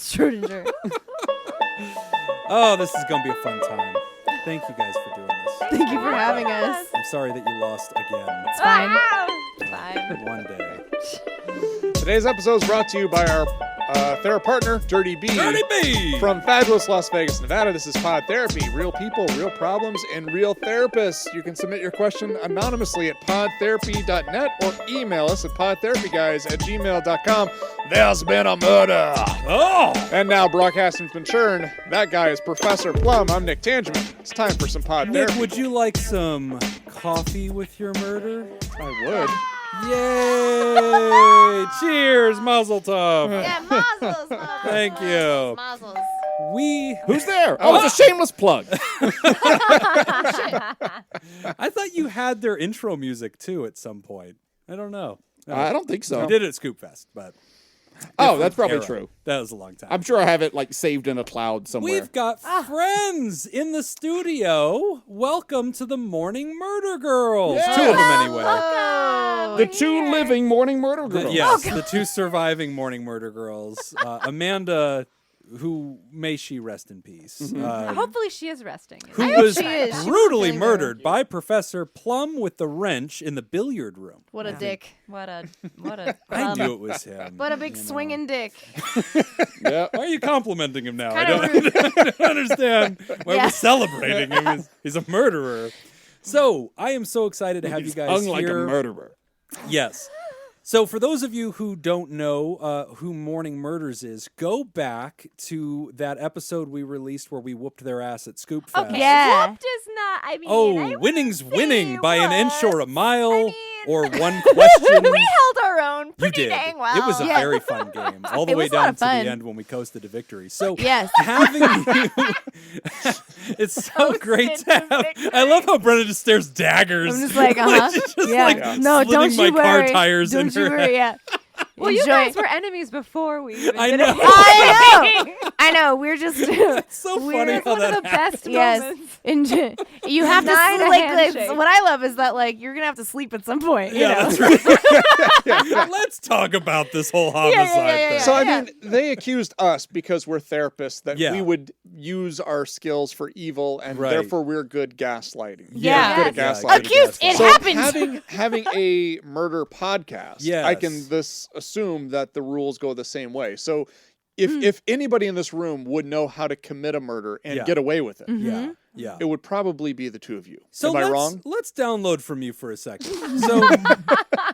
Schrodinger. Oh, this is going to be a fun time. Thank you guys for doing this. Thank you for having us. I'm sorry that you lost again. It's fine. It's fine. One day. Today's episode is brought to you by our therapy partner, Dirty B. Dirty B! From fabulous Las Vegas, Nevada, this is Pod Therapy. Real people, real problems, and real therapists. You can submit your question anonymously at podtherapy.net or email us at podtherapyguys@gmail.com. There's been a murder. Oh! And now, broadcasting from Churn, that guy is Professor Plum. I'm Nick Tangeman. It's time for some Pod Nick, Therapy. would you like some coffee with your murder? I would. Yay! Cheers, Mazel Tov. Yeah, mazzles. Thank you. Mazzles. Who's there? Oh, it's a shameless plug. I thought you had their intro music too at some point. I don't know. I don't think so. We did it at Scoop Fest, but Oh, that's probably era. true. That was a long time. I'm sure I have it like saved in a cloud somewhere. We've got friends in the studio. Welcome to the Mourning Murder Girls. Yeah. Two of them anyway. the two living Mourning Murder Girls. Yes, the two surviving Mourning Murder Girls. Amanda, who may she rest in peace. Hopefully she is resting. Who I hope was she is. She brutally was murdered by Professor Plum with the wrench in the billiard room. What a dick. What a I knew it was him. What a big you know. swinging dick. Yeah. Why are you complimenting him now? I Kinda don't, I don't understand why Yeah. we're celebrating him. He's a murderer. So I am so excited to have you guys Hung here. like a murderer. Yes. So for those of you who don't know who Mourning Murders is, go back to that episode we released where we whooped their ass at Scoop Fest. Okay, Yeah. whooped is not. I mean, Oh, I winning's wouldn't winning say by an inch or a was. mile I mean- or one question. We held our own You pretty did. dang well. It was a Yeah. very fun game, all the It way was a lot down of to the fun. end when we coasted to victory. So Yes. having you, it's so great to to have. victory. I love how Brenda just stares daggers. I'm just like, She's just yeah. like No, slitting don't my you car worry. tires Don't in you her worry. head. Yeah. Well, you Enjoy. guys were enemies before we even I did know. it. I know. We're just. It's so We're funny how One of that the happened. best Yes. moments. You have to Not a like. handshake. What I love is that like you're gonna have to sleep at some point. You Yeah, know? that's right. Let's talk about this whole homicide yeah, thing. So, I Yeah. mean, they accused us because we're therapists that Yeah. we would use our skills for evil, and Right. therefore we're good gaslighting. Yeah. We're good at Yes. gaslighting. Accused. It So happened. having a murder podcast, I Yes. can assume that the rules go the same way. So if anybody in this room would know how to commit a murder and Yeah. get away with it, Yeah, yeah. it would probably be the two of you. So Am I let's, wrong? Let's download from you for a second. So,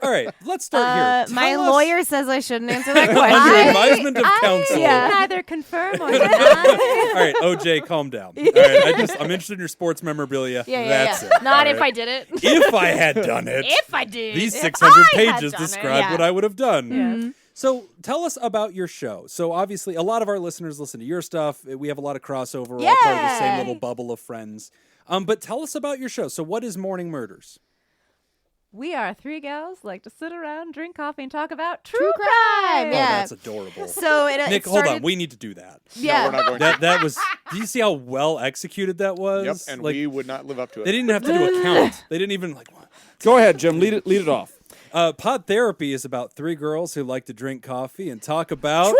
all right, let's start here. My Tell us lawyer says I shouldn't answer that under question. advisement of counsel. Yeah. Neither confirm or deny. All right, OJ, calm down. All right, I'm interested in your sports memorabilia. That's it. Not all if right? I did it. If I had done it. If I did. These If 600 I had pages done it. describe Yeah. what I would have done. Mm-hmm. So tell us about your show. So obviously, a lot of our listeners listen to your stuff. We have a lot of crossover. We're all part of the same Yay! little bubble of friends. But tell us about your show. So what is Mourning Murders? We are three gals like to sit around, drink coffee, and talk about True true crime, crime. Oh, yeah. that's adorable. So it Nick, it hold started, on. We need to do that. Yeah. No, we're not going to. That was. Do you see how well executed that was? Yep, and like, we would not live up to it. they didn't have to do a count. They didn't even like. Go ahead, Jim. Lead it off. Pod Therapy is about three girls who like to drink coffee and talk about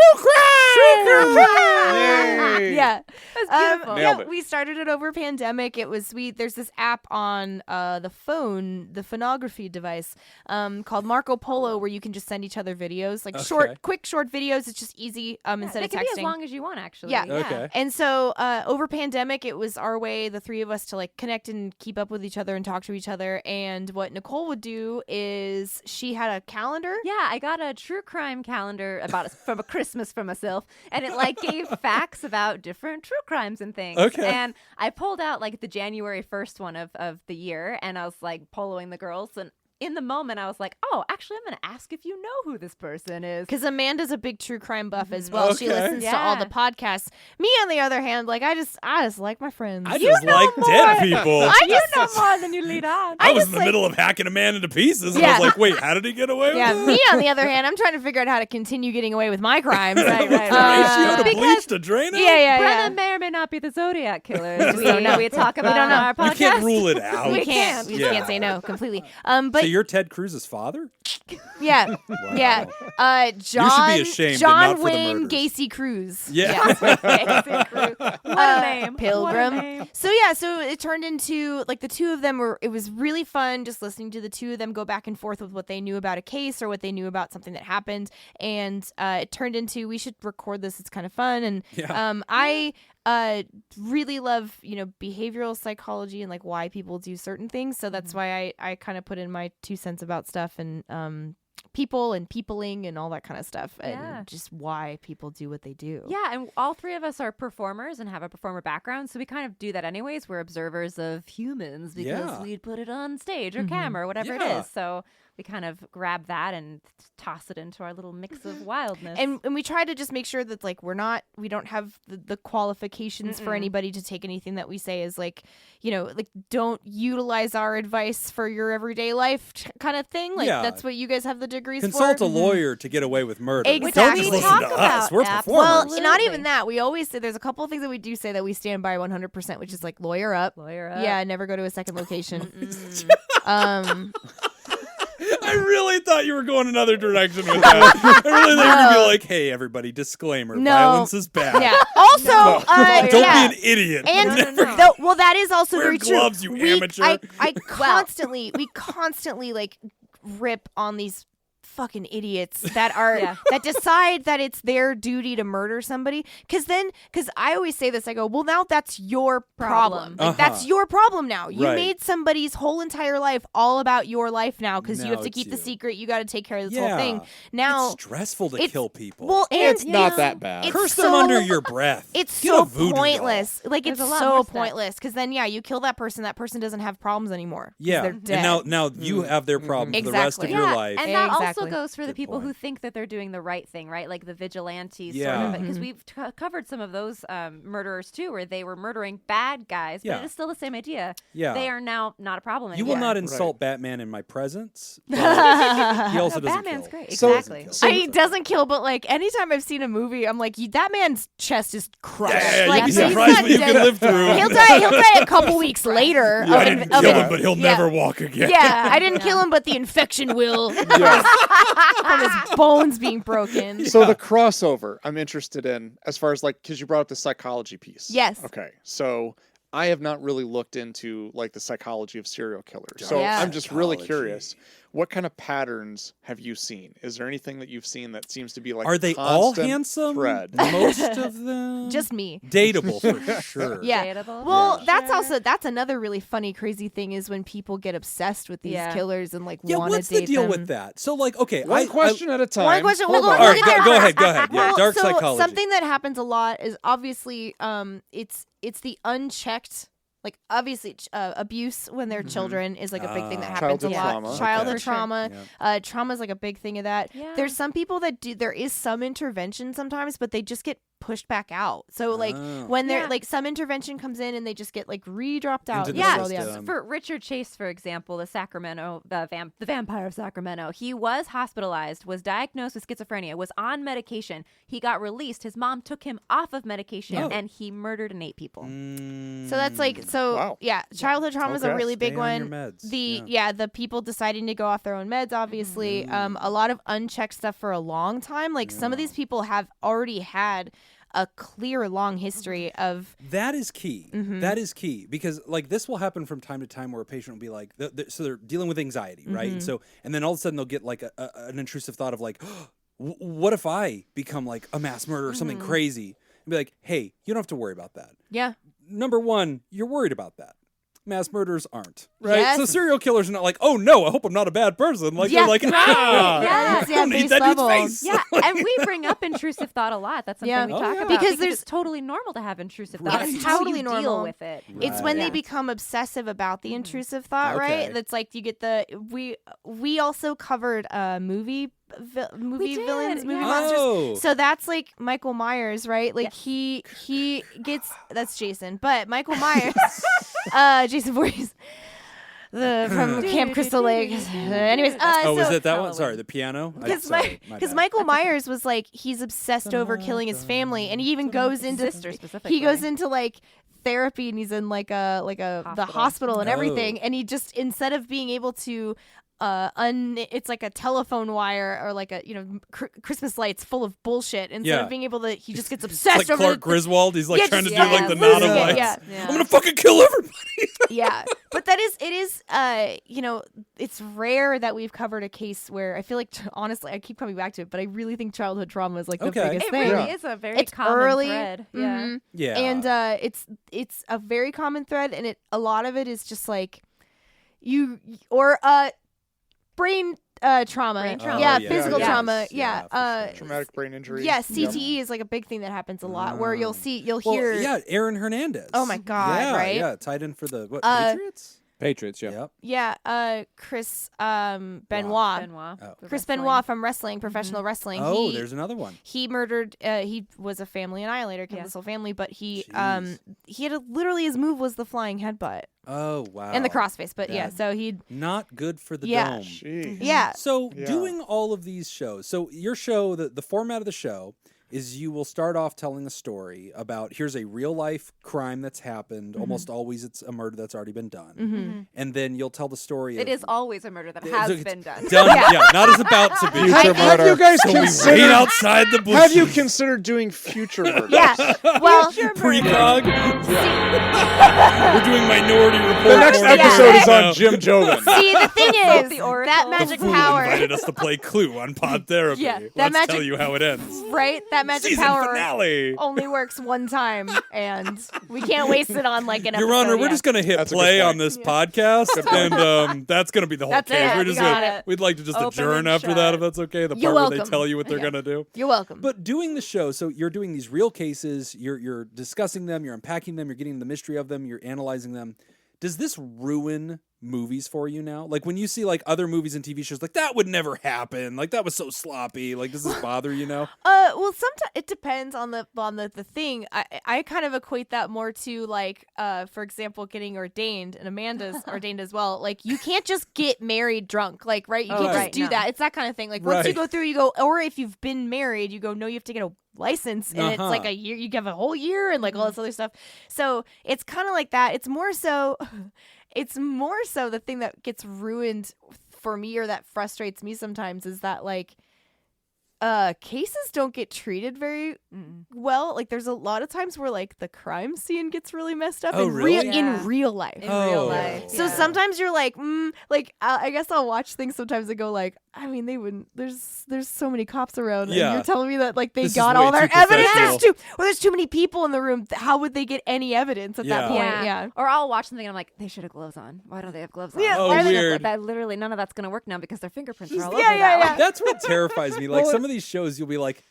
Yay! Yeah. That's beautiful. Nailed Yeah, it. we started it over pandemic. It was there's this app on the phone, the phonography device, called Marco Polo, where you can just send each other videos, like Okay. quick short videos. It's just easy instead They of can texting. be as long as you want, actually. Yeah. Okay. And so over pandemic, it was our way, the three of us, to like connect and keep up with each other and talk to each other. And what Nicole would do is she had a calendar. Yeah, I got a true crime calendar from a Christmas for myself, and it like gave facts about different true crimes and things. Okay. And I pulled out like the January 1st one of the year, and I was like poloing the girls, and in the moment I was like, oh, actually I'm going to ask if you know who this person is. Because Amanda's a big true crime buff as well. She Okay. listens to all Yeah. the podcasts. Me, on the other hand, like I just like my friends. I just like dead people. You know more than you lead on. I was just in the like- middle of hacking a man into pieces, and Yeah. I was like, wait, how did he get away with Yeah, that? me on the other hand, I'm trying to figure out how to continue getting away with my crimes. Right. Ratio to Because- bleach to Drano? Yeah. Brenna may or may not be the Zodiac killer. We don't know. We talk about don't know. on our podcast. You can't rule it out. We can't. We Yeah. can't say no completely. But So you're Ted Cruz's father? Yeah. Wow. Yeah. John. You should be ashamed, John and not for the Wayne murders. Gacy Cruz. Yeah. What a name. Pilgrim. What a name. So it turned into like the two of them it was really fun just listening to the two of them go back and forth with what they knew about a case or what they knew about something that happened. And it turned into, we should record this. It's kind of fun. And I really love, behavioral psychology and like why people do certain things. So that's why I kind of put in my 2 cents about stuff and people and peopling and all that kind of stuff and just why people do what they do. Yeah, and all three of us are performers and have a performer background, so we kind of do that anyways. We're observers of humans because we'd put it on stage or camera or whatever it is. So we kind of grab that and toss it into our little mix of wildness. And we try to just make sure that like we don't have the qualifications for anybody to take anything that we say as like, like don't utilize our advice for your everyday life kind of thing. Like that's what you guys have the degrees Consult for. a lawyer to get away with murder. Exactly. Don't just listen to us. We're performers. Well, not even that. We always say there's a couple of things that we do say that we stand by 100%, which is like lawyer up. Yeah, never go to a second location. I really thought you were going another direction with that. I really thought you were going to be like, hey, everybody, disclaimer. No. Violence is bad. Yeah. Also, don't be an idiot. And No. well, that is also Wear very gloves, true. you amateur. I constantly like rip on these fucking idiots that are that decide that it's their duty to murder somebody because I always say this, I go, well, now that's your problem. Like that's your problem now. You made somebody's whole entire life all about your life now because you have to keep the secret. You got to take care of this whole thing. Now it's stressful to kill people. Well, and It's not that bad. Curse them under your breath. It's Get so a voodoo pointless. doll. Like There's it's a lot so more steps. pointless because then you kill that person. That person doesn't have problems anymore. 'Cause they're dead. And now you have their problem for the rest of Exactly. your life. And that also Exactly. goes for the Good people who point. think that they're doing the right thing, right? Like the vigilantes, Yeah. sort of. Because we've covered some of those murderers too, where they were murdering bad guys, but it is still the same idea. Yeah. They are now not a problem You anymore. will not insult Batman in my presence. But he also doesn't Batman's kill. great. So- Exactly. He doesn't kill, but like anytime I've seen a movie, I'm like, that man's chest is crushed. Yeah, like, you'd be he's surprised not what you dead. can live through. He'll die a couple weeks later. I didn't kill him, but he'll never walk again. Yeah, I didn't kill him, but the infection will from his bones being broken. So the crossover I'm interested in as far as like, because you brought up the psychology piece. Yes. Okay. So I have not really looked into like the psychology of serial killers. So Yeah. I'm just really Psychology. curious. What kind of patterns have you seen? Is there anything that you've seen that seems to be like Are they all constant handsome? thread? Most of them? Just me. Dateable for sure. Yeah. Dateable, Well, sure. that's another really funny, crazy thing is when people get obsessed with these killers and like Yeah, want to what's date the deal them. with that? So, like, okay, One question at a time. One question. Hold We'll on. go- All we'll right, get go there. ahead. Yeah, Well, dark so psychology. something that happens a lot is obviously it's the unchecked. Like obviously, abuse when they're children is like a big thing that happens a Childhood lot. trauma. Childhood For sure. trauma, trauma is like a big thing of that. Yeah. There's some people that do. There is some intervention sometimes, but they just get pushed back out. So like Oh. when they're Yeah. like some intervention comes in and they just get like re-dropped out. Into the Yeah, world, system. for Richard Chase, for example, the vampire of Sacramento, he was hospitalized, was diagnosed with schizophrenia, was on medication. He got released. His mom took him off of medication, Oh. and he murdered and ate people. Mm. So that's like Wow. childhood trauma is a Okay. really big Stay on your one. meds. The people deciding to go off their own meds, obviously. A lot of unchecked stuff for a long time. Like some of these people have already had a clear long history of That is key. Mm-hmm. That is key because like this will happen from time to time where a patient will be like, so they're dealing with anxiety, right? Mm-hmm. And so, and then all of a sudden they'll get like an intrusive thought of like, what if I become like a mass murderer or something crazy? And be like, hey, you don't have to worry about that. yeah. Number one, you're worried about that. Mass murderers aren't, right? Yes. So serial killers are not like, oh no, I hope I'm not a bad person. Like Yeah, they're like, right. ah, Yes, yeah, don't need base that level. dude's face. Yeah, and we bring up intrusive thought a lot. That's something Yeah. we Oh, talk yeah. about Because it's totally normal to have intrusive thoughts. Right. It's how Totally you normal. deal with it. It's when Yeah. they become obsessive about the intrusive thought, Okay. right? That's like you get we also covered movie We did, villains, movie yeah. monsters. Oh. So that's like Michael Myers, right? Like he gets that's Jason, but Michael Myers, Jason Voorhees, from Camp Crystal Lake. Anyways, Oh, was so, it that one? Halloween. Sorry, the piano. because Sorry, my bad. Michael Myers was like he's obsessed over killing his family, and he even goes into sister specifically. he goes into like therapy, and he's in like the hospital and Oh. everything, and he just instead of being able to it's like a telephone wire or like a Christmas lights full of bullshit. Instead of being able to, he just gets obsessed like over Clark Griswold. He's like trying to do like the losing knot of it, lights. yeah. I'm gonna fucking kill everybody. Yeah, but it is it's rare that we've covered a case where I feel like honestly I keep coming back to it, but I really think childhood trauma is like the biggest It thing. really is a very common early thread. Yeah, and it's a very common thread, and a lot of it is just like brain trauma. Brain trauma. Yeah, Oh, yeah. physical Yes. trauma. Yeah, Yeah, for sure. Traumatic brain injury. yeah, CTE is like a big thing that happens a lot, where you'll hear. Yeah, Aaron Hernandez. Oh my God, yeah, right? Yeah, tied in for the Patriots. Patriots, yeah. Yep. Yeah, Chris Benoit. Benoit. Oh. the Chris wrestling. Benoit from wrestling, professional wrestling. Oh, He- there's another one. He murdered. He was a family annihilator, killed Yeah. his whole family. But he Jeez. he had literally his move was the flying headbutt Oh wow. and the crossface. But Yeah. so he Not good for the Yeah. dome. Jeez. yeah. So Yeah. doing all of these shows, so your show, the format of the show is you will start off telling a story about here's a real life crime that's happened. Almost always it's a murder that's already been done. And then you'll tell the story. It of, is always a murder that It's- has it's been done. Done, yeah, not as about to be. Future Have murder. you guys So we wait considered? outside the bushes. Have you considered doing future murders? Yeah. Well, Precog? We're doing Minority Report. The next Morning episode right is now. on Jim Jogan. see, the thing is The Oracle. that The magic Fool power, invited us to play Clue on Pod Therapy. Yeah, that Let's magic- tell you how it ends. right? That magic Season power finale. only works one time, and we can't waste it on like an Your episode. Honor, we're yeah. just going to hit That's a good play point. on this podcast, and that's going to be the whole That's case. it. We're You just got gonna, it. we'd like to just Open adjourn and after shut. that, if that's okay. The You're part where they welcome. tell you what they're Yeah. going to do. You're welcome. But doing the show, so you're doing these real cases, you're discussing them, you're unpacking them, you're getting the mystery of them, you're analyzing them. Does this ruin movies for you now? Like when you see like other movies and TV shows, like that would never happen. Like that was so sloppy. Like does this bother you now? Well, sometimes it depends on the thing. I kind of equate that more to like, for example, getting ordained, and Amanda's ordained as well. Like you can't just get married drunk, like right? You Oh, can't just right, do no. that. It's that kind of thing. Like once you Right. go through, you go, or if you've been married, you go, no, you have to get a license, and it's like Uh-huh. a year. You have a whole year, and like all this other stuff. So it's kind of like that. It's more so the thing that gets ruined for me, or that frustrates me sometimes, is that like cases don't get treated very well. Like there's a lot of times where like the crime scene gets really messed up Oh, in really? Yeah. real life. In Oh. real life. So yeah. sometimes you're like, I guess I'll watch things sometimes and go like, I mean, they wouldn't. There's so many cops around, Yeah. and you're telling me that like they This is got way all their too evidence. professional. There's too many people in the room. How would they get any evidence at that Yeah. point? Yeah. Or I'll watch something and I'm like, they should have gloves on. Why don't they have gloves on? Yeah, Oh, Why do they have weird. That literally none of that's gonna work now because their fingerprints are all Yeah, over yeah, that. yeah. That's what terrifies me. Like some of these shows, you'll be like,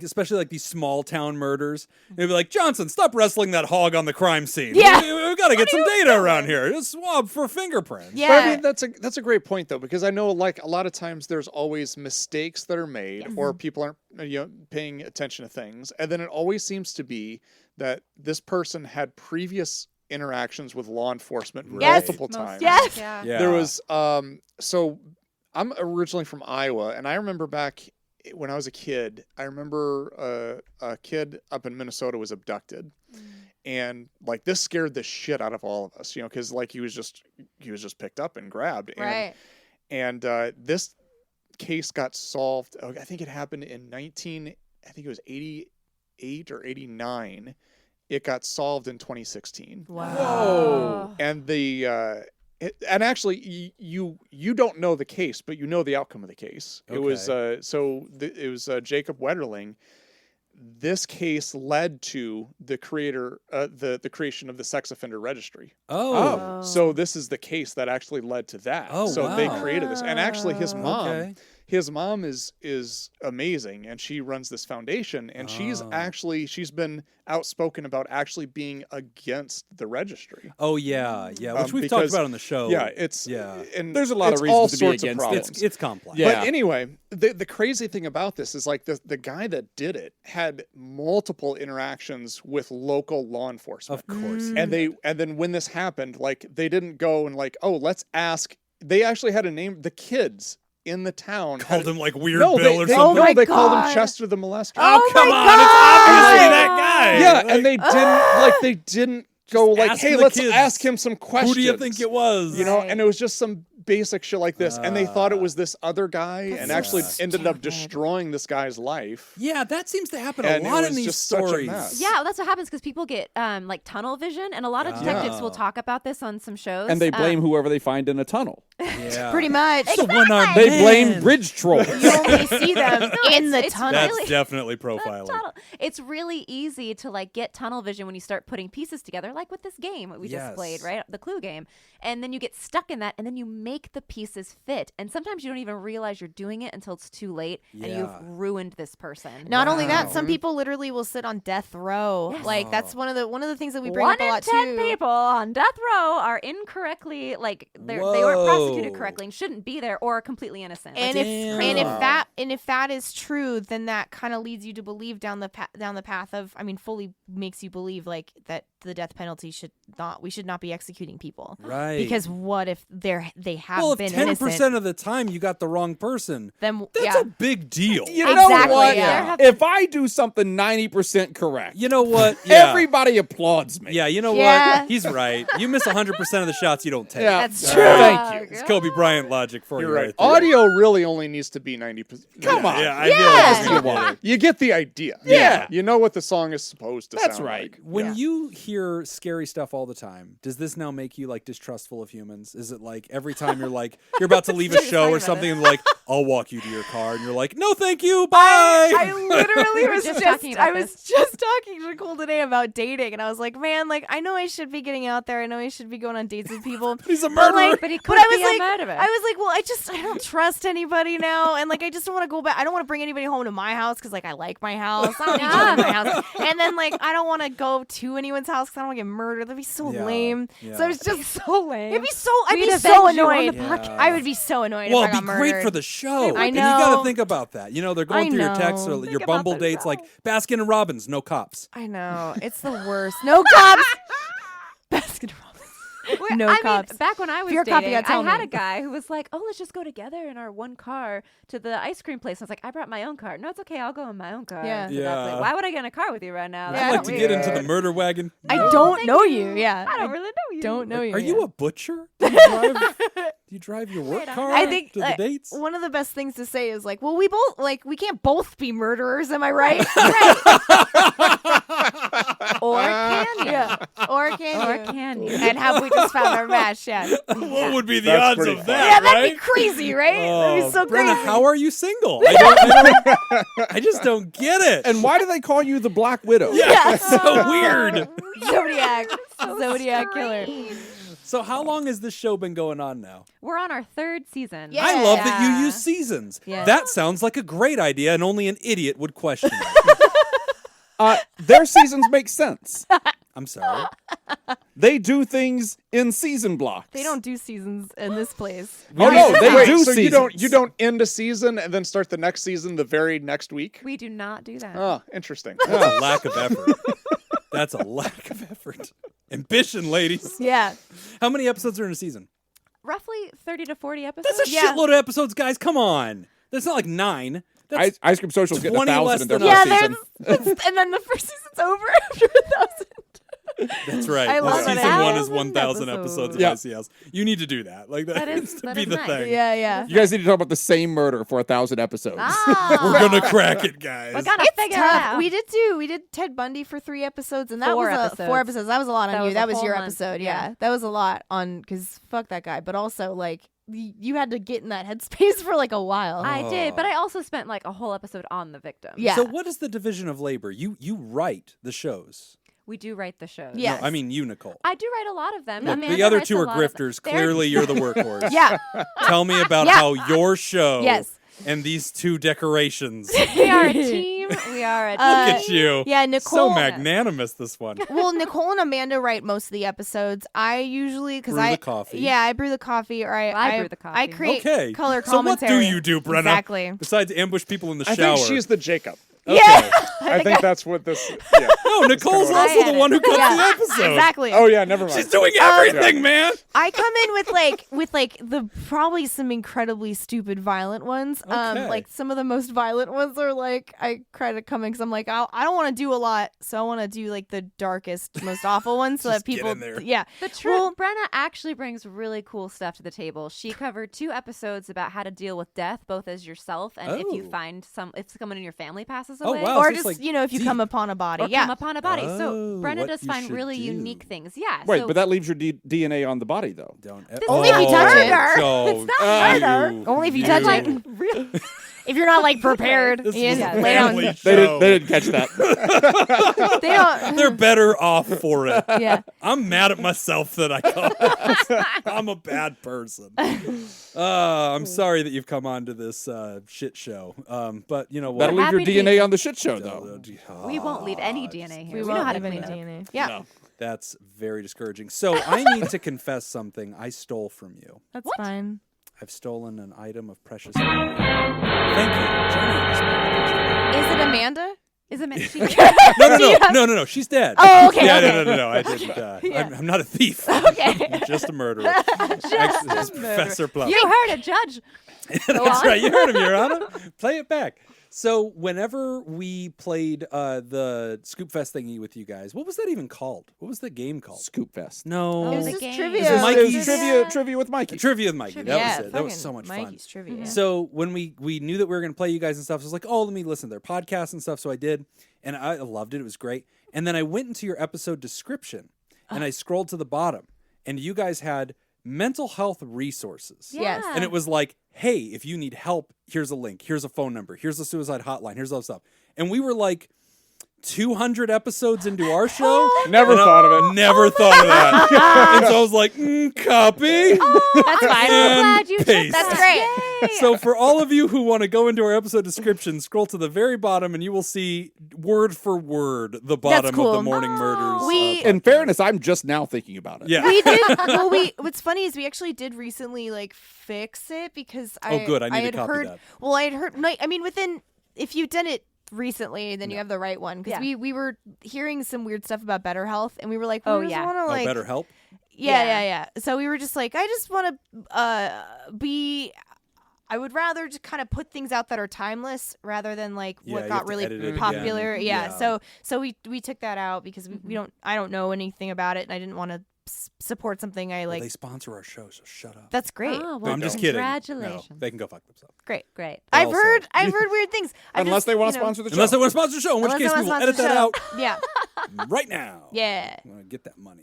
especially like these small town murders. You'll be like, Johnson, stop wrestling that hog on the crime scene. Yeah. we got to get some data around here. Just swab for fingerprints. Yeah. But I mean, that's a great point though, because I know like a lot of times there's always mistakes that are made, or people aren't paying attention to things, and then it always seems to be that this person had previous interactions with law enforcement Yes. multiple times. Yes. Yeah. Yeah. There was so I'm originally from Iowa, and I remember back when I was a kid, I remember a kid up in Minnesota was abducted. And like this scared the shit out of all of us, because like he was just picked up and grabbed. Right. And this case got solved. I think it happened in 88 or 89. It got solved in 2016. Whoa. And and actually, you don't know the case, but you know the outcome of the case. It was it was Jacob Wetterling. This case led to the creation of the sex offender registry. Oh. So this is the case that actually led to that. Oh, so they wow. created this, and actually his mom. Okay. His mom is amazing, and she runs this foundation, and she's been outspoken about actually being against the registry. Oh yeah, yeah. Which we've because- talked about on the show. Yeah, yeah. there's a lot of it's all reasons to be sorts of against it. problems. It's complex. Yeah. But anyway, the crazy thing about this is like the guy that did it had multiple interactions with local law enforcement. Of course. And then when this happened, like they didn't go and like, oh, let's ask. They actually had a name. The kids in the town Called him like Weird no, Bill or they, something. Oh my they called him God. Chester the Molester. Oh, come my on! God. It's obviously that guy. Yeah, Like, and they didn't go like, asking hey, the let's kids, ask him some questions. Who do you think it was? You know, and it was just some basic shit like this, and they thought it was this other guy, and actually ended up destroying this guy's life. Yeah, that seems to happen And a it lot was in these just such a stories. mess. Yeah, that's what happens because people get like tunnel vision, and a lot of detectives will talk about this on some shows. And they blame whoever they find in a tunnel. Yeah. Pretty much. It's a one-armed They man. blame bridge trolls. You only see them in the it's tunnel. That's definitely profiling. It's really easy to like get tunnel vision when you start putting pieces together, like with this game that we just played, right? The Clue game. And then you get stuck in that, and then you make the pieces fit. And sometimes you don't even realize you're doing it until it's too late, and you've ruined this person. Not only that, some people literally will sit on death row. Yes. Like that's one of the things that we bring 1 up a lot in 10 too. people on death row are incorrectly, like they weren't prosecuted correctly and shouldn't be there, or are completely innocent. And if that is true, then that kind of leads you to believe down the path of, I mean, fully makes you believe like that the death penalty we should not be executing people. Right. Because what if they have been if 10% innocent? of the time you got the wrong person, Then that's a big deal. You know Exactly, what? yeah. If I do something 90% correct, You know what? Yeah. everybody applauds me. Yeah, you know Yeah. what? He's right. You miss 100% of the shots you don't take. Yeah. That's true. Thank you. It's Kobe Bryant logic for You're you right. right there. Audio really only needs to be 90%. Come on. Yeah, I Yeah. feel like What else that's do you good. want? You get the idea. Yeah. You know what the song is supposed to That's sound right. like. When you hear scary stuff all the time, does this now make you like distrustful of humans? Is it like every time you're like you're about to leave a Just show talking or about something it. and like I'll walk you to your car and you're like, no thank you, bye. I literally was just just talking about I was this. just talking to Nicole today about dating, and I was like, man, like I know I should be getting out there, I know I should be going on dates with people. He's a But, murderer. like, But he but could I was be like, a murderer. I was like, well, I don't trust anybody now, and like I just don't want to go back. I don't want to bring anybody home to my house because like I like my house. I don't need you in my house, and then like I don't want to go to anyone's house because I don't want to get murdered. That'd be so Yeah, lame. yeah. So I was just so lame. It'd be so. I'd We'd be avenge so you on annoyed. the podcast. I would be so annoyed Well, if I it'd got be great murdered. for the show. I And you got know. to think about that. You know, they're going I through your texts know. or your Think about Bumble the dates show. like Baskin and Robbins, no cops. I know. It's the worst. No cops. Baskin Robbins. No cops. mean, back when I was If you're a cop, you dating, gotta tell I had me. a guy who was like, "Oh, let's just go together in our one car to the ice cream place." I was like, "I brought my own car." No, it's okay. I'll go in my own car. Yeah. to that Yeah. place. Why would I get in a car with you right now? Would Yeah. you like That's to weird. get into the murder wagon? I No, don't thank know you. you. Yeah. I don't really know you. Don't know you. Are yet. you a butcher? Do you drive your work Wait, car I think to the dates? one of the best things to say is like, well, we can't both be murderers. Am I right? Or can you? Yeah. Or can Or you? can you? And have we just found our match? Yeah. What would be the That's odds pretty of fun. that, Yeah, that'd right? be crazy, right? That'd be so Brenna, crazy. how are you single? I just don't get it. And why do they call you the Black Widow? Yeah. It's so weird. Zodiac. Zodiac killer. So how long has this show been going on now? We're on our 3rd season. Yeah. I love that you use seasons. Yeah. That sounds like a great idea, and only an idiot would question it. Their seasons make sense. I'm sorry. They do things in season blocks. They don't do seasons in this place. Oh, no, they Wait, do so seasons. you don't end a season and then start the next season the very next week? We do not do that. Oh, interesting. That's a lack of effort. That's a lack of effort. Ambition, ladies. Yeah. How many episodes are in a season? Roughly 30 to 40 episodes. That's a Yeah. shitload of episodes, guys. Come on. That's not like 9. That's Ice Cream Social's getting 20 less 1,000 in their than Yeah, first season. and then the first season's over after 1,000. That's right. I love Season that. 1 is 1,000 episodes of Yeah. ICS. You need to do that. Like that, That is- needs to that be is the nice. thing. Yeah, yeah. You guys need to talk about the same murder for 1,000 episodes. We're gonna crack it, guys. We gotta It's figure it tough. out. We did Ted Bundy for 3 episodes, and that 4 was episodes. 4 episodes. That was a lot on That you. was a That was whole your month. episode. Yeah. Yeah, that was a lot on because fuck that guy. But also like you had to get in that headspace for like a while. I did, but I also spent like a whole episode on the victim. Yeah. So what is the division of labor? You write the shows. We do write the shows. Yeah. No, I mean you, Nicole. I do write a lot of them. Look, Amanda the other writes 2 a are lot of them. grifters. They're- Clearly, you're the workhorse. yeah. Tell me about Yeah. how your show Yes. and these 2 decorations. We are a team. We are a team. Look at you. Yeah, So Nicole. magnanimous, this one. Well, Nicole and Amanda write most of the episodes. I usually because Brew I the coffee. Yeah, I brew the coffee, or I brew the coffee. I create Okay. color So what commentary. do you do, Brenna? Exactly. Besides ambush people in the I shower. think she's the Jacob. Yeah. I think that's what this. Yeah. No, Nicole's I also the edit. one who cuts Yeah. the episode. Exactly. Oh yeah, never mind. She's doing everything, man. I come in with the probably some incredibly stupid violent ones. Okay. Like some of the most violent ones are like I cry to come in because I'm like I don't want to do a lot, so I want to do like the darkest, most awful ones so Just that get people in there. yeah. The truth, Brenna actually brings really cool stuff to the table. She covered 2 episodes about how to deal with death, both as yourself and if you Oh. find if someone in your family passes Oh, away. wow. Or so it's just like if you deep. come upon a body, Or yeah. come upon a body. Oh, So Brenna what does you find should really do. unique things. Yeah. Wait, so but that leaves your DNA on the body, though. Don't. Only if you touch it. Don't. It's not murder. Only if you touch like it. real. If you're not like prepared, This you was just a lay down. family They show. didn't catch that. They don't. They're better off for it. Yeah. I'm mad at myself that I called. I'm a bad person. I'm sorry that you've come on to this shit show. But you know what? That'll leave your happy to DNA be- on the shit show, though. We won't leave any DNA here. We know won't how to leave any clean up. DNA. Yeah. No. That's very discouraging. So I need to confess something I stole from you. That's fine. I've stolen an item of precious value. Thank you. Johnny was my Is it Amanda? Is it meant she No. She's dead. Oh, okay, Yeah, okay. no. I didn't. I'm not a thief. Okay. I'm just a murderer. Just Professor Plum. You heard it, Judge. That's right. You heard him, Your Honor. Play it back. So whenever we played the Scoop Fest thingy with you guys, what was that even called? What was the game called? Scoop Fest. No. It was a just game. trivia. Is it It Mikey's? was trivia with Mikey. Trivia with Mikey. Trivia. That Yeah, was it. That was fucking so much Mikey's fun. trivia. So when we knew that we were going to play you guys and stuff, I was like, oh, let me listen to their podcast and stuff. So I did, and I loved it. It was great. And then I went into your episode description, and I scrolled to the bottom, and you guys had mental health resources. Yes. And it was like, hey, if you need help, here's a link. Here's a phone number. Here's a suicide hotline. Here's all this stuff. And we were like 200 episodes into our show. Never thought of it. Never thought of that. And so I was like, copy. That's fine. And glad you took paste. That's great. So for all of you who want to go into our episode description, scroll to the very bottom and you will see word for word the bottom of cool. the Mourning Murders. We- In fairness, I'm just now thinking about it. Yeah. We did. Well, what's funny is we actually did recently like fix it because Oh, good. I need to had copy heard. that. Well, I had heard. I mean, if you've done it recently, then you have the right one because Yeah. we were hearing some weird stuff about better health, and we were like, Oh, we just yeah. want to like Better help. Yeah. So we were just like, I just want to be. I would rather just kind of put things out that are timeless rather than like Yeah, what you got have to really edit it again. popular. Yeah. Yeah. So we took that out because I don't know anything about it, and I didn't want to support something I like. They sponsor our show, so shut up. That's great. Oh, No, well, I'm just kidding. Congratulations. No, they can go fuck themselves. Great. Great. But I've also- I've heard weird things. Unless they want to sponsor the show. Unless they want to sponsor the show, in which Unless case they we will wanna edit sponsor that out the show. Yeah. right now. Yeah. I'm going to get that money.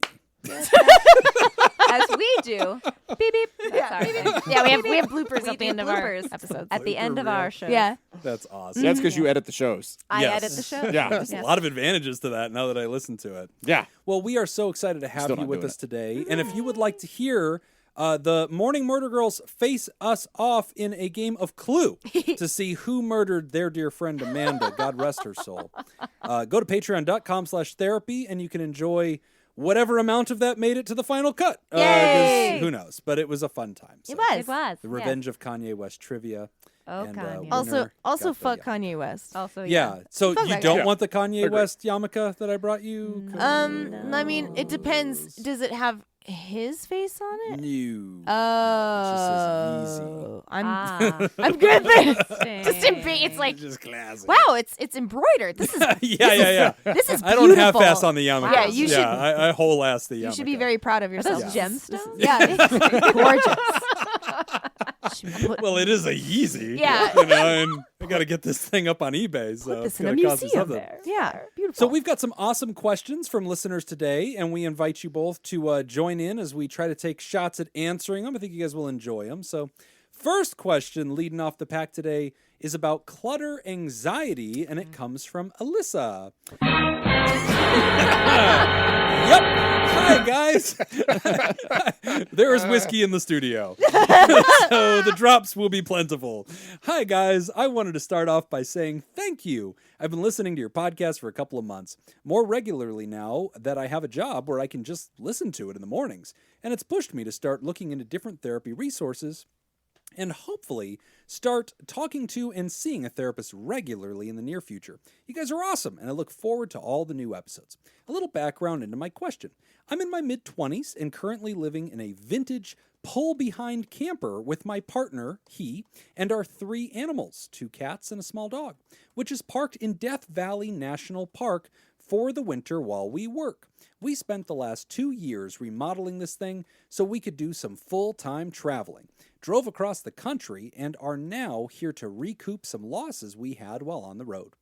As we do. Beep beep. That's our thing. Yeah, we have bloopers We at the do end of our bloopers episodes. At the end of our show. Yeah. That's awesome. That's because you edit the shows. I Yes. edit the show. Yeah. There's a lot of advantages to that now that I listen to it. Yeah. Well, we are so excited to have Still you not with doing us today. And if you would like to hear the Mourning Murder Girls face us off in a game of Clue to see who murdered their dear friend Amanda, God rest her soul, go to patreon.com/therapy and you can enjoy whatever amount of that made it to the final cut. 'Cause Yay! who knows? But it was a fun time. So. It was. It was. The Revenge of Kanye West trivia. Oh, and, Kanye. winner Also got the fuck Yamaka. Kanye West. Also, Yeah. So Fuck you that don't guy. want the Kanye Agreed. West yarmulke that I brought you? I mean, it depends. Does it have his face on it? No. Oh, I'm Ah. I'm good then. Interesting. It's like, just classic. wow, it's embroidered. This is yeah. this is I don't have beautiful. ass on the yarmulke. Yeah, you should- I whole ass the yarmulke. You should be very proud of Are yourself. those Yeah. gemstones? Yeah, it's gorgeous. Should put Well, it is a Yeezy. Yeah. You know, and I got to get this thing up on eBay. So this it's in a gonna cost me museum. something. Yeah, beautiful. So we've got some awesome questions from listeners today, and we invite you both to join in as we try to take shots at answering them. I think you guys will enjoy them. So first question leading off the pack today is about clutter anxiety, and it comes from Alyssa. Yep. Hi, guys. There is whiskey in the studio. So the drops will be plentiful. Hi, guys. I wanted to start off by saying thank you. I've been listening to your podcast for a couple of months, more regularly now that I have a job where I can just listen to it in the mornings. And it's pushed me to start looking into different therapy resources and hopefully start talking to and seeing a therapist regularly in the near future. You guys are awesome, and I look forward to all the new episodes. A little background into my question. I'm in my mid-20s and currently living in a vintage pull-behind camper with my partner, he, and our 3 animals, 2 cats and a small dog, which is parked in Death Valley National Park for the winter while we work. We spent the last 2 years remodeling this thing so we could do some full-time traveling. Drove across the country and are now here to recoup some losses we had while on the road.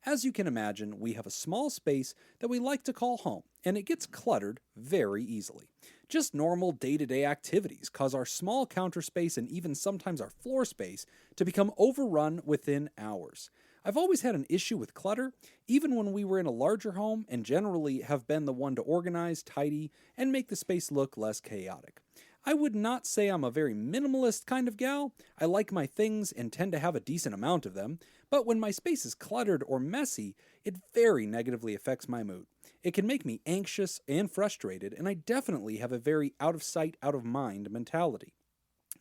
As you can imagine, we have a small space that we like to call home, and it gets cluttered very easily. Just normal day-to-day activities cause our small counter space and even sometimes our floor space to become overrun within hours. I've always had an issue with clutter, even when we were in a larger home, and generally have been the one to organize, tidy, and make the space look less chaotic. I would not say I'm a very minimalist kind of gal. I like my things and tend to have a decent amount of them, but when my space is cluttered or messy, it very negatively affects my mood. It can make me anxious and frustrated, and I definitely have a very out of sight, out of mind mentality.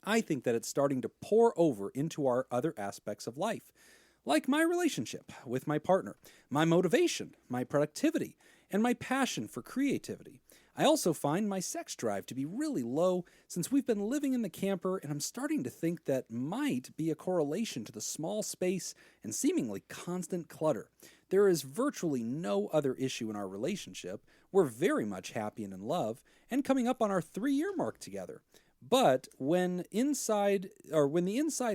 I think that it's starting to pour over into our other aspects of life, like my relationship with my partner, my motivation, my productivity, and my passion for creativity. I also find my sex drive to be really low since we've been living in the camper, and I'm starting to think that might be a correlation to the small space and seemingly constant clutter. There is virtually no other issue in our relationship. We're very much happy and in love, and coming up on our 3-year mark together. But when the inside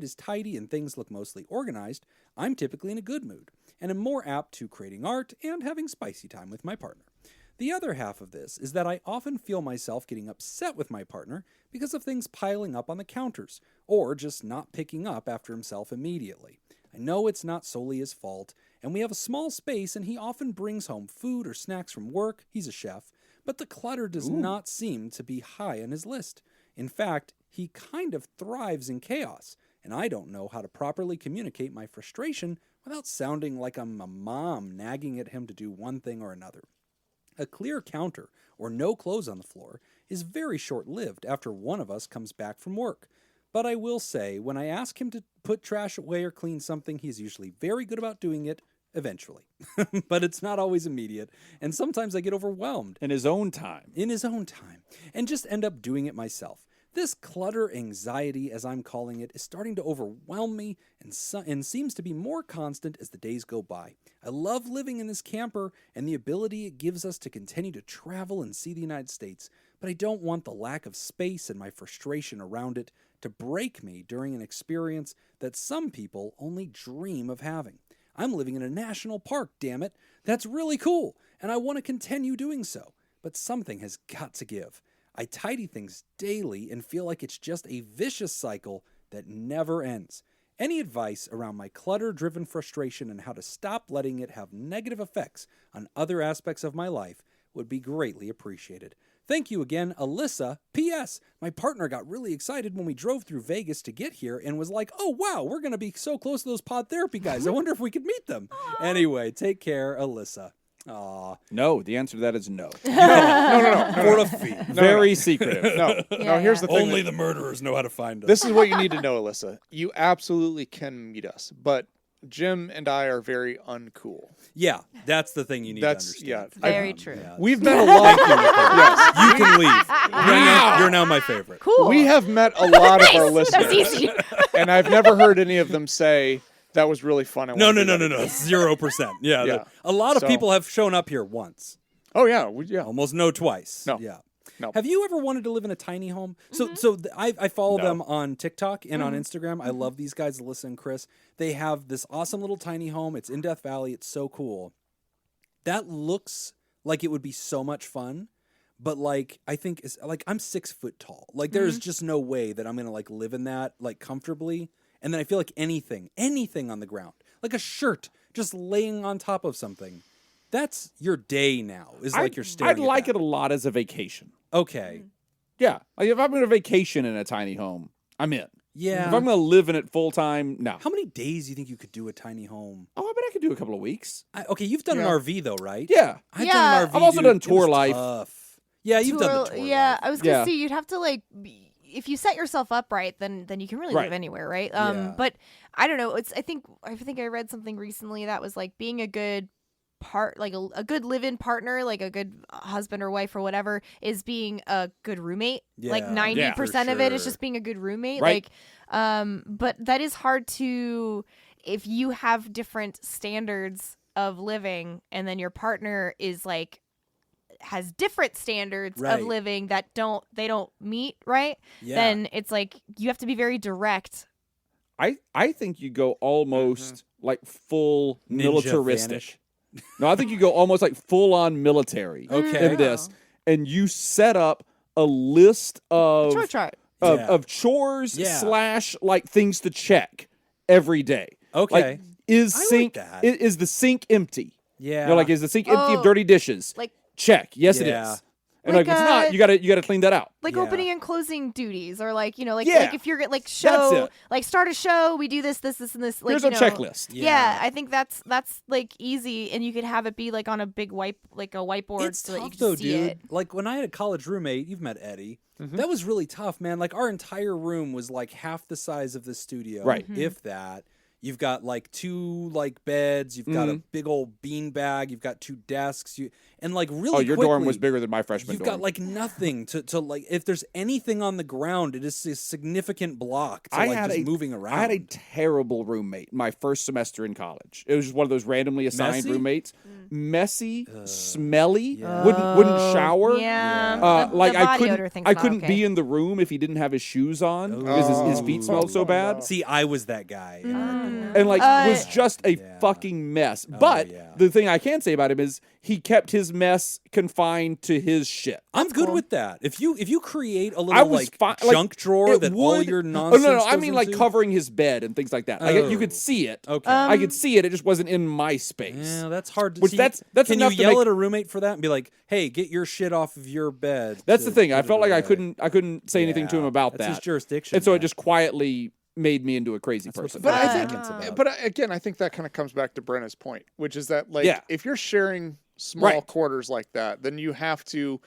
is tidy and things look mostly organized, I'm typically in a good mood, and am more apt to creating art and having spicy time with my partner. The other half of this is that I often feel myself getting upset with my partner because of things piling up on the counters, or just not picking up after himself immediately. I know it's not solely his fault, and we have a small space and he often brings home food or snacks from work, he's a chef, but the clutter does not seem to be high on his list. In fact, he kind of thrives in chaos, and I don't know how to properly communicate my frustration without sounding like I'm a mom nagging at him to do one thing or another. A clear counter or no clothes on the floor is very short-lived after one of us comes back from work. But I will say, when I ask him to put trash away or clean something, he's usually very good about doing it eventually. But it's not always immediate, and sometimes I get overwhelmed. In his own time. And just end up doing it myself. This clutter anxiety, as I'm calling it, is starting to overwhelm me and seems to be more constant as the days go by. I love living in this camper and the ability it gives us to continue to travel and see the United States, but I don't want the lack of space and my frustration around it to break me during an experience that some people only dream of having. I'm living in a national park, damn it. That's really cool, and I want to continue doing so, but something has got to give. I tidy things daily and feel like it's just a vicious cycle that never ends. Any advice around my clutter-driven frustration and how to stop letting it have negative effects on other aspects of my life would be greatly appreciated. Thank you again, Alyssa. P.S. My partner got really excited when we drove through Vegas to get here and was like, oh, wow, we're going to be so close to those Pod Therapy guys. I wonder if we could meet them. Anyway, take care, Alyssa. Aw. No, the answer to that is no. No. For a fee. Very secretive. No, here's the thing. Only the murderers know how to find us. This is what you need to know, Alyssa. You absolutely can meet us, but Jim and I are very uncool. Yeah, that's the thing you need to understand. Yeah, Very true. Yeah. We've met a lot. Yes. You can leave. You're now my favorite. Cool. We have met a lot of our listeners, That's easy. and I've never heard any of them say that was really fun. No. 0%. Yeah. A lot of people have shown up here once. Oh yeah, Almost no twice. No. Yeah. No. Have you ever wanted to live in a tiny home? I follow them on TikTok and on Instagram. I love these guys, Alyssa and Chris. They have this awesome little tiny home. It's in Death Valley. It's so cool. That looks like it would be so much fun. But I think it's I'm 6 foot tall. There's just no way that I'm going to live in that comfortably. And then I feel like anything on the ground, like a shirt just laying on top of something. That's your day now. You're staring I'd at like that. it a lot as a vacation. Okay. Yeah. If I'm on a vacation in a tiny home, I'm in. Yeah. If I'm going to live in it full time, no. How many days do you think you could do a tiny home? Oh, I bet I could do a couple of weeks. Okay, you've done an RV though, right? Yeah. I've Yeah. done an RV. I've also dude. done It tour was life. tough. Yeah, you've done the tour Yeah, life. I was gonna say you'd have to if you set yourself up right, then you can really Right. live anywhere, right? Yeah. But I don't know. I think I read something recently that was like being a good a good live-in partner, like a good husband or wife or whatever, is being a good roommate. Like Yeah. 90% of it is sure. just being a good roommate. Right. Like, but that is hard to, if you have different standards of living and then your partner is like has different standards Right. of living that they don't meet, right? Yeah. Then it's like you have to be very direct. I think you go almost like full Ninja militaristic. vanish. No, I think you go almost like full on military Okay. in this, and you set up a list of Chore chart. Yeah. of chores Yeah. / like things to check every day. Okay. Like, is I like sink that. is the sink empty? Yeah. You know, like, is the sink empty Oh, of dirty dishes? like- check. Yes, it Yeah. is. And like, Like, if it's not, you gotta clean that out. Like Yeah. opening and closing duties, or like, you know, like Yeah. like if you're like show, it. like start a show, we do this, and this. Like, Here's you a know, checklist. Yeah, I think that's like easy, and you could have it be like on a big whiteboard, It's so that you tough can though, see dude. it. Like when I had a college roommate, you've met Eddie. That was really tough, man. Like our entire room was like half the size of the studio, Right. if that. You've got like 2 like beds. You've got a big old bean bag. You've got 2 desks. And like really, Oh, your dorm quickly, was bigger than my freshman You've dorm. got like nothing to like. If there's anything on the ground, it is a significant block to like just moving around. I had a terrible roommate my first semester in college. It was just one of those randomly assigned Messy? roommates. Messy, smelly, Yeah. wouldn't shower. Yeah, Like the I body odor couldn't, thing's I not couldn't okay. be in the room if he didn't have his shoes on because his feet smelled so bad. See, I was that guy. And like was just a fucking mess. But yeah. the thing I can say about him is he kept his mess confined to his shit. I'm good with that. If you create a I little was like fine. junk drawer it that all would- your Oh, nonsense. no, I goes mean like into- covering his bed and things like that. Like, you could see it. Okay. I could see it. It just wasn't in my space. Yeah, that's hard to Which see. that's Can you enough to yell make- at a roommate for that and be like, "Hey, get your shit off of your bed"? That's to the thing. I put felt it like I away? couldn't say anything to him about That's that. his jurisdiction. And so it man. just quietly made me into a crazy That's what person. the But I First think, Amendment's about. but again, I think that kind of comes back to Brenna's point, which is that like Yeah. if you're sharing small Right. quarters like that, then you have to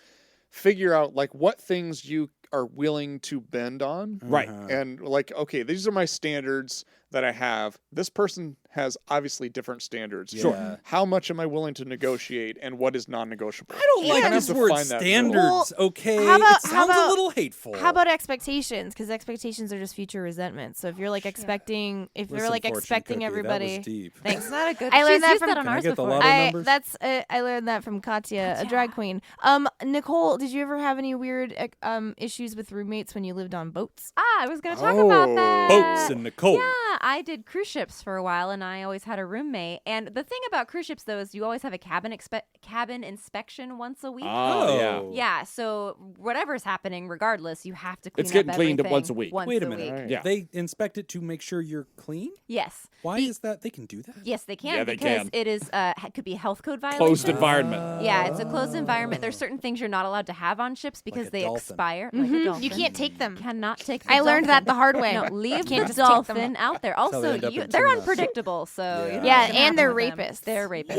figure out like what things you are willing to bend on. Right. And like, okay, these are my standards that I have. This person has obviously different standards. Sure. Yeah. How much am I willing to negotiate and what is non-negotiable? I don't You like kind of this have to word find that middle. standards. Okay, how about- it sounds how a little hateful. How about expectations? Because expectations are just future resentment. So if you're like expecting, if you're Listen, like Fortune expecting Cookie, everybody, That was deep. thanks. It's not a good. I learned she's that used from- that on Can I ours get the before. lotto I numbers? I learned that from Katya, a drag queen. Nicole, did you ever have any weird issues with roommates when you lived on boats? I was going to talk about that. Boats and Nicole. Yeah, I did cruise ships for a while, and I always had a roommate. And the thing about cruise ships, though, is you always have a cabin inspection once a week. Oh, yeah. Yeah, so whatever's happening, regardless, you have to clean It's up getting cleaned everything once a week. Wait a minute. week. Yeah. They inspect it to make sure you're clean. Yes. Why is that? They can do that. Yes, they can Yeah, they because can. it is could be a health code violation. Closed environment. Yeah, it's a closed environment. There's certain things you're not allowed to have on ships because a they dolphin. expire. Like a dolphin. You can't take them. Cannot take. The I learned that dolphin. the hard way. No, leave Can't the just take them. dolphin out there. how they Also, end up in they're tuna. unpredictable. So Yeah. you know Yeah, what's gonna and they're happen with them. rapists. They're rapists.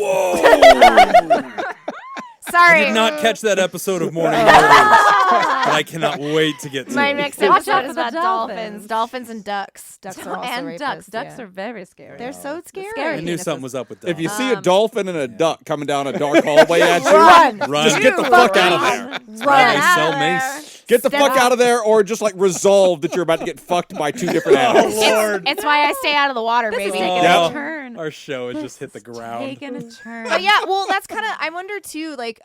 Sorry. I did not catch that episode of Mourning Murders, but I cannot wait to get to My it. next Watch episode out for is the about dolphins. dolphins and ducks. Ducks are also And rapists, ducks. Ducks yeah. are very scary. They're so scary. scary. I knew penises. something was up with that. If you see a dolphin and a duck coming down a dark hallway at you, Run. Run. get the fuck out of there. Run. out Sell of mace. Get the Step fuck out. out of there, or just like resolve that you're about to get fucked by 2 different animals. It's why I stay out of the water, This is baby. taking Yeah. a turn. Our show has just hit the ground. Taking a turn. But yeah, well, that's kind of. I wonder too. Like,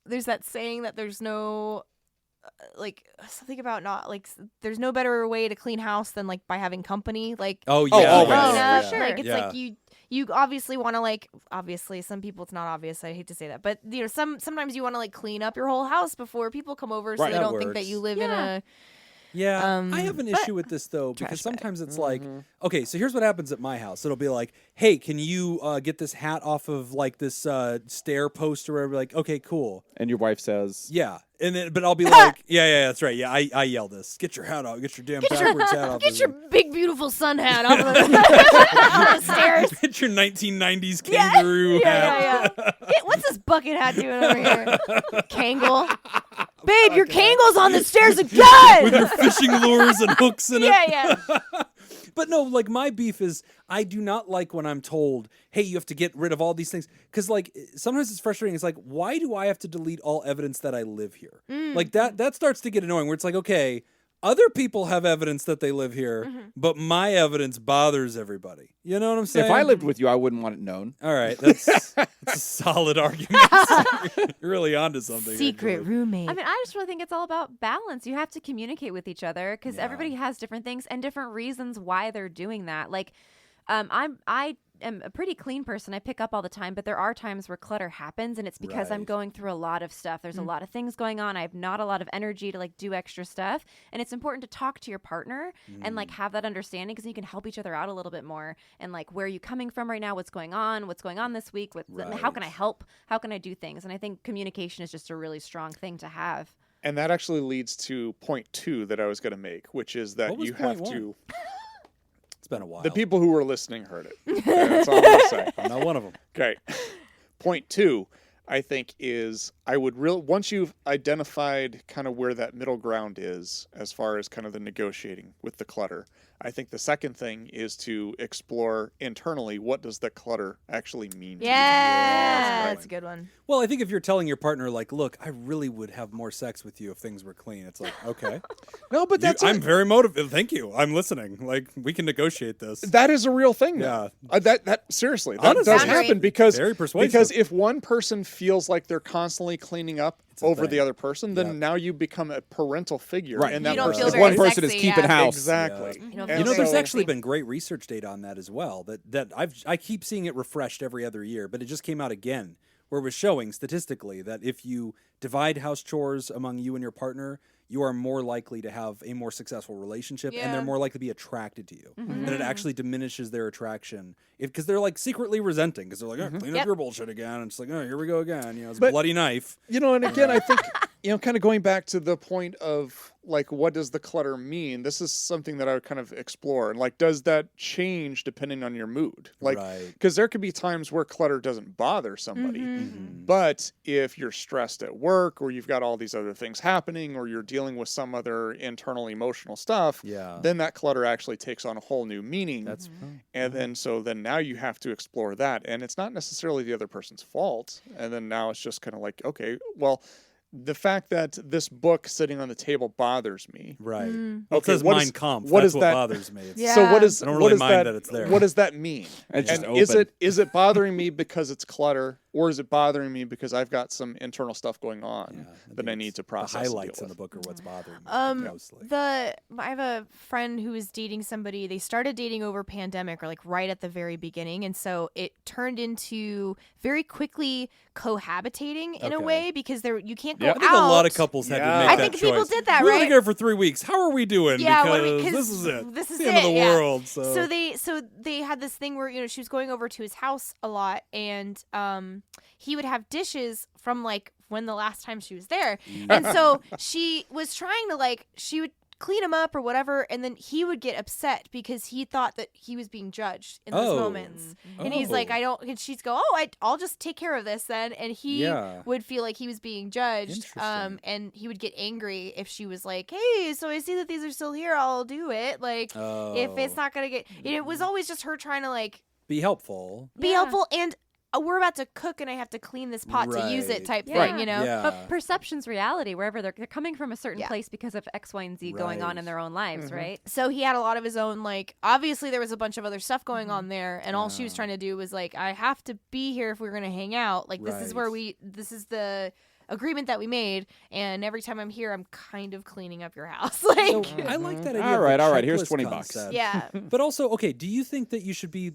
there's that saying that there's no, like, something about not like. There's no better way to clean house than like by having company. Like, Oh Oh, yeah, always. clean yeah. up. For sure. Like, it's Yeah. like you obviously want to like. Obviously, some people it's not obvious. I hate to say that, but you know, sometimes you want to like clean up your whole house before people come over, so Right. they That don't think that works. you live in Yeah. a. Yeah, I have an but- issue with this though because Trash bag. sometimes it's like, okay, so here's what happens at my house. It'll be like, hey, can you get this hat off of like this stair post or whatever? Like, okay, cool. And your wife says, Yeah, and then but I'll be like, yeah, that's right. Yeah, I yell this. Get your hat off. Get your damn backwards hat off. Get your big beautiful sun hat off of the stairs. Get your 1990s kangaroo hat. Yeah. What's this bucket hat doing over here? Kangle. Babe, your Kangol's on the stairs again. With your fishing lures and hooks in it. Yeah. But no, like my beef is I do not like when I'm told, hey, you have to get rid of all these things. Because like sometimes it's frustrating. It's like, why do I have to delete all evidence that I live here? Like that starts to get annoying where it's like, okay, other people have evidence that they live here, but my evidence bothers everybody. You know what I'm saying? If I lived with you, I wouldn't want it known. All right, that's a solid argument. You're really onto something. Secret actually. roommate. I mean, I just really think it's all about balance. You have to communicate with each other because everybody has different things and different reasons why they're doing that. Like, I am a pretty clean person. I pick up all the time, but there are times where clutter happens, and it's because I'm Right. going through a lot of stuff. There's a lot of things going on. I have not a lot of energy to like do extra stuff, and it's important to talk to your partner and like have that understanding because you can help each other out a little bit more. And like, where are you coming from right now? What's going on? What's going on this week? How can I help? How can I do things? And I think communication is just a really strong thing to have. And that actually leads to point 2 that I was going to make, which is that What was you point have to. It's been a while. The people who were listening heard it. Okay, that's all I'm going to say. I'm not one of them. Okay. Point 2, I think, is once you've identified kind of where that middle ground is as far as kind of the negotiating with the clutter, I think the second thing is to explore internally what does the clutter actually mean to you. Yeah, Right. that's a good one. Well, I think if you're telling your partner, like, look, I really would have more sex with you if things were clean, it's like, okay. No, but I'm very motivated. Thank you. I'm listening. Like, we can negotiate this. that is a real thing. Now. Yeah. That seriously, that Honestly. does happen because Very persuasive. because if one person feels like they're constantly cleaning up a over thing. the other person, then Yeah. now you become a parental figure, Right. and You that don't feel person If very one person is sexy, keeping yeah. house. exactly. You don't And You know, there's so- actually been great research data on that as well. That I keep seeing it refreshed every other year, but it just came out again, where it was showing statistically that if you divide house chores among you and your partner, you are more likely to have a more successful relationship, and Yeah. they're more likely to be attracted to you. And it actually diminishes their attraction because they're like secretly resenting because they're like, oh, clean up your bullshit again. And it's like, oh, here we go again. You know, it's a But- bloody knife. And again, I think, kind of going back to the point of like, what does the clutter mean? This is something that I would kind of explore. And like, does that change depending on your mood? Like, Right. because there could be times where clutter doesn't bother somebody. But if you're stressed at work or you've got all these other things happening or you're dealing with some other internal emotional stuff, Yeah. then that clutter actually takes on a whole new meaning. That's And then now you have to explore that. And it's not necessarily the other person's fault. And then now it's just kind of like, okay, well, the fact that this book sitting on the table bothers me. right. Mm. Well, it Okay, says what Mein is- Kampf. what That's is what that- bothers me. It's, Yeah. So what is I don't what really is mind that, that it's there. What does that mean? It's just And is open. it bothering me because it's clutter, or is it bothering me because I've got some internal stuff going on that I need to process? The and deal highlights in the with? book are what's bothering me mostly. I have a friend who is dating somebody. They started dating over pandemic or like right at the very beginning, and so it turned into very quickly cohabitating in a Okay. way because you can't go Yeah. out. I think a lot of couples had to Yeah. make I that think people choice. did that, we were right? together for 3 weeks. How are we doing? Yeah, because this is it. This is the end of the yeah. world. So, So they had this thing where she was going over to his house a lot, and he would have dishes from like when the last time she was there, and so she was trying to she would clean them up or whatever, and then he would get upset because he thought that he was being judged in those Oh. moments, and he's like, Oh. I don't, and she'd go, oh, I'll just take care of this then, and he Yeah. would feel like he was being judged, Interesting. and he would get angry if she was like, hey, so I see that these are still here, I'll do it, like. If it's not gonna get, it was always just her trying to be helpful. be Yeah. helpful, and we're about to cook, and I have to clean this pot to use it, Right. type Yeah. thing, Yeah. But perception's reality, wherever they're coming from a certain Yeah. place because of X, Y, and Z going on in Right. their own lives, right? So he had a lot of his own, obviously there was a bunch of other stuff going on there, and all she was trying to do was I have to be here if we're gonna hang out. This is where this is the agreement that we made, and every time I'm here, I'm kind of cleaning up your house. So I like that idea. All of the right, here's checklist 20 bucks. concept. yeah. But also, okay, do you think that you should be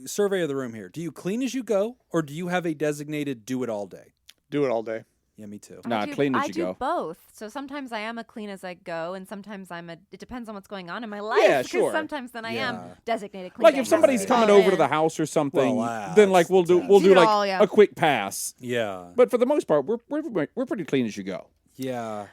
survey of the room here. Do you clean as you go, or do you have a designated do it all day? Do it all day. Yeah, me too. Nah, clean as you go. I do both. So sometimes I am a clean as I go, and sometimes it depends on what's going on in my life. Yeah, because sure. sometimes then I am Yeah. designated clean. Like as if I somebody's go. coming All over to in. the house or something, Well, then we'll do Do it like all, yeah. a quick pass. Yeah. But for the most part, we're pretty clean as you go. Yeah.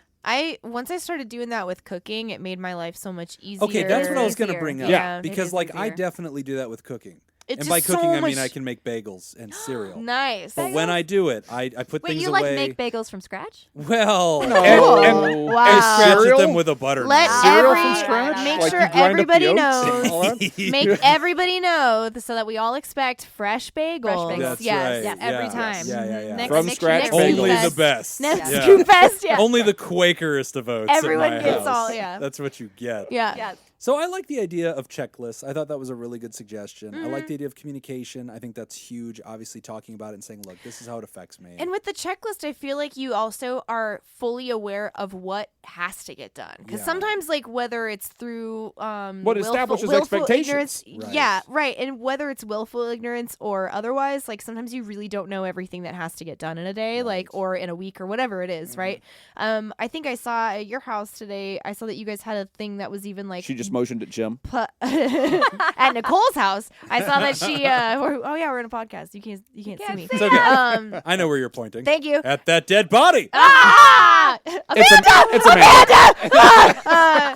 Once I started doing that with cooking, it made my life so much easier. Okay, that's what I was going to Easier. bring up. Yeah. It Because is I easier. definitely do that with cooking. And by cooking, I mean I can make bagels and cereal. Nice. But when I do it, I put Wait, things you away. make bagels from scratch? Well, And Wow. I scratch cereal? at them with a butter Let knife. Cereal every- from scratch? make Like sure you grind up the everybody oats knows. and all that? Make everybody know so that we all expect fresh bagels. bagels. That's yes, right. every Yeah. time. Yeah. Next, From next- scratch next bagels. Only Scoop the Fest. best. Next Yeah. Scoop Fest, yeah. Only the Quakerest of oats. Everyone at my gets house. all, yeah. That's what you get. Yeah. Yes. So I like the idea of checklists. I thought that was a really good suggestion. I Mm-hmm. like the idea of communication. I think that's huge. Obviously, talking about it and saying, "Look, this is how it affects me." And with the checklist, I feel like you also are fully aware of what has to get done. Because Yeah. sometimes, like, whether it's through What establishes willful expectations. ignorance, Right. yeah, right. And whether it's willful ignorance or otherwise, like sometimes you really don't know everything that has to get done in a day, like or in a week or whatever it is, right? I think I saw at your house today. I saw that you guys had a thing that was even like She just motioned at Jim. at Nicole's house. I saw that she. We're in a podcast. You can't see me. It's okay. Um, I know where you're pointing. thank you. At that dead body. Ah! It's Amanda.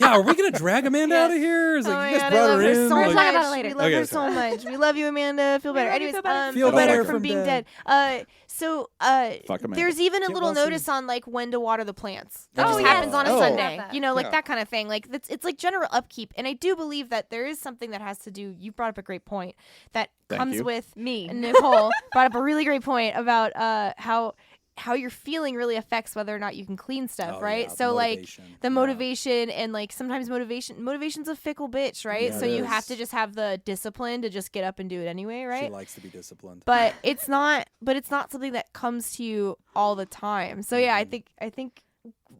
Yeah, are we gonna drag Amanda out of here? Is Oh like my you guys God, brought I love her her in. so like- We're much. talking about it later. We love Okay, her so much. We love you, Amanda. Feel better. love you, Anyways, feel better. Feel better from from being dead. dead. So Fuck Amanda. there's even a Get little well soon. notice on like when to water the plants. That Oh, just yes. happens on a Oh. Sunday. Love that. You know, like Yeah. that kind of thing. Like it's like general upkeep. And I do believe that there is something that has to do. You brought up a great point that Thank comes you. with Me. Nicole brought up a really great point about how you're feeling really affects whether or not you can clean stuff, Oh, right? yeah, So like motivation. the Yeah. motivation and like sometimes motivation's a fickle bitch, right? Yeah, so it you have is. to just have the discipline to just get up and do it anyway, She right? likes to be disciplined. But it's not something that comes to you all the time. So yeah, Mm-hmm. I think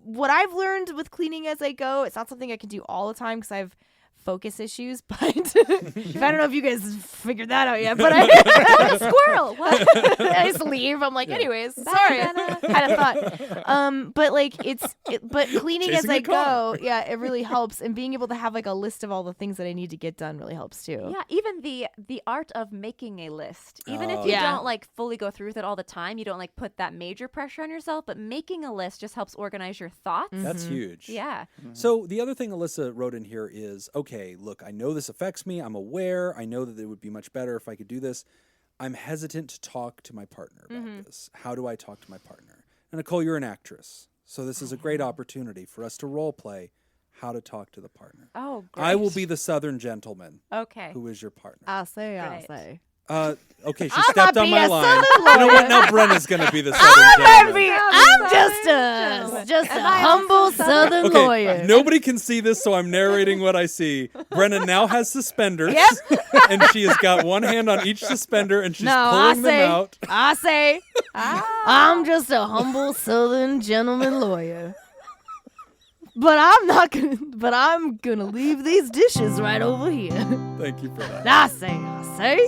what I've learned with cleaning as I go, it's not something I can do all the time because I have focus issues, but I don't know if you guys figured that out yet, but Squirrel. What? I just leave. I'm like, anyways, sorry, had a thought. But like but cleaning Chasing as I a car. go, yeah, it really helps. And being able to have like a list of all the things that I need to get done really helps too. Yeah, even the art of making a list. Even if Oh. you Yeah. don't like fully go through with it all the time, you don't like put that major pressure on yourself, but making a list just helps organize your thoughts. That's huge. Yeah. So the other thing Alyssa wrote in here is, okay, look, I know this affects me. I'm aware. I know that it would be much better if I could do this. I'm hesitant to talk to my partner about this. How do I talk to my partner? And Nicole, you're an actress. So this is a great opportunity for us to role play how to talk to the partner. Oh, great. I will be the Southern gentleman Okay. who is your partner. I'll say. Great. Okay, she I'm stepped not on my being a line. Southern You know what? lawyer. Now Brenna's going to be the Southern gentleman. I'm just a humble Southern Okay, lawyer. nobody can see this, so I'm narrating what I see. Brenna now has suspenders, and she has got one hand on each suspender, and she's pulling them out. I say, I'm just a humble Southern gentleman lawyer. But I'm gonna leave these dishes right over here. Thank you for that. I say.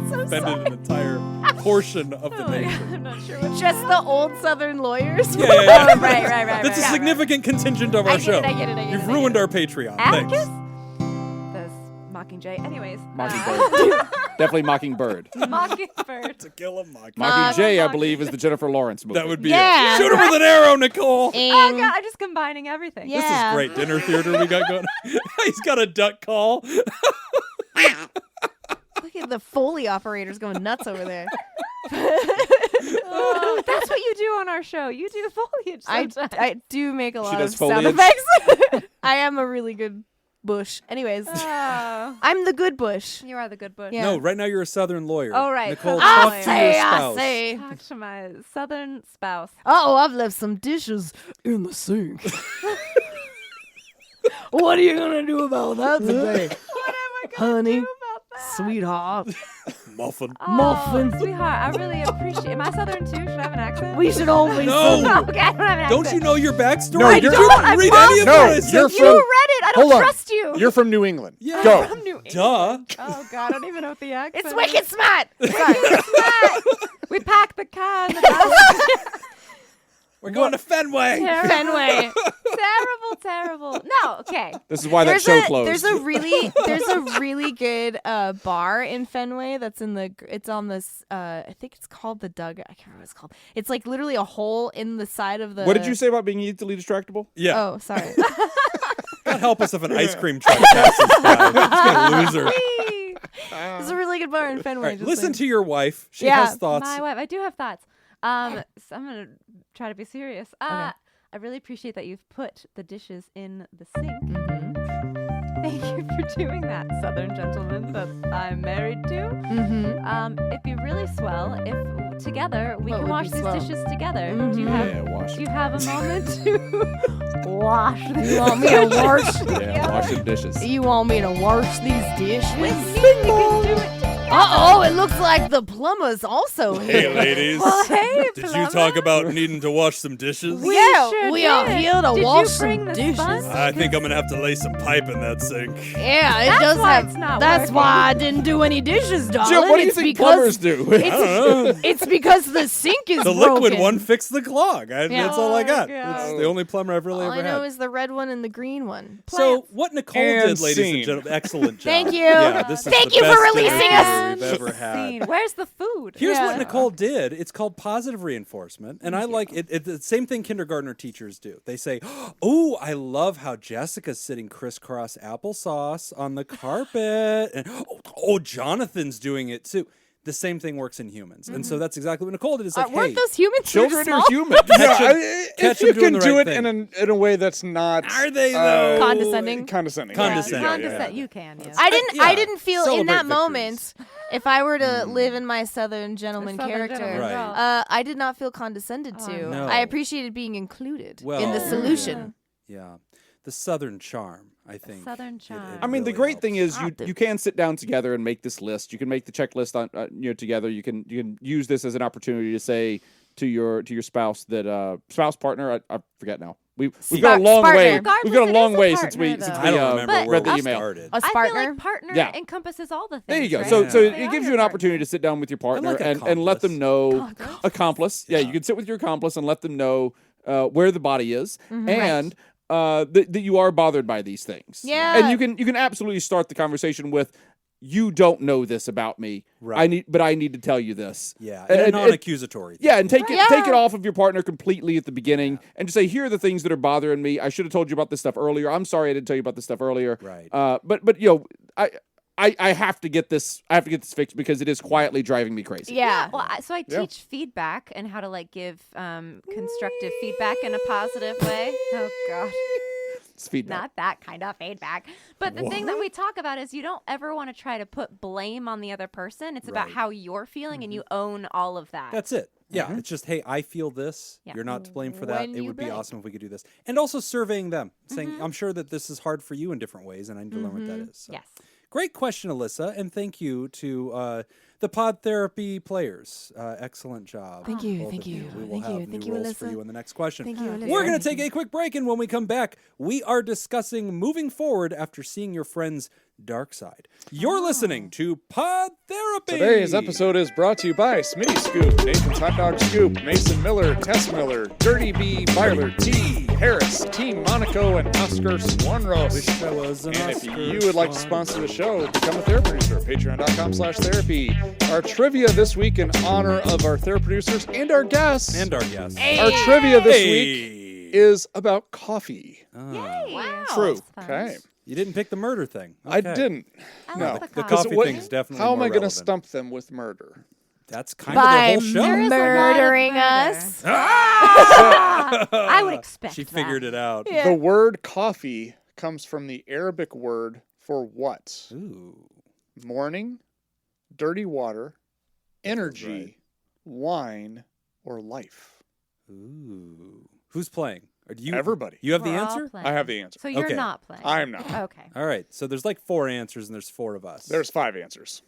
Suspended an entire portion of the nation. I'm not sure what Just the old Southern lawyers. Yeah, yeah, yeah. Oh, right. That's a right. significant contingent of our I get show. it, I get it. You've ruined our Patreon. Atticus? Thanks. This Mockingjay. Anyways. Mockingbird. Definitely Mockingbird. Mockingbird. To kill a monkey. Mockingjay, I believe, is the Jennifer Lawrence movie. That would be Yeah. it. Shoot her with an arrow, Nicole. Oh, God. I'm just combining everything. Yeah. This is great dinner theater we got going. He's got a duck call. Look at the Foley operators going nuts over there. Oh, that's what you do on our show. You do foliage sometimes. I do make a lot of does sound foliage? effects. I am a really good bush. Anyways, Oh, I'm the good bush. you are the good bush. Yeah. No, right now you're a Southern lawyer. Oh, right. Nicole, I'll talk to your spouse. I say. Talk to my southern spouse. Oh, I've left some dishes in the sink. What are you gonna do about that today? What am I going to Honey, do about that? sweetheart? Muffin. Oh, Muffin. Sweetheart, I really appreciate it. Am I southern too? Should I have an accent? We should all be No. Okay, I don't have an Don't accent. you know your backstory? No, Did you're- you I'm read wrong. any of No, what I said? you're You from- read it. I Hold don't on. trust you. You're from New England. Yeah. Go. from New England. Duh. Oh, God, I don't even know what the accent It's wicked smart. We packed the car in the basket. We're going to Fenway. Fenway. Terrible. No, okay. This is why that show closed. There's a really good bar in Fenway that's it's on this I think it's called the Dug. I can't remember what it's called. It's like literally a hole in the side of the. What did you say about being easily distractible? Yeah. Oh, sorry. God help us if an ice cream truck passes by. It's a loser. There's a really good bar in Fenway. Right, listen to your wife. She Yeah, has thoughts. My wife. I do have thoughts. So I'm gonna try to be serious. I really appreciate that you've put the dishes in the sink. Thank you for doing that, Southern gentleman that I'm married to. It'd be really swell if together we What can would wash be these swell? dishes together. Do you have wash do you have a moment to wash these? You want me to wash? wash the dishes. You want me to wash these dishes? With me, we can do it together. Uh-oh, it looks like the plumber's also here. Hey, ladies. Well, hey, Did you plumber. talk about needing to wash some dishes? We Yeah, sure we are did. here to Did you wash bring some the dishes. sponge? I think I'm going to have to lay some pipe in that sink. Yeah, it That's does why have. it's not That's working. why I didn't do any dishes, darling. Jim, what do you It's think because plumbers do? I don't know. it's because the sink is The broken. liquid one fixed the clog. That's all I got. God. It's the only plumber I've really All I ever know had. is the red one and the green one. So what Nicole And did, ladies scene. and gentlemen, excellent job. Thank you. Yeah, this is Thank the you for best releasing interview us. we've ever had. Scene. Where's the food? Here's Yeah. what Nicole did. It's called positive reinforcement. And I like it. It's the same thing kindergartner teachers do. They say, oh, I love how Jessica's sitting crisscross applesauce on the carpet. And oh, Jonathan's doing it too. The same thing works in humans. And so that's exactly what Nicole did. It's like, Weren't hey, those humans Children small? are human. catch 'em- if catch you 'em doing can the do right it thing. in a way that's not Are they, though? Condescending? Condescending. Condescending. Yeah, Condescend. You can. Yes. I didn't. Yeah. I didn't feel in Celebrate that victories. moment. If I were to live in my Southern gentleman Southern character, gentleman Right. girl. I did not feel condescended to. No. I appreciated being included in Well, the solution. Yeah. The Southern charm, I think. Southern It- charm. it I mean, the really great helps. thing is Stop it. you can sit down together and make this list. You can make the checklist on together. You can use this as an opportunity to say to your spouse that spouse partner. I forget now. We've got a long Partner. way. We've Regardless, got a it long is a way partner, since we though. I don't remember But where read the we email. started. A I feel partner. like partner Yeah. encompasses all the things. There you go. Right? So Yeah. it gives you an opportunity to sit down with your partner like and let them know Accomplice. accomplice. Yeah, you can sit with your accomplice and let them know where the body is Mm-hmm. and that you are bothered by these things. Yeah. and you can absolutely start the conversation with, "You don't know this about me. Right. I need to tell you this." Yeah. And- In a and- non-accusatory. Yeah, and take Yeah. it off of your partner completely at the beginning, and just say, "Here are the things that are bothering me. I should have told you about this stuff earlier. I'm sorry I didn't tell you about this stuff earlier." Right. But you know, I have to get this. I have to get this fixed because it is quietly driving me crazy. Yeah. Well, so I teach feedback and how to like give constructive feedback in a positive way. Oh God. It's feedback. Not that kind of feedback. But the thing that we talk about is you don't ever want to try to put blame on the other person. It's about Right. how you're feeling and you own all of that. That's it. Yeah, it's just, hey, I feel this. Yeah. You're not to blame for that. When It you would be blame. awesome if we could do this. And also surveying them, saying, I'm sure that this is hard for you in different ways, and I need to learn what that is. So. Yes. Great question, Alyssa, and thank you to the Pod Therapy players. Excellent job. Thank you, both thank of you, We will thank have you, thank new you, roles for Alyssa. you in the next question. Thank you, Alyssa. We're going to take a quick break, and when we come back, we are discussing moving forward after seeing your friend's dark side. You're listening to Pod Therapy. Today's episode is brought to you by Smitty Scoop, Nathan's Hot Dog Scoop, Mason Miller, Tess Miller, Dirty B, Byler, T, Harris, Team Monaco, and Oscar Swanros. Wish I was an And if Oscar you would like to sponsor the show, become a therapy producer. Patreon.com/therapy. Our trivia this week in honor of our therapy producers and our guests. And our guest. Our trivia this Hey. week is about coffee. Yay. Wow. True. That's fun. Okay. You didn't pick the murder thing. I Okay. didn't. I No. like The coffee. coffee what- thing is definitely How am more I going to relevant. stump them with murder? That's kind By of the whole There show. is a lot of murdering murder. us. I would expect She that. figured it out. Yeah. The word coffee comes from the Arabic word for what? Ooh. Morning, dirty water, energy, right. wine, or life? Ooh. Who's playing? Or do you? Everybody. You have the We're all answer? playing. I have the answer. So you're Okay. not playing. I'm not. Okay. All right. So there's like 4 answers, and there's 4 of us. There's 5 answers.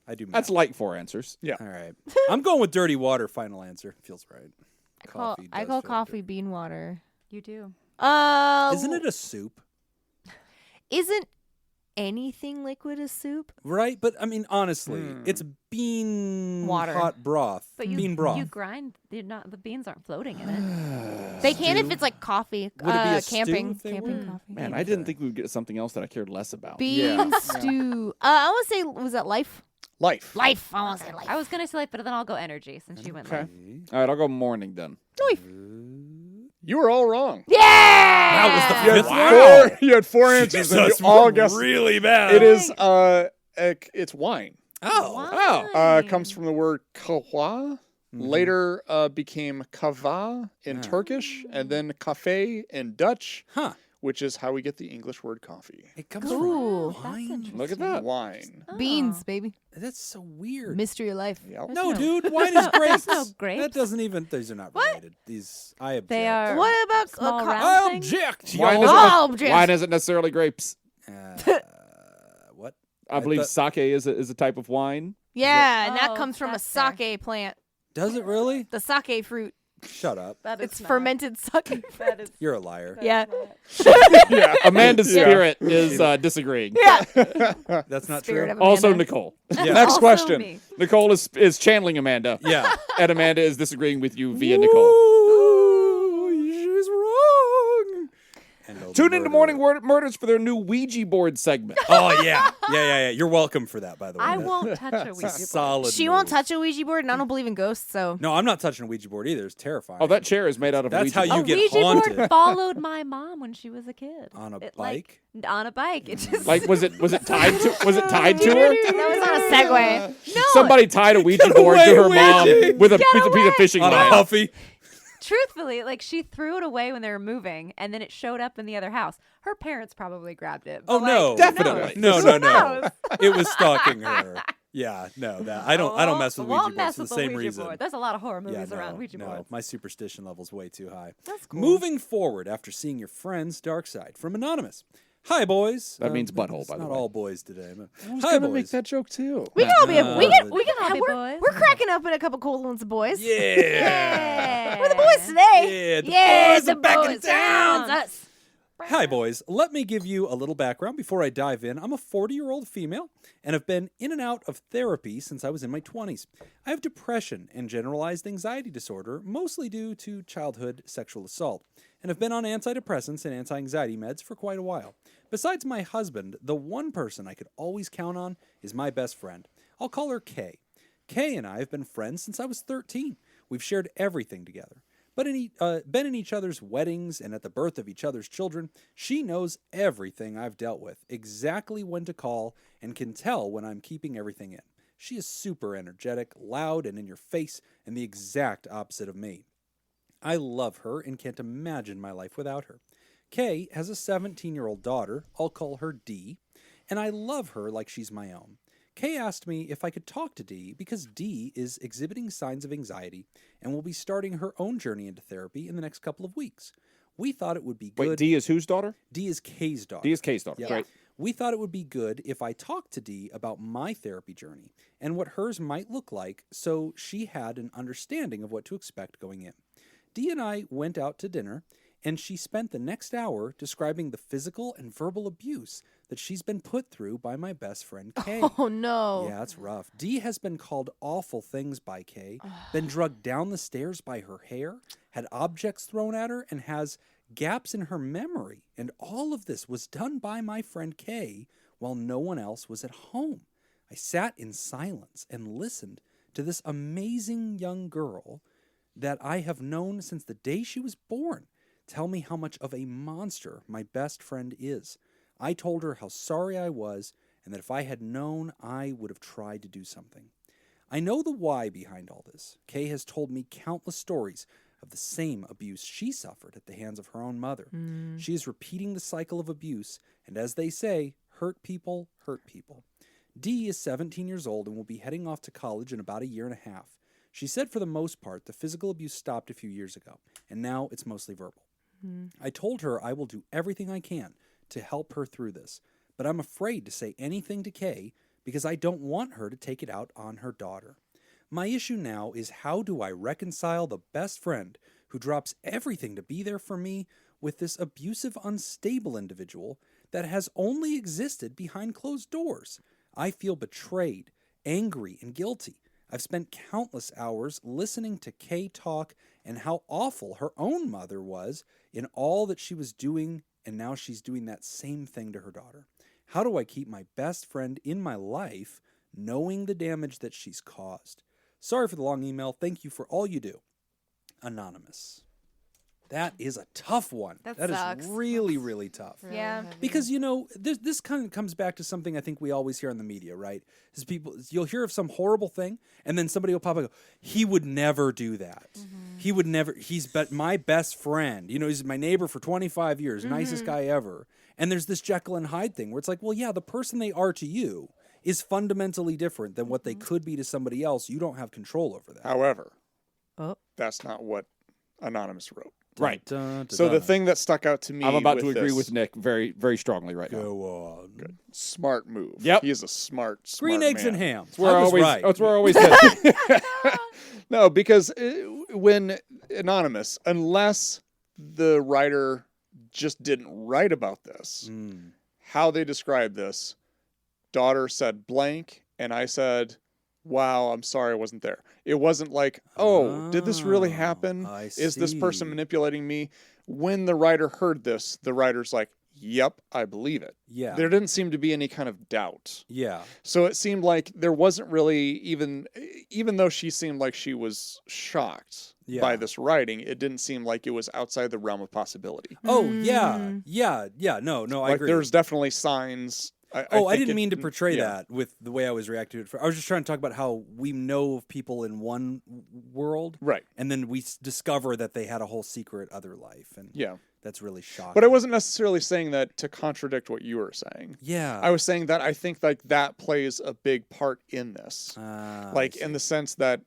I do. Math. That's like 4 answers. Yeah. All right. I'm going with dirty water. Final answer. Feels right. I call does feel coffee bean water. You do. Isn't it a soup? Isn't anything liquid a soup? Right. But I mean, honestly, it's bean Water. hot broth. But you, bean broth. you grind. The beans aren't floating in it. They can if it's like coffee. Would it be a camping, stew if they camping were? coffee. Man, I didn't think we would get something else that I cared less about. Bean stew. I want to say, was that life? Life. Life. I want to say life. I was gonna say life, but then I'll go energy since you went life. All right, I'll go morning then. Life. You were all wrong. Yeah. That was the You fifth had one. four, you had 4 answers and Jesus, you all we're guessed. really bad. It is It's wine. Wine. Comes from the word kahwa. Later became kava in Turkish, and then cafe in Dutch, which is how we get the English word coffee. It comes Cool. from wine. Look at that. Wine. Beans, baby. That's so weird. Mystery of life. Yep. No, dude, wine is grapes. There's no grapes. That doesn't even. These are not related. These I object. They are. What about Small co- round I things? object. Wine y'all. isn't, wine isn't necessarily grapes. What? I believe sake is a type of wine. Yeah, and that Oh, comes from a that's fair. sake plant. Does it really? The sake fruit. Shut up. That is It's not- fermented sake. That is. You're a liar. Yeah. Yeah. Amanda's spirit is disagreeing. Yeah. That's not Spirit true. of Also, Amanda. Nicole. Yeah. Next Also question. me. Nicole is channeling Amanda, Yeah. and Amanda is disagreeing with you via Nicole. Ooh, she's wrong. And Tune into Mourning Murders for their new Ouija board segment. Oh yeah. You're welcome for that, by the way. I That- won't touch a Ouija board. Solid. She won't move. touch a Ouija board, and I don't believe in ghosts, so. No, I'm not touching a Ouija board either. It's terrifying. Oh, that chair is made out of That's Ouija how you board. get Ouija haunted. board followed my mom when she was a kid. On a It, bike? Like, on a bike. It just Like, was it tied to her? That was on a Segway. No. Somebody tied a Ouija Get board to her away, mom Ouija! with a piece of fishing On a line. Huffy. Truthfully, like she threw it away when they were moving, and then it showed up in the other house. Her parents probably grabbed it. Oh but, no, like, Definitely. No. Who knows? It was stalking her. Yeah, no, that I don't mess with Ouija Won't boards mess for the with same Ouija reason. board. There's a lot of horror Yeah, movies around Ouija no, boards. my superstition level's way too high. That's cool. Moving forward after seeing your friend's dark side from Anonymous. Hi, boys. That means butthole, it's by the not way. all boys today. But I was Hi, gonna boys. make that joke too. We can all be. No, We can. but- We can. All be We're, boys. we're cracking up in a couple cold ones, boys. Yeah. Yeah. We're the boys today. Yeah, the boys the are back in boys. town. That's us. Hi, boys. Let me give you a little background before I dive in. I'm a 40-year-old female and have been in and out of therapy since I was in my 20s. I have depression and generalized anxiety disorder, mostly due to childhood sexual assault, and have been on antidepressants and anti-anxiety meds for quite a while. Besides my husband, the one person I could always count on is my best friend. I'll call her Kay. Kay and I have been friends since I was 13. We've shared everything together. But been in each other's weddings and at the birth of each other's children. She knows everything I've dealt with, exactly when to call, and can tell when I'm keeping everything in. She is super energetic, loud, and in your face, and the exact opposite of me. I love her and can't imagine my life without her. Kay has a 17-year-old daughter, I'll call her Dee, and I love her like she's my own. Kay asked me if I could talk to Dee because Dee is exhibiting signs of anxiety and will be starting her own journey into therapy in the next couple of weeks. We thought it would be good. Wait, Dee is whose daughter? Dee is Kay's daughter. Dee is Kay's daughter. Yeah. Great. We thought it would be good if I talked to Dee about my therapy journey and what hers might look like so she had an understanding of what to expect going in. Dee and I went out to dinner, and she spent the next hour describing the physical and verbal abuse that she's been put through by my best friend Kay. Oh no. Yeah, it's rough. Dee has been called awful things by Kay, been drugged down the stairs by her hair, had objects thrown at her, and has gaps in her memory. And all of this was done by my friend Kay while no one else was at home. I sat in silence and listened to this amazing young girl that I have known since the day she was born tell me how much of a monster my best friend is. I told her how sorry I was and that if I had known, I would have tried to do something. I know the why behind all this. Kay has told me countless stories of the same abuse she suffered at the hands of her own mother. She is repeating the cycle of abuse, and as they say, hurt people hurt people. Dee is 17 years old and will be heading off to college in about a year and a half. She said for the most part the physical abuse stopped a few years ago, and now it's mostly verbal. I told her I will do everything I can to help her through this, but I'm afraid to say anything to Kay because I don't want her to take it out on her daughter. My issue now is how do I reconcile the best friend who drops everything to be there for me with this abusive, unstable individual that has only existed behind closed doors? I feel betrayed, angry, and guilty. I've spent countless hours listening to Kay talk and how awful her own mother was in all that she was doing, and now she's doing that same thing to her daughter. How do I keep my best friend in my life knowing the damage that she's caused? Sorry for the long email. Thank you for all you do. Anonymous. That is a tough one. That That sucks. is really, really tough. Really Yeah. heavy. Because, you know, this kind of comes back to something I think we always hear in the media, right? Is you'll hear of some horrible thing, and then somebody will pop up and go, he would never do that. He would never, he's my best friend. You know, he's my neighbor for 25 years, nicest guy ever. And there's this Jekyll and Hyde thing where it's like, well, yeah, the person they are to you is fundamentally different than what they could be to somebody else. You don't have control over that. However, Oh. that's not what Anonymous wrote. Right. So the thing that stuck out to me, I'm about to with agree this- with Nick very, very strongly right now. Go on. smart move. Yep. He is a smart Green smart eggs man. and ham. That's where I was always, right. that's where I always head. No, because when Anonymous, unless the writer just didn't write about this, how they describe this, daughter said blank, and I said, wow, I'm sorry I wasn't there. It wasn't like, oh, did this really happen? I Is this person see. manipulating me? When the writer heard this, the writer's like, yep, I believe it. Yeah. There didn't seem to be any kind of doubt. Yeah. So it seemed like there wasn't really even though she seemed like she was shocked by this writing, it didn't seem like it was outside the realm of possibility. Oh, yeah. Yeah. Yeah. No, I Like agree. there's definitely signs. I I think didn't mean to portray yeah. that with the way I was reacting to it. I was just trying to talk about how we know of people in one world, Right. and then we discover that they had a whole secret other life, and Yeah. that's really shocking. But I wasn't necessarily saying that to contradict what you were saying. Yeah. I was saying that I think like that plays a big part in this. I Like in the sense that,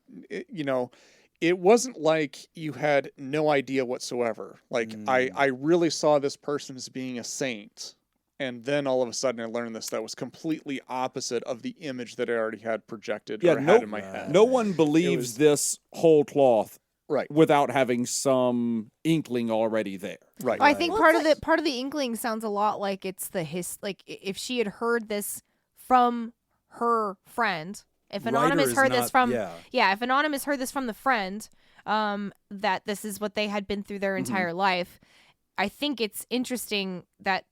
it wasn't like you had no idea whatsoever. Like I really saw this person as being a saint. And then all of a sudden I learned that was completely opposite of the image that I already had projected or had in my head. No one believes this whole cloth Right. without having some inkling already there. Right. I think part of the inkling sounds a lot like it's like if she had heard this from her friend, if Anonymous heard this from if Anonymous heard this from the friend, that this is what they had been through their entire life. I think it's interesting that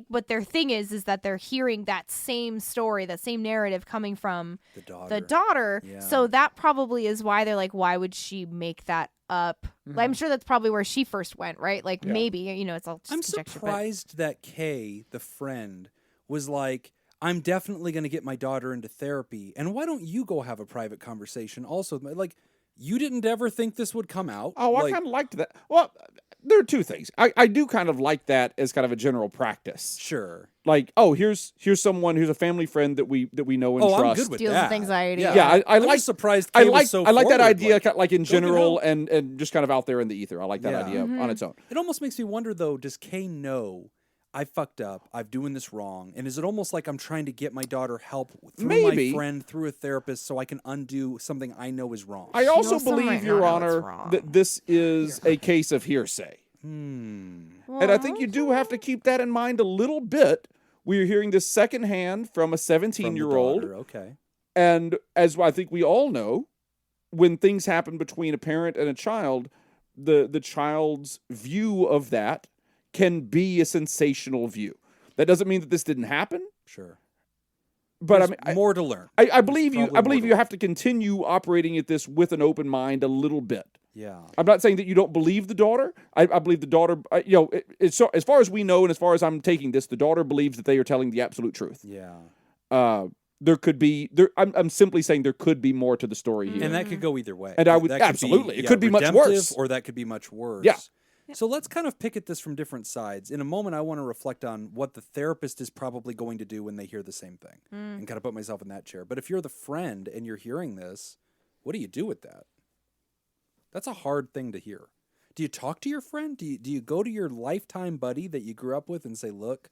what their thing is that they're hearing that same story, that same narrative coming from the daughter. Yeah. So that probably is why they're like, why would she make that up? I'm sure that's probably where she first went, right? Like maybe, it's all just I'm conjecture, surprised that Kay, the friend, was like, I'm definitely going to get my daughter into therapy, and why don't you go have a private conversation also? Like, you didn't ever think this would come out? Oh, I kind of liked that. Well, there are two things. I do kind of like that as kind of a general practice. Sure. Like, oh, here's someone who's a family friend that we know and trust. I'm good with Deals that. with anxiety. Yeah, I I'm like just surprised. I Kay like was so I like that forward, idea, like in go get general, help. and just kind of out there in the ether. I like that idea on its own. It almost makes me wonder, though, does Kay know I fucked up, I'm doing this wrong, and is it almost like I'm trying to get my daughter help through Maybe. my friend, through a therapist, so I can undo something I know is wrong? I also knows some believe, might Your not know it's Honor, wrong. that this is a case of hearsay. And I think you do have to keep that in mind a little bit. We're hearing this secondhand from a From the 17-year-old. daughter, okay. And as I think we all know, when things happen between a parent and a child, the child's view of that can be a sensational view. That doesn't mean that this didn't happen. Sure. But There's I mean, more to learn. I believe you. probably I believe more you to have to continue operating at this with an open mind a little bit. Yeah. I'm not saying that you don't believe the daughter. I believe the daughter. So as far as we know, and as far as I'm taking this, the daughter believes that they are telling the absolute truth. Yeah. There could be. I'm simply saying there could be more to the story here. And that could go either way. And I would- That could absolutely. Be, It could be much redemptive, worse. or that could be much worse. Yeah. So let's kind of pick at this from different sides. In a moment, I want to reflect on what the therapist is probably going to do when they hear the same thing, and kind of put myself in that chair. But if you're the friend and you're hearing this, what do you do with that? That's a hard thing to hear. Do you talk to your friend? Do you go to your lifetime buddy that you grew up with and say, "Look,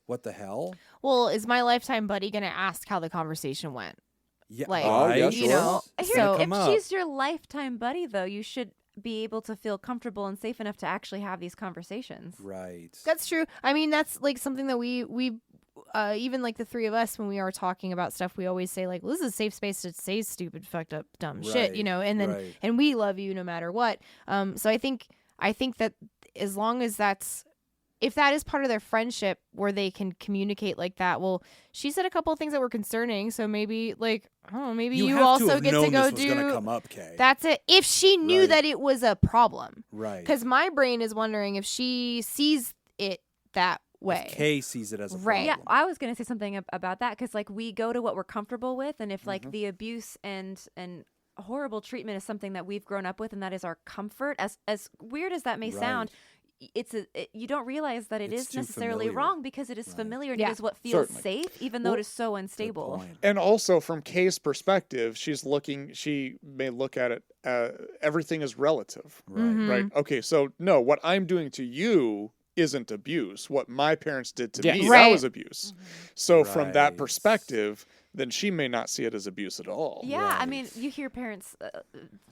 what the hell?" Well, is my lifetime buddy going to ask how the conversation went? Yeah. Like, yeah, you sure. know, It's so gonna If come up. she's your lifetime buddy, though, you should be able to feel comfortable and safe enough to actually have these conversations. Right. that's true. I mean, that's like something that we even like the three of us, when we are talking about stuff, we always say like, well, this is a safe space to say stupid, fucked up, dumb shit, Right, and then right. and we love you no matter what. So I think that as long as that's if that is part of their friendship where they can communicate like that, well, she said a couple of things that were concerning. So maybe like, oh, maybe you have also to have get known to go this was gonna do. come up, Kay. That's it. If she knew Right. that it was a problem, Right. because my brain is wondering if she sees it that way. If Kay sees it as a Right. problem. Yeah, I was gonna say something about that because like we go to what we're comfortable with, and if like the abuse and horrible treatment is something that we've grown up with, and that is our comfort. As weird as that may sound, you don't realize that It's is too necessarily familiar. wrong because it is familiar and Yeah. it is what feels Certainly. safe, even though Well, it is so Good unstable. point. And also from Kay's perspective, she may look at it, everything is relative, Right. Mhm. right? Okay, so no, what I'm doing to you isn't abuse. What my parents did to Yes. me, Right. that was abuse. So from that Right. perspective, then she may not see it as abuse at all. Yeah, I Right. mean, you hear parents,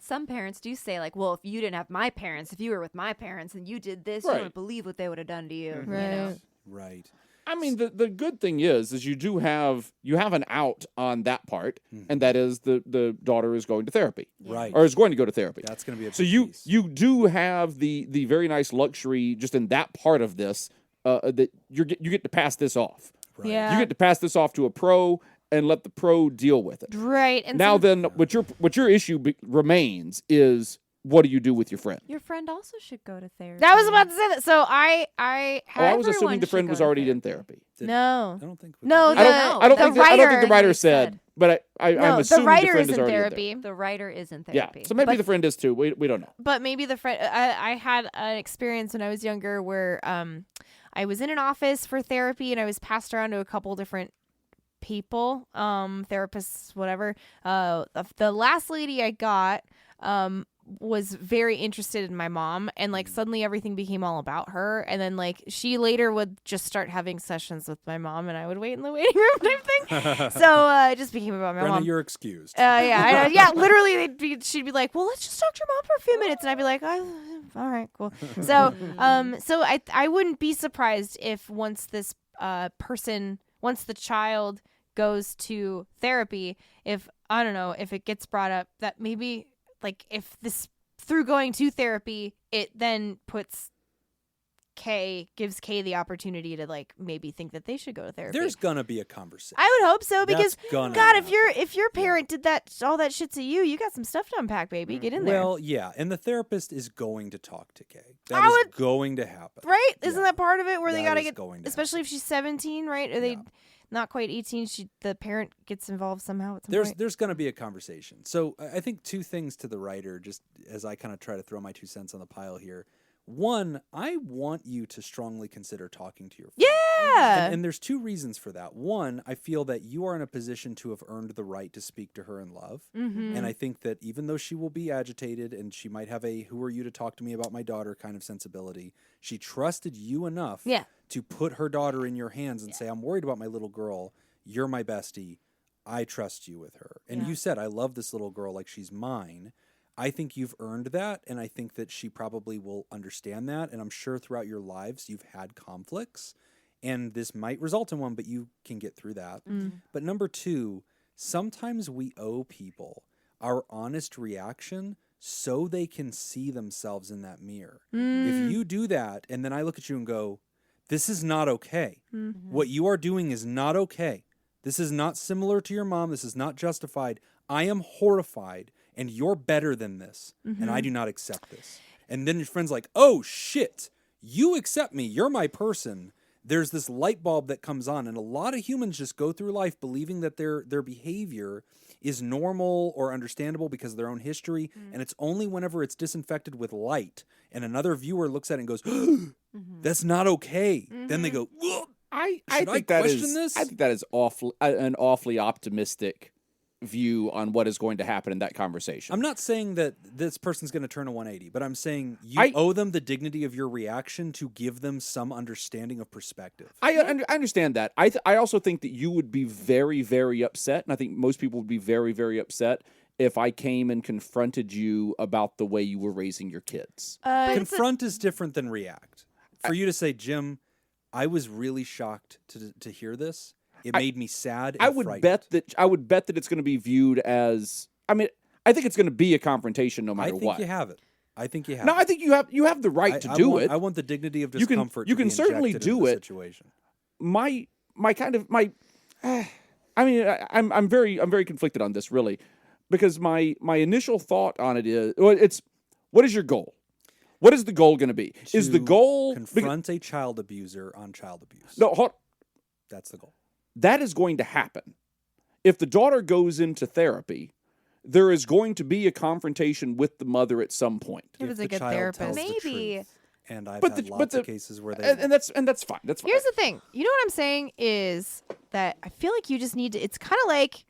some parents do say like, well, if you didn't have my parents, if you were with my parents and you did this, you Right. wouldn't believe what they would have done to you. Mhm. You know? Right. Right. I mean, the good thing is you have an out on that part, and that is the daughter is going to therapy Right. or is going to go to therapy. That's going to be a So big you piece. you do have the very nice luxury just in that part of this that you get to pass this off. Right. Yeah. You get to pass this off to a pro and let the pro deal with it. Right. And Now some- then, what your issue remains is what do you do with your friend? Your friend also should go to therapy. that was about to say that. So I Oh, had I was Everyone assuming the should friend go was to already in therapy. no. I don't think. No, I The- don't think the I don't think the writer, writer they said, said. but I'm No, assuming the writer friend is in already therapy. The writer is in Yeah, therapy. so maybe But- the friend is too. We don't know. But maybe the friend. I had an experience when I was younger where I was in an office for therapy and I was passed around to a couple different people, therapists, whatever. The last lady I got was very interested in my mom, and like suddenly everything became all about her. And then like she later would just start having sessions with my mom, and I would wait in the waiting room type thing. So it just became about my Brenna, mom. you're excused. Yeah. Literally, she'd be like, "Well, let's just talk to your mom for a few minutes," and I'd be like, "Oh, all right, cool." So, so I wouldn't be surprised if once this once the child goes to therapy, if I don't know, if it gets brought up that maybe like if this through going to therapy, it then gives Kay the opportunity to like maybe think that they should go to therapy. There's gonna be a conversation. I would hope so because That's gonna God, happen. if your parent did all that shit to you, you got some stuff to unpack, baby. Get in there. Well, yeah, and the therapist is going to talk to Kay. I That is would- going to happen. Right? Isn't Yeah. that part of it where they That gotta is get, going to especially if she's 17, right? Or they Yeah. not quite 18? The parent gets involved somehow at some There's point. there's going to be a conversation. So I think two things to the writer, just as I kind of try to throw my 2 cents on the pile here. One, I want you to strongly consider talking to your friend. Yeah. And there's two reasons for that. One, I feel that you are in a position to have earned the right to speak to her in love. Mm-hmm. And I think that even though she will be agitated and she might have a "who are you to talk to me about my daughter" kind of sensibility, she trusted you enough Yeah. to put her daughter in your hands and say, "I'm worried about my little girl. You're my bestie. I trust you with her." And Yeah. you said, "I love this little girl like she's mine." I think you've earned that, and I think that she probably will understand that. And I'm sure throughout your lives you've had conflicts, and this might result in one, but you can get through that. But number two, sometimes we owe people our honest reaction so they can see themselves in that mirror. If you do that, and then I look at you and go, "This is not okay. What you are doing is not okay. This is not similar to your mom. This is not justified. I am horrified, and you're better than this, and I do not accept this." And then your friend's like, "Oh, shit. You accept me. You're my person." There's this light bulb that comes on, and a lot of humans just go through life believing that their behavior is normal or understandable because of their own history, and it's only whenever it's disinfected with light and another viewer looks at it and goes, "That's not okay," then they go, "Ugh, I Should I think that question is this? I think that is an awfully optimistic view on what is going to happen in that conversation. I'm not saying that this person's going to turn a 180, but I'm saying you I- owe them the dignity of your reaction to give them some understanding of perspective. I understand that. I also think that you would be very, very upset, and I think most people would be very, very upset if I came and confronted you about the way you were raising your kids. Confront is different than react. For you to say, "Jim, I was really shocked to hear this. It made me sad and I would frightened." bet that it's going to be viewed as. I mean, I think it's going to be a confrontation no I matter think what. you have it. I think you have. No, I think you have the right to do it. I want the dignity of You can- discomfort. you to be can certainly injected do into the it. Situation. My I mean, I'm very conflicted on this, really, because my initial thought on it is, well, it's, what is your goal? What is the goal going to be? Is the To goal confront a child abuser on child abuse? No, That's the goal. that is going to happen. If the daughter goes into therapy, there is going to be a confrontation with the mother at some point. It was If a the good child therapist. tells the Maybe. truth. And I've But had the- lots but the- of cases where they And that's fine. That's fine. Here's the thing. You know what I'm saying is that I feel like you just need to. It's kind of like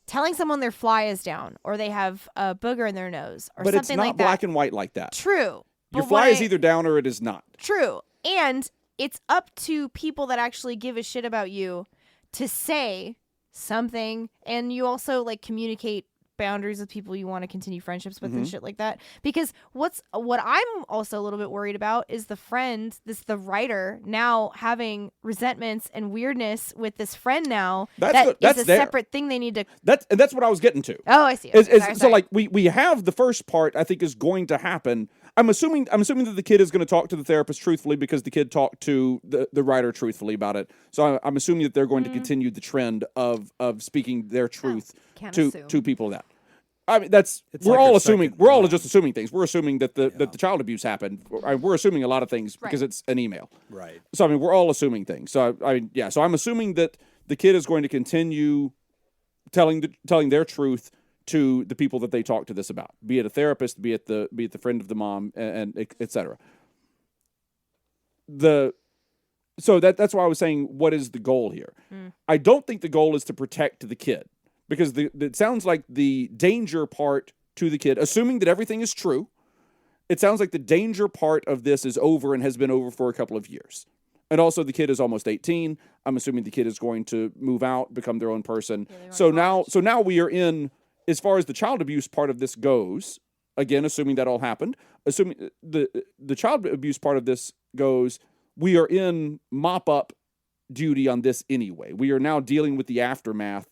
telling someone their fly is down or they have a booger in their nose or But it's something not like black that. and white like that. True. Your But fly what is I- either down or it is not. True. And it's up to people that actually give a shit about you to say something. And you also like communicate boundaries with people you want to continue friendships with and shit like that. Because what I'm also a little bit worried about is the writer now having resentments and weirdness with this friend now. That's Is a there. separate thing they need to. That's what I was getting to. Oh, I see. So Sorry. like we have the first part, I think, is going to happen. I'm assuming that the kid is going to talk to the therapist truthfully because the kid talked to the writer truthfully about it. So I'm assuming that they're going to continue the trend of speaking their truth Can't to assume. people that. I mean, that's It's we're like all your assuming. second We're all mom. just assuming things. We're assuming that the child abuse happened. We're assuming a lot of things because it's an email. Right. So I mean, we're all assuming things. So So I'm assuming that the kid is going to continue telling their truth to the people that they talk to this about, be it a therapist, be it the friend of the mom, and et cetera. So that's why I was saying, what is the goal here? I don't think the goal is to protect the kid, because it sounds like the danger part to the kid, assuming that everything is true, it sounds like the danger part of this is over and has been over for a couple of years. And also the kid is almost 18. I'm assuming the kid is going to move out, become their own person. So now we are in, as far as the child abuse part of this goes, again, assuming that all happened, assuming the child abuse part of this goes, we are in mop-up duty on this anyway. We are now dealing with the aftermath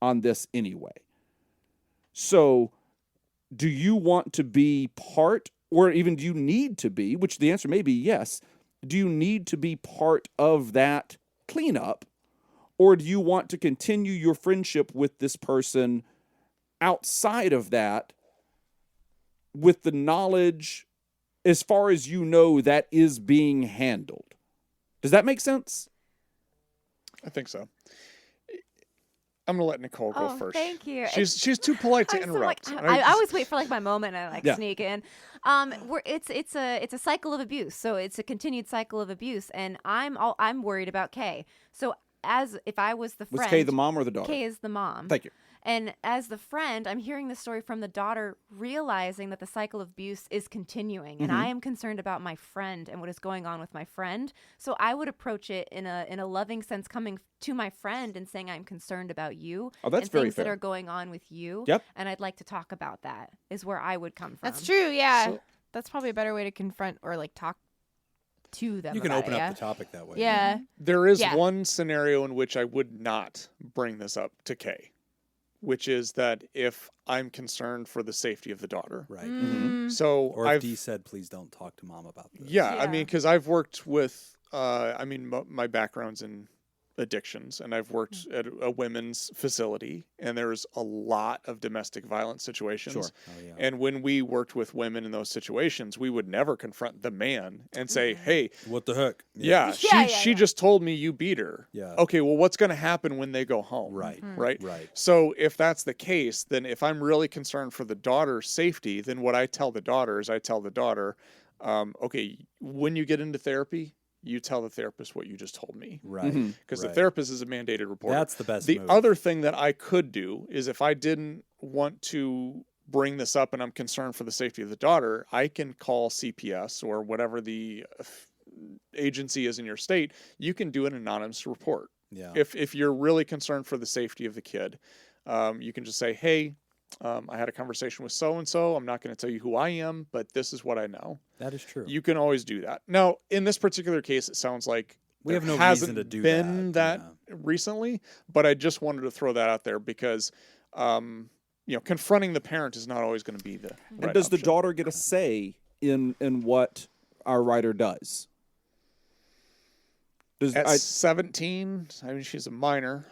on this anyway. So do you want to be part, or even do you need to be, which the answer may be yes, do you need to be part of that cleanup, or do you want to continue your friendship with this person outside of that with the knowledge, as far as you know, that is being handled? Does that make sense? I think so. I'm gonna let Nicole go Oh, first. thank you. She's too polite to I'm so, interrupt. like, And I always wait for like my moment and I Yeah. sneak in. It's a cycle of abuse, so it's a continued cycle of abuse, and I'm worried about Kay. So if I was the friend, Was Kay the mom or the daughter? Kay is the mom. Thank you. And as the friend, I'm hearing the story from the daughter, realizing that the cycle of abuse is continuing, and I am concerned about my friend and what is going on with my friend. So I would approach it in a loving sense, coming to my friend and saying, I'm concerned about you Oh, that's and very things that fair. are going on with you. Yep. And I'd like to talk about that, is where I would come from. That's true. Yeah. So- That's probably a better way to confront or like talk to them. You can about open it, up the topic that way. Yeah. There is Yeah. one scenario in which I would not bring this up to Kay, which is that if I'm concerned for the safety of the daughter. Right. Mm. So Or if I've Dee said, please don't talk to mom about this. Yeah, I Yeah. mean, because I've worked with, my background's in addictions, and I've worked at a women's facility, and there's a lot of domestic violence situations. Sure. Oh, yeah. And when we worked with women in those situations, we would never confront the man and say, "Hey, What the heck? yeah, she just told me you beat her. Yeah. Okay, well, what's going to happen when they go home? Right. Right. Right. So if that's the case, then if I'm really concerned for the daughter's safety, then what I tell the daughter is okay, when you get into therapy, you tell the therapist what you just told me. Right. Because the therapist is a mandated reporter. That's the best The move. other thing that I could do is if I didn't want to bring this up and I'm concerned for the safety of the daughter, I can call CPS or whatever the agency is in your state. You can do an anonymous report. Yeah. If you're really concerned for the safety of the kid, you can just say, hey, I had a conversation with so-and-so. I'm not going to tell you who I am, but this is what I know. That is true. You can always do that. Now, in this particular case, it sounds like We have no there reason hasn't to do been that, recently, but I just wanted to throw that out there because confronting the parent is not always going to be the right And does the option. daughter get a say in what our writer does? At 17, I mean, she's a minor.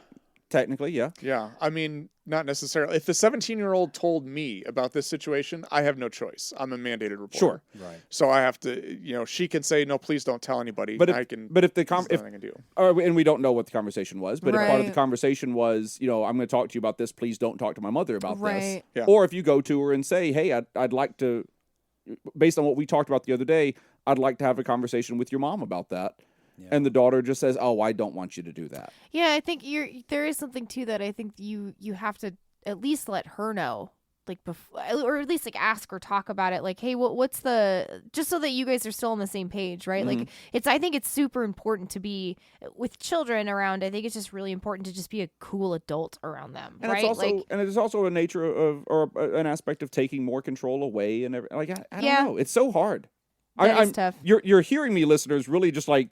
Technically, yeah. Yeah, I mean, not necessarily. If the 17-year-old told me about this situation, I have no choice. I'm a mandated reporter. Sure. Right. So I have to, she can say, no, please don't tell anybody. But if, I can. but if the there's nothing I can do. and we don't know what the conversation was, but if part of the Right. conversation was, I'm going to talk to you about this. Please don't talk to my mother about this. Right. Yeah. Or if you go to her and say, hey, I'd like to, based on what we talked about the other day, I'd like to have a conversation with your mom about that. Yeah. And the daughter just says, oh, I don't want you to do that. Yeah, I think there is something to that. I think you have to at least let her know, like before, or at least like ask or talk about it. Like, hey, what's the, just so that you guys are still on the same page, right? Like, I think it's super important to be with children around. I think it's just really important to just be a cool adult around them, And right? it's also, and it's also a nature of, or an aspect of taking more control away. And I don't Yeah. know. It's so hard. That is tough. You're hearing me, listeners, really just like,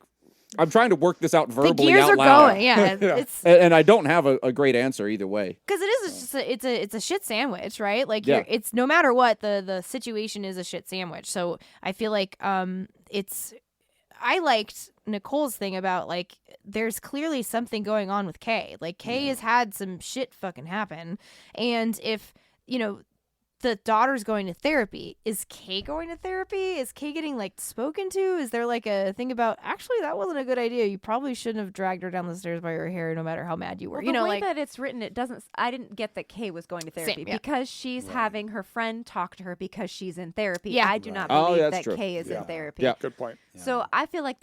I'm trying to work this out The verbally gears out are loud. going. Yeah, Yeah. it's And I don't have a great answer either way. because it is just it's a shit sandwich, right? Like Yeah. it's no matter what the situation is a shit sandwich. So I feel like I liked Nicole's thing about like there's clearly something going on with Kay. Like Kay has had some shit fucking happen, and if the daughter's going to therapy, is Kay going to therapy? Is Kay getting like spoken to? Is there like a thing about actually that wasn't a good idea? You probably shouldn't have dragged her down the stairs by her hair, no matter how mad you were. Well, the way that it's written, it doesn't. I didn't get that Kay was going to therapy yeah. because she's having her friend talk to her because she's in therapy. Yeah. I do not Oh, believe that's that true. Kay is Yeah. in therapy. Yeah. Good point. So I feel like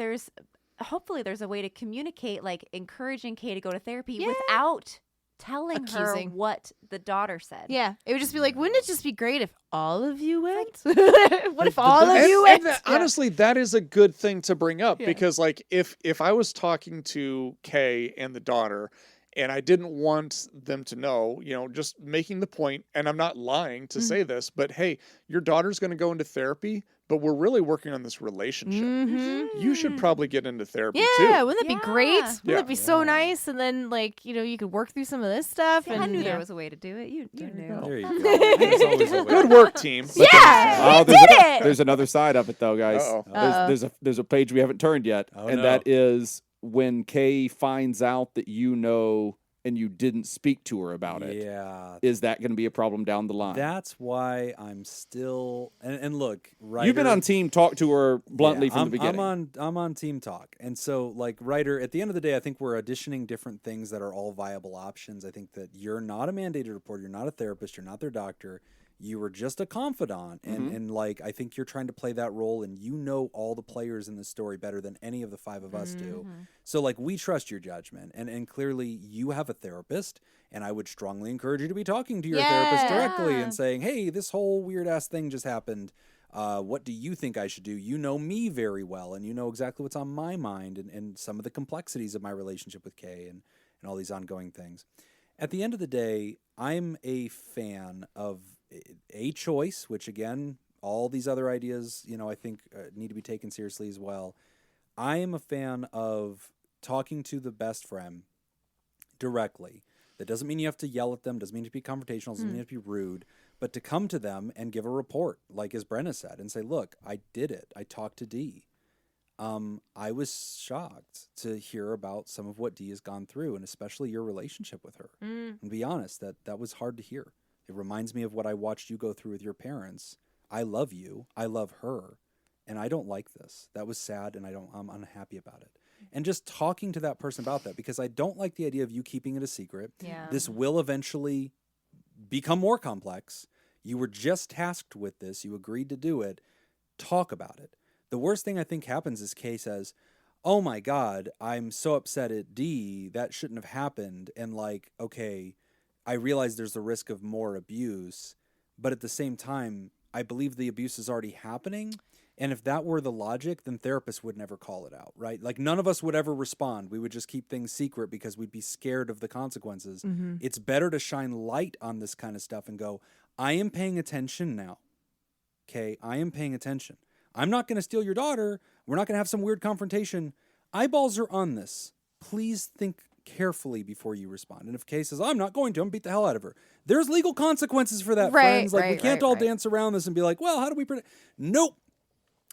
hopefully there's a way to communicate, like encouraging Kay to go to therapy Yeah. without telling Accusing. her what the daughter said. Yeah, it would just be like, wouldn't it just be great if all of you went? What if all of you went? And honestly, that is a good thing to bring up because, like, if I was talking to Kay and the daughter, and I didn't want them to know, just making the point, and I'm not lying to say this, but hey, your daughter's going to go into therapy, but we're really working on this relationship. Mm-hmm. You should probably get into therapy Yeah, too. wouldn't that be great? Yeah. Wouldn't Yeah. that be so nice? And then, like, you could work through some of this stuff. See, and I knew yeah. there was a way to do it. You knew. There you go. There's always a way. Good work, team. Yeah, we did it. There's another side of it, though, guys. Uh-oh. There's a page we haven't turned yet, Oh, and no. that is when Kay finds out that and you didn't speak to her about it. Yeah. Is that going to be a problem down the line? That's why I'm still and look, writer, You've been on team talk to her bluntly yeah, from the beginning. I'm on team talk. And so like writer, at the end of the day, I think we're auditioning different things that are all viable options. I think that you're not a mandated reporter, you're not a therapist, you're not their doctor. You were just a confidant, and like I think you're trying to play that role, and all the players in the story better than any of the five of us do. So like we trust your judgment, and clearly you have a therapist, and I would strongly encourage you to be talking to your therapist directly and saying, hey, this whole weird ass thing just happened. What do you think I should do? You know me very well, and you know exactly what's on my mind, and some of the complexities of my relationship with Kay, and all these ongoing things. At the end of the day, I'm a fan of a choice, which again, all these other ideas, I think need to be taken seriously as well. I am a fan of talking to the best friend directly. That doesn't mean you have to yell at them, doesn't mean to be confrontational, doesn't mean you have to be rude, but to come to them and give a report, like as Brenna said, and say, look, I did it. I talked to Dee. I was shocked to hear about some of what Dee has gone through, and especially your relationship with her. And be honest, that was hard to hear. It reminds me of what I watched you go through with your parents. I love you. I love her. And I don't like this. That was sad, and I'm unhappy about it. And just talking to that person about that, because I don't like the idea of you keeping it a secret. Yeah. This will eventually become more complex. You were just tasked with this. You agreed to do it. Talk about it. The worst thing I think happens is Kay says, oh my God, I'm so upset at Dee. That shouldn't have happened. And like, okay, I realize there's the risk of more abuse, but at the same time, I believe the abuse is already happening. And if that were the logic, then therapists would never call it out, right? Like none of us would ever respond. We would just keep things secret because we'd be scared of the consequences. It's better to shine light on this kind of stuff and go, I am paying attention now. Okay, I am paying attention. I'm not going to steal your daughter. We're not going to have some weird confrontation. Eyeballs are on this. Please think carefully before you respond. And if Kay says, I'm not going to, I'm going to beat the hell out of her. There's legal consequences for that, Right, friends. Like, we right, can't right, all right. dance around this and be like, well, how do we protect? Nope.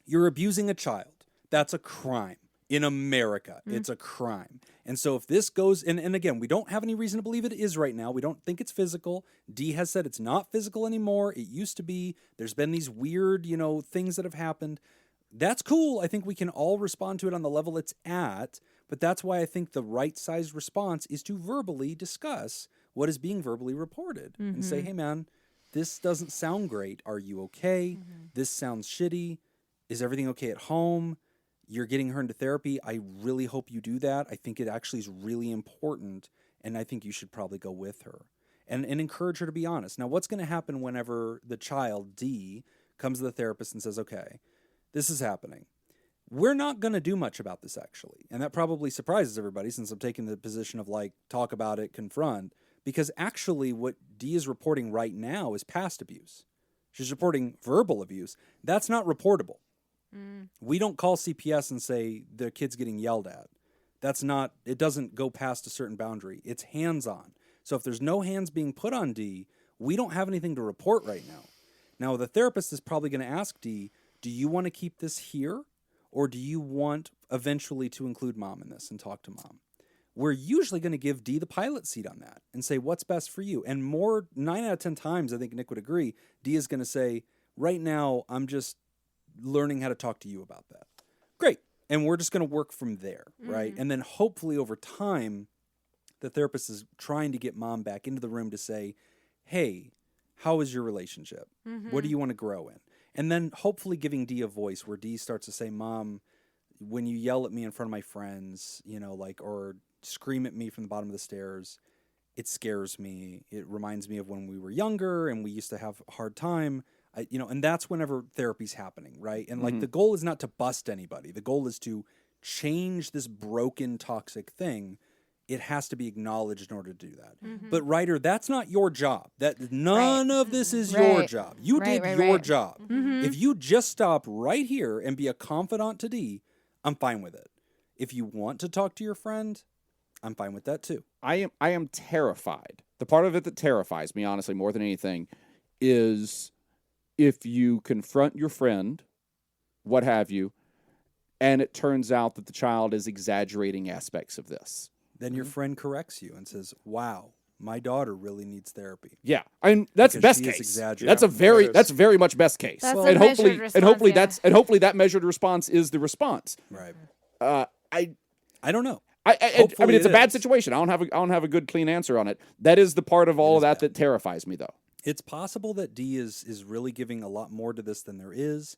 You're abusing a child. That's a crime. In America, it's a crime. And so if this goes, and again, we don't have any reason to believe it is right now. We don't think it's physical. Dee has said it's not physical anymore. It used to be. There's been these weird, things that have happened. That's cool. I think we can all respond to it on the level it's at. But that's why I think the right-sized response is to verbally discuss what is being verbally reported and say, hey, man, this doesn't sound great. Are you okay? This sounds shitty. Is everything okay at home? You're getting her into therapy. I really hope you do that. I think it actually is really important, and I think you should probably go with her and encourage her to be honest. Now, what's going to happen whenever the child, D, comes to the therapist and says, okay, this is happening. We're not going to do much about this, actually. And that probably surprises everybody since I'm taking the position of, like, talk about it, confront, because actually what D is reporting right now is past abuse. She's reporting verbal abuse. That's not reportable. We don't call CPS and say the kid's getting yelled at. That's not, it doesn't go past a certain boundary. It's hands-on. So if there's no hands being put on D, we don't have anything to report right now. Now, the therapist is probably going to ask D, do you want to keep this here? Or do you want eventually to include mom in this and talk to mom? We're usually going to give D the pilot seat on that and say, what's best for you? And 9 out of 10 times, I think Nick would agree, D is going to say, right now, I'm just learning how to talk to you about that. Great. And we're just going to work from there, right? And then hopefully over time, the therapist is trying to get mom back into the room to say, hey, how is your relationship? What do you want to grow in? And then hopefully giving D a voice where D starts to say, Mom, when you yell at me in front of my friends, or scream at me from the bottom of the stairs, it scares me. It reminds me of when we were younger and we used to have a hard time. And that's whenever therapy's happening, right? And the goal is not to bust anybody. The goal is to change this broken, toxic thing. It has to be acknowledged in order to do that. But writer, that's not your job. That none of this is your job. You did your job. If you just stop right here and be a confidant to D, I'm fine with it. If you want to talk to your friend, I'm fine with that too. I am terrified. The part of it that terrifies me, honestly, more than anything, is if you confront your friend, what have you, and it turns out that the child is exaggerating aspects of this. Then your friend corrects you and says, wow, my daughter really needs therapy. Yeah, and that's Because best she is case. exaggerating. That's very much best case. That's and a hopefully, measured and hopefully response, hopefully that measured response is the response. Right. I don't know. I Hopefully mean, it's a bad is. situation. I don't have a good, clean answer on it. That is the part of all of that bad. that terrifies me, though. It's possible that D is really giving a lot more to this than there is.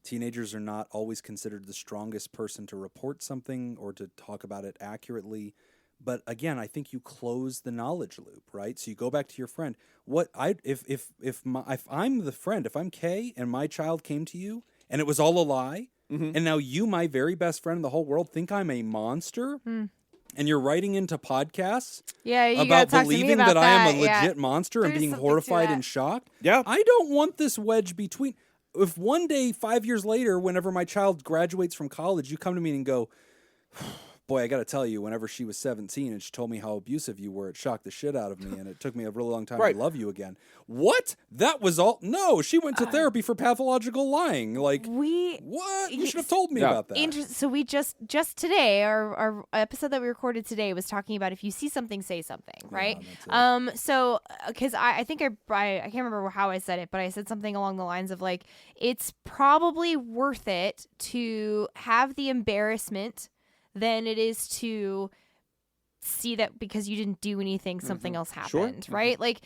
Teenagers are not always considered the strongest person to report something or to talk about it accurately. But again, I think you close the knowledge loop, right? So you go back to your friend. If I'm the friend, if I'm Kay and my child came to you and it was all a lie, and now you, my very best friend in the whole world, think I'm a monster, and you're writing into podcasts about believing that I am a legit monster and There's being something to horrified that. and shocked. Yeah. I don't want this wedge between. If one day, 5 years later, whenever my child graduates from college, you come to me and go, boy, I got to tell you, whenever she was 17 and she told me how abusive you were, it shocked the shit out of me, and it took me a really long time to love you again. What? That was all? No, she went to therapy for pathological lying. Like, what? You should have told me about that. So we just today, our episode that we recorded today was talking about if you see something, say something, right? So because I think I can't remember how I said it, but I said something along the lines of like, it's probably worth it to have the embarrassment than it is to see that because you didn't do anything, something else happened, right? Like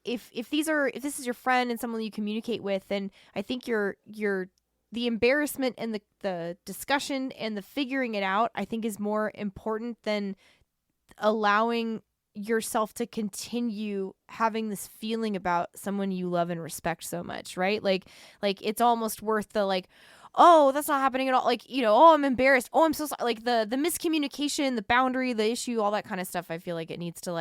if this is your friend and someone you communicate with, then I think the embarrassment and the discussion and the figuring it out, I think is more important than allowing yourself to continue having this feeling about someone you love and respect so much, right? Like it's almost worth the like, oh, that's not happening at all. Like, oh, I'm embarrassed. Oh, I'm so sorry. Like the miscommunication, the boundary, the issue, all that kind of stuff. I feel like it needs to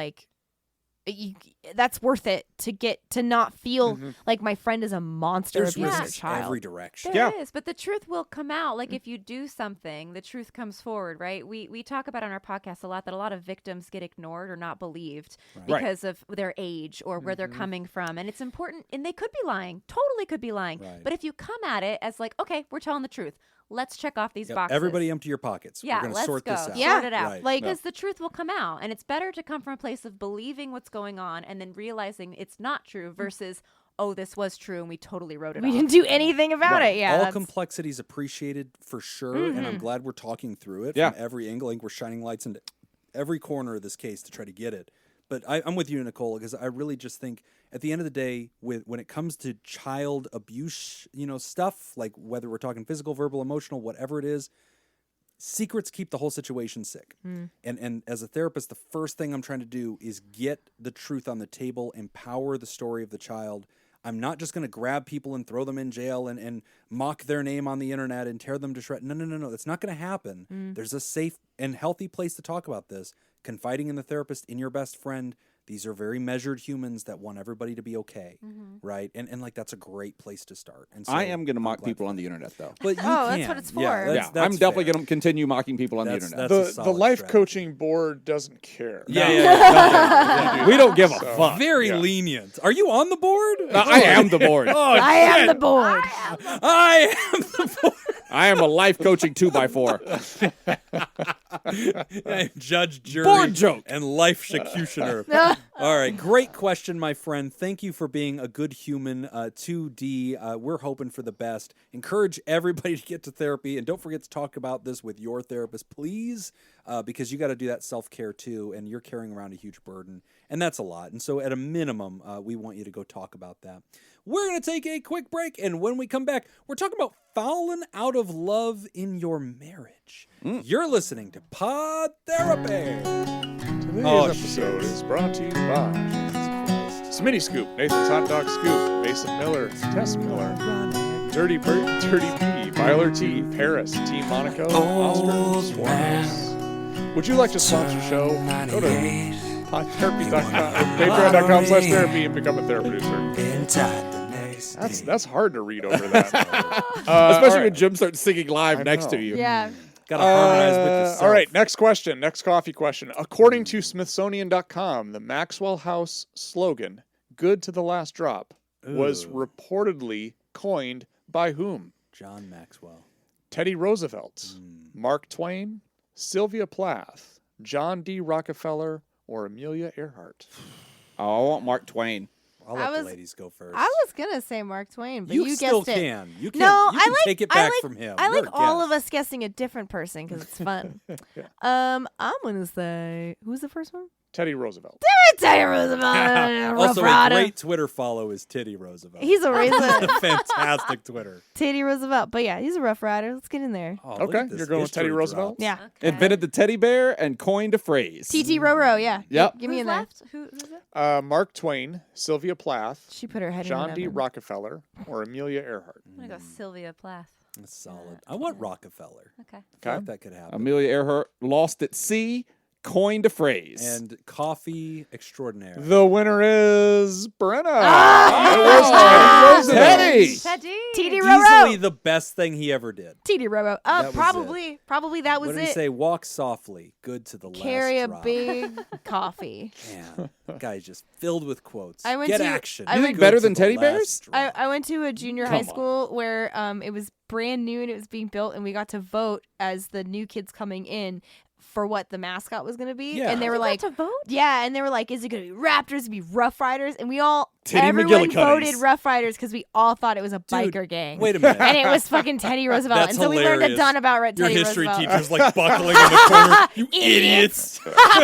that's worth it to not feel like my friend is a monster There's abusing a risks child. every direction. There is, but the truth will come out. Like if you do something, the truth comes forward, right? We talk about on our podcast a lot that a lot of victims get ignored or not believed because of their age or where they're coming from. And it's important, and they could be lying, totally could be lying. Right. But if you come at it as like, okay, we're telling the truth. Let's check off these boxes. Everybody empty your pockets. Yeah, We're going to let's sort go. this out. Yeah. Sort it out. Right. Because the truth will come out. And it's better to come from a place of believing what's going on and then realizing it's not true versus, oh, this was true and we totally wrote it We off. didn't do anything about it. Yeah, All that's- complexity is appreciated for sure, and I'm glad we're talking through it Yeah. from every angle. I think we're shining lights into every corner of this case to try to get it. But I'm with you, Nicole, because I really just think at the end of the day, when it comes to child abuse, stuff, like whether we're talking physical, verbal, emotional, whatever it is, secrets keep the whole situation sick. And as a therapist, the first thing I'm trying to do is get the truth on the table, empower the story of the child. I'm not just going to grab people and throw them in jail and mock their name on the internet and tear them to shreds. No. That's not going to happen. There's a safe and healthy place to talk about this. Confiding in the therapist, in your best friend. These are very measured humans that want everybody to be okay, right? And like that's a great place to start. And so I am going to I'm mock glad people for on that. the internet, though. But you Oh, that's can. what it's Yeah, for. that's I'm definitely fair. going to continue mocking people on the That's internet. a The solid life strategy. coaching board doesn't care. Yeah. We don't give a So- fuck. Very lenient. Are you on the board? I am the board. Oh, I am the board. I am the board. I am a life coaching 2x4. I'm judge, jury, Board joke. and life executioner. All right, great question, my friend. Thank you for being a good human. 2D, we're hoping for the best. Encourage everybody to get to therapy, and don't forget to talk about this with your therapist, please, because you got to do that self-care too, and you're carrying around a huge burden, and that's a lot. And so at a minimum, we want you to go talk about that. We're going to take a quick break, and when we come back, we're talking about falling out of love in your marriage. You're listening to Pod Therapy. Today's episode is brought to you by Smitty Scoop, Nathan's Hot Dog Scoop, Mason Miller, Tess Miller, Dirty Bert, Dirty P, Byler T, Paris, Team Monaco, Oscar Suarez. Would you like to sponsor the show? Go to podtherapy.com or patreon.com/therapy and become a therapy producer. That's hard to read over that. Especially when Jim starts singing live I next know. to you. Yeah. Got to harmonize with yourself. All right, next question, next coffee question. According to Smithsonian.com, the Maxwell House slogan, "Good to the last drop," was reportedly coined by whom? John Maxwell. Teddy Roosevelt, Mark Twain, Sylvia Plath, John D. Rockefeller, or Amelia Earhart? Oh, I want Mark Twain. I'll I let the was- ladies go first. I was gonna say Mark Twain, but you still guessed it. can. You can. No, you can I like. take it I back like, from him. I You're like a all guest. of us guessing a different person because it's fun. I'm gonna say who's the first one? Teddy Roosevelt. Teddy Roosevelt. Also, Rough a Rider. great Twitter follow is Titty Roosevelt. He's a raisin. fantastic Twitter. Teddy Roosevelt. But yeah, he's a Rough Rider. Let's get in there. Oh, look Okay, at this you're going with Teddy history Roosevelt? drops. Yeah. Invented the teddy bear and coined a phrase. TT Roro. Yeah. Yep. Give me Who's in there. left? Who's it? Mark Twain, Sylvia Plath, She put her head John in D. heaven. Rockefeller, or Amelia Earhart? I'm gonna go Sylvia Plath. That's solid. I want Rockefeller. Okay. I feel like that could happen. Amelia Earhart lost at sea, coined a phrase. And coffee extraordinaire. The winner is Brenna. Ah! It was Teddy Roosevelt. Teddy! TT Easily Roro. the best thing he ever did. TT Roro. That was Probably that was What did he it. say? Walk softly. Good to the Carry last a drop. big coffee. Man, that guy's just filled with quotes. I went Get to- action. I You went- think better Good to than the teddy last bears? drop. I went to a junior Come high on. school where it was brand new and it was being built, and we got to vote as the new kids coming in for what the mascot was going to be. Yeah. And they were like, to vote? yeah, and they were like, is it going to be Raptors? Is it going to be Rough Riders? And we all, Titty everyone McGillicuddies. voted Rough Riders because we all thought it was a Dude, biker gang. Wait a minute. And it was fucking Teddy Roosevelt. That's and so we learned a hilarious. ton about Your Teddy history Roosevelt. teacher's like buckling in the corner. You idiots.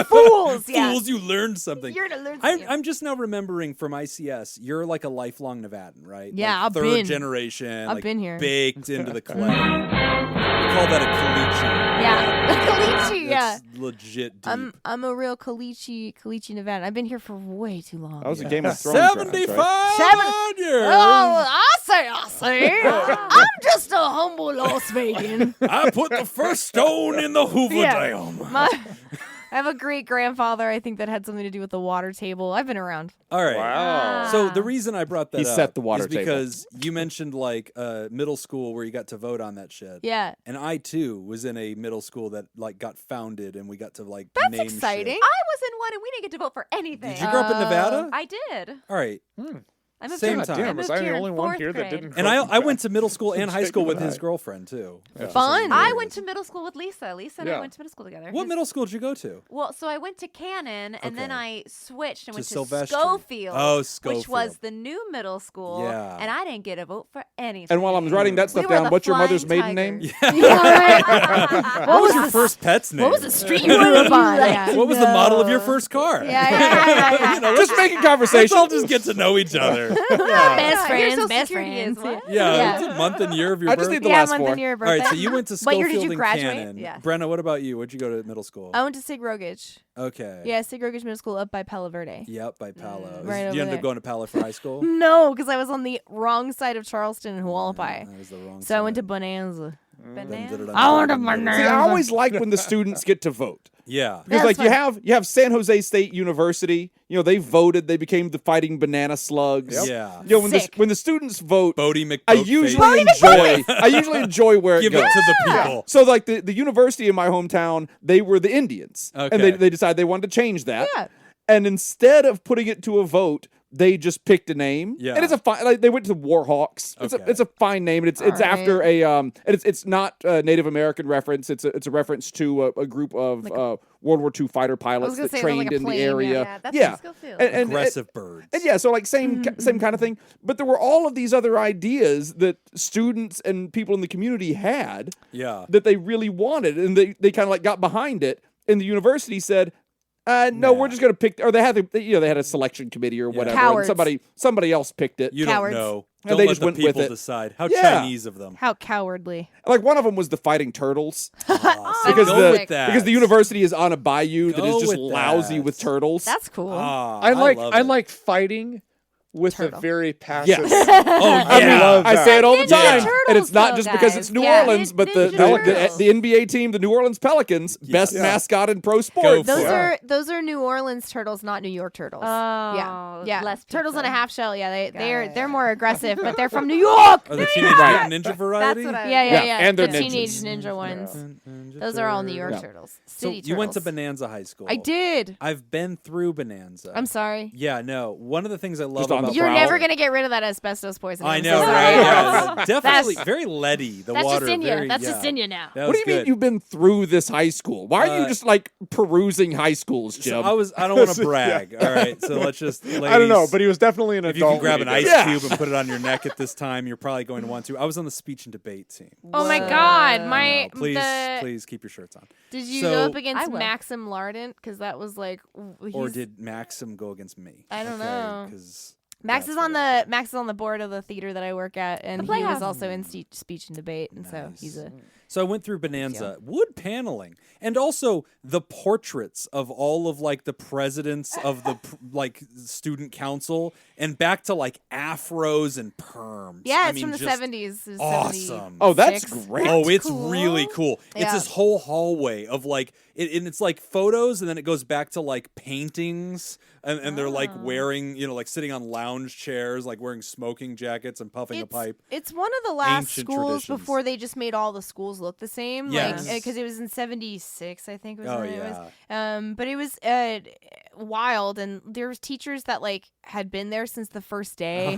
Fools, yeah. Fools, you learned something. You're gonna learn something. I'm just now remembering from ICS, you're like a lifelong Nevadan, right? Yeah, like I've third been. generation. I've like been here. Baked into the clay. We call that a caliche. Yeah, Caliche, yeah. That's legit deep. I'm a real Caliche Nevada. I've been here for way too long. That was a Game of Thrones reference, 75 right? years. Oh, I say. I'm just a humble Las Vegan. I put the first stone in the Hoover Yeah. Dam. I have a great grandfather, I think, that had something to do with the water table. I've been around. All right. Wow. So the reason I brought that He up set the water is table. because you mentioned like middle school where you got to vote on that shit. Yeah. And I too was in a middle school that like got founded and we got to like That's name exciting. shit. I was in one and we didn't get to vote for anything. Did you grow up in Nevada? I did. All right. I moved Same here. time. I Damn, moved was I here the in only one fourth here that grade. didn't? And vote in I went that? to middle school and high school with his Right. girlfriend too. Yeah. Fun. I went to middle school with Lisa. Lisa and Yeah. I went to middle school together. What His- middle school did you go to? Well, so I went to Cannon, and then Okay. I switched and To went to Sylvester. Schofield, Oh, which Schofield. was the new middle school. Yeah. And I didn't get a vote for anything. And while I'm writing that We stuff were down, the what's your mother's Flying maiden name? Tigers. What was your first pet's name? What was the street you grew up on? Yeah. What was the model of your first car? Yeah. You know, Just making let's conversation. all just get to know each other. Best Your friends, Social best Security is friends. what? Yeah, Yeah. it's a month and year of your I birth. just need the Yeah, last month four. and year of All birthday. right, so you went to What year did Schofield you and graduate? Cannon. Yeah. Brenna, what about you? Where'd you go to middle school? I went to Sig Rogage. Okay. Yeah, Sig Rogage Middle School up by Palo Verde. Yep, by Palo. Right Did over you end there. up going to Palo for high school? No, because I was on the wrong side of Charleston and Hualapai. That was the wrong So I went to side. Bonanza. Banana. I want a banana. See, I always like when the students get to vote. Yeah. Because That's like fun. you have San Jose State University, they voted, they became the Fighting Banana Slugs. Yep. Yeah. Sick. When the students vote, Bodie McBoatface. I usually enjoy where Give it it goes. to the people. So like the university in my hometown, they were the Indians. And Okay. they decided they wanted to change that. Yeah. And instead of putting it to a vote, they just picked a name. Yeah. And it's a fine, like they went to the Warhawks. Okay. It's a fine name. And it's All after a and it's not a Native American reference. It's a reference to a group of World War II fighter pilots gonna that say it was trained like a in the plane, area. Yeah, that's in Schofield. And Aggressive birds. and yeah, so like same kind of thing. But there were all of these other ideas that students and people in the community had Yeah. that they really wanted, and they kind of like got behind it. And the university said, no, Nah. we're just going to pick, or they had they had a selection committee or whatever, Cowards. and somebody else picked it. You Cowards. don't know. And Don't they let just the went with people it. decide. How Yeah. Chinese of them. How cowardly. Like one of them was the Fighting Turtles, Because Go with that. because the university is on a bayou that Go is just with lousy that. with turtles. That's cool. I love it. like fighting with Turtle. a very passive. Oh, I mean, yeah. love I that. say it all the Ninja time, Turtles, and it's not though, just because guys. it's New Yeah. Orleans, but Ninja the Turtles. NBA team, the New Orleans Pelicans, best Yeah. mascot in pro Go sports. for it. Those are New Orleans turtles, not New York turtles. Yeah. less Turtles in a pizza. half shell. Yeah, they're it. they're more aggressive, but they're from New York. Are the Teenage Right. Mutant Ninja variety? That's what I. Yeah. and they're the ninjas. teenage ninja ones. Those are all New York Yeah. turtles. So City you went to turtles. Bonanza High School. I did. I've been through Bonanza. I'm sorry. Yeah, no. One of the things I love Just on about the You're prowl. never gonna get rid of that asbestos poisoning. I I'm know, so right? sorry. Yeah, definitely That's- very leady. The That's water. just in you. very, That's yeah. just in you now. That What do was you mean good. you've been through this high school? Why are you just like perusing high schools, Jim? So I don't want to brag. All right, so let's just. Ladies, I don't know, but he was definitely an if you adult. can grab when an he ice did it. Yeah. cube and put it on your neck at this time, you're probably going to want to. I was on the speech and debate team. Oh my God, No, my please, the, please keep your shirts on. Did you So- go up I against will. Maxim Lardent? Because that was like, Or he's- did Maxim go against me? I don't know. Because Max is on the board of the theater that I work at, and he was Playhouse. also in speech and debate, and so Nice. he's a. So I went through Bonanza, wood paneling, and also the portraits of all of like the presidents of the like student council, and back to like afros and perms. Yeah, I it's mean, from the just 70s. It's awesome. Oh, that's 76. great. Oh, it's cool. really cool. It's Yeah. this whole hallway of like, and it's like photos, and then it goes back to like paintings, and they're like wearing, like sitting on lounge chairs, like wearing smoking jackets and puffing a pipe. It's one of the last Ancient schools traditions. before they just made all the schools look the same. Yes. Like, because it was in 76, I think. Was Oh, when it yeah. was. But it was wild, and there was teachers that like had been there since the first day.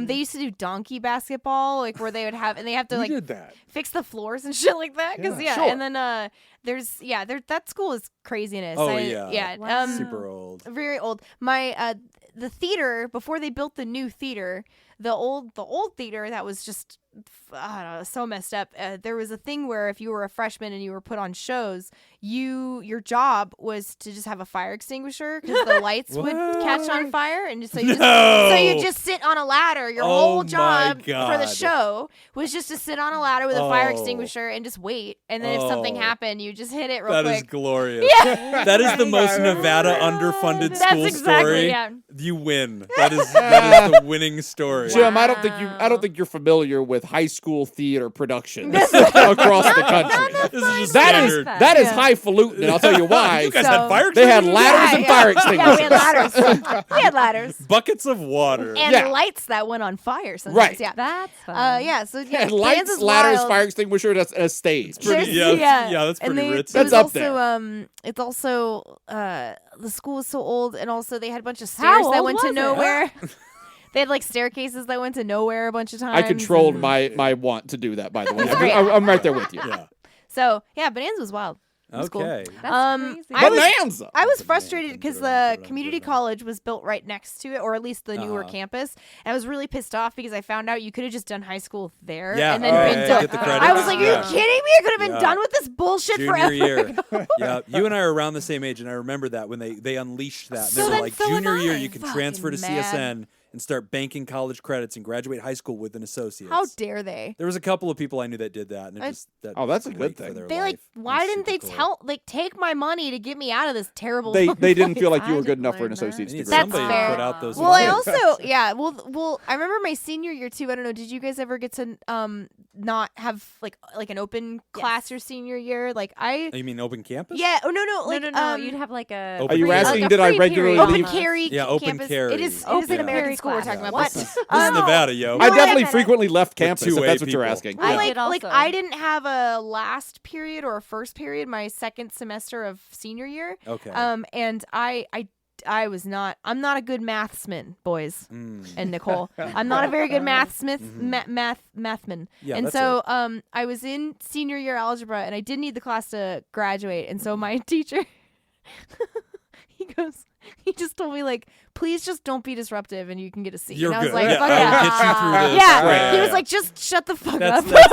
They used to do donkey basketball, like where they would have, and they have to We like did that. fix the floors and shit like that. Because Yeah, sure. and then that school is craziness. Oh, yeah. Wow. Super old. Very old. My the theater, before they built the new theater, the old theater that was just I don't know, so messed up. There was a thing where if you were a freshman and you were put on shows, your job was to just have a fire extinguisher because the lights would catch on fire, and so you just sit on a ladder. Your Oh whole my job for the God. show was just to sit on a ladder with a fire Oh. extinguisher and just wait. And then if something Oh. happened, you just hit it real That is quick. glorious. That is the most Nevada underfunded That's school exactly, story. yeah. You win. That is the winning story. Jim, I don't think you're familiar with high school theater productions across the country. This is just That standard. that is highfalutin, and I'll tell you why. You guys So- had fire They had extinguishers? ladders and fire extinguishers. Yeah, we had ladders. We had ladders. Buckets of water. And Yeah. lights that went on fire sometimes. Right. Yeah. That's fun. Yeah, so They yeah, had lights, Dan's is ladders, wild. fire extinguisher, and a stage. Pretty- There's- yeah, that's and pretty they, ritzy. it was That's up also, there. It's also the school was so old, and also they had a bunch of How stairs that old went to was it? nowhere. They had like staircases that went to nowhere a bunch of times. I controlled and- my want to do that, by the way. great. I'm right there with you. Yeah. So yeah, Bonanza was wild. was cool. Okay. That's Um, crazy. I was- Bonanza. I was That's frustrated amazing. because Good on, the good on, community good on. college was built right next to it, or at least the newer Uh-huh. campus. And I was really pissed off because I found out you could have just done high school there Yeah. and then Oh, been yeah, done. get the credits. I was like, "Are Yeah. you kidding me? I could have been Yeah. done with this bullshit Junior forever." year. Yeah, you and I are around the same age, and I remember that when they unleashed that. So They were then like, so am junior year, I. you can Fucking transfer to mad. CSN and start banking college credits and graduate high school with an associate's. How dare they? There was a couple of people I knew that did that, and it I- just that Oh, that's a was good great for thing. their They life. why That's didn't they super cool. take my money to get me out of this terrible? They didn't feel like you I were good didn't enough for an blame associate's They need degree. That's somebody fair. to put out those. Well, I funds. also well I remember my senior year too. I don't know. Did you guys ever get to not have like an open class your senior year? Like I You mean open campus? yeah. Oh no like no. You'd have like a. Open Are you free- asking, like a did I free regularly period open leave? almost. carry Yeah, open campus. carry. It is Open an American carry school we're class. talking about. This But is Nevada, yo. I No, definitely no. frequently left campus, if 2A that's what you're people. asking. I Yeah. like did also. I didn't have a last period or a first period my second semester of senior year. Okay. And I was not. I'm not a good mathsman, boys and Nicole. I'm not a very good mathman. Yeah, and that's so I was in senior year algebra, and I did need the class to graduate. And so my teacher, he just told me like, please just don't be disruptive, and you can get a C. You're and I was good. like, Yeah, fuck I'll yeah. get you through this. Yeah, Right, he was yeah. like, just shut the fuck That's up.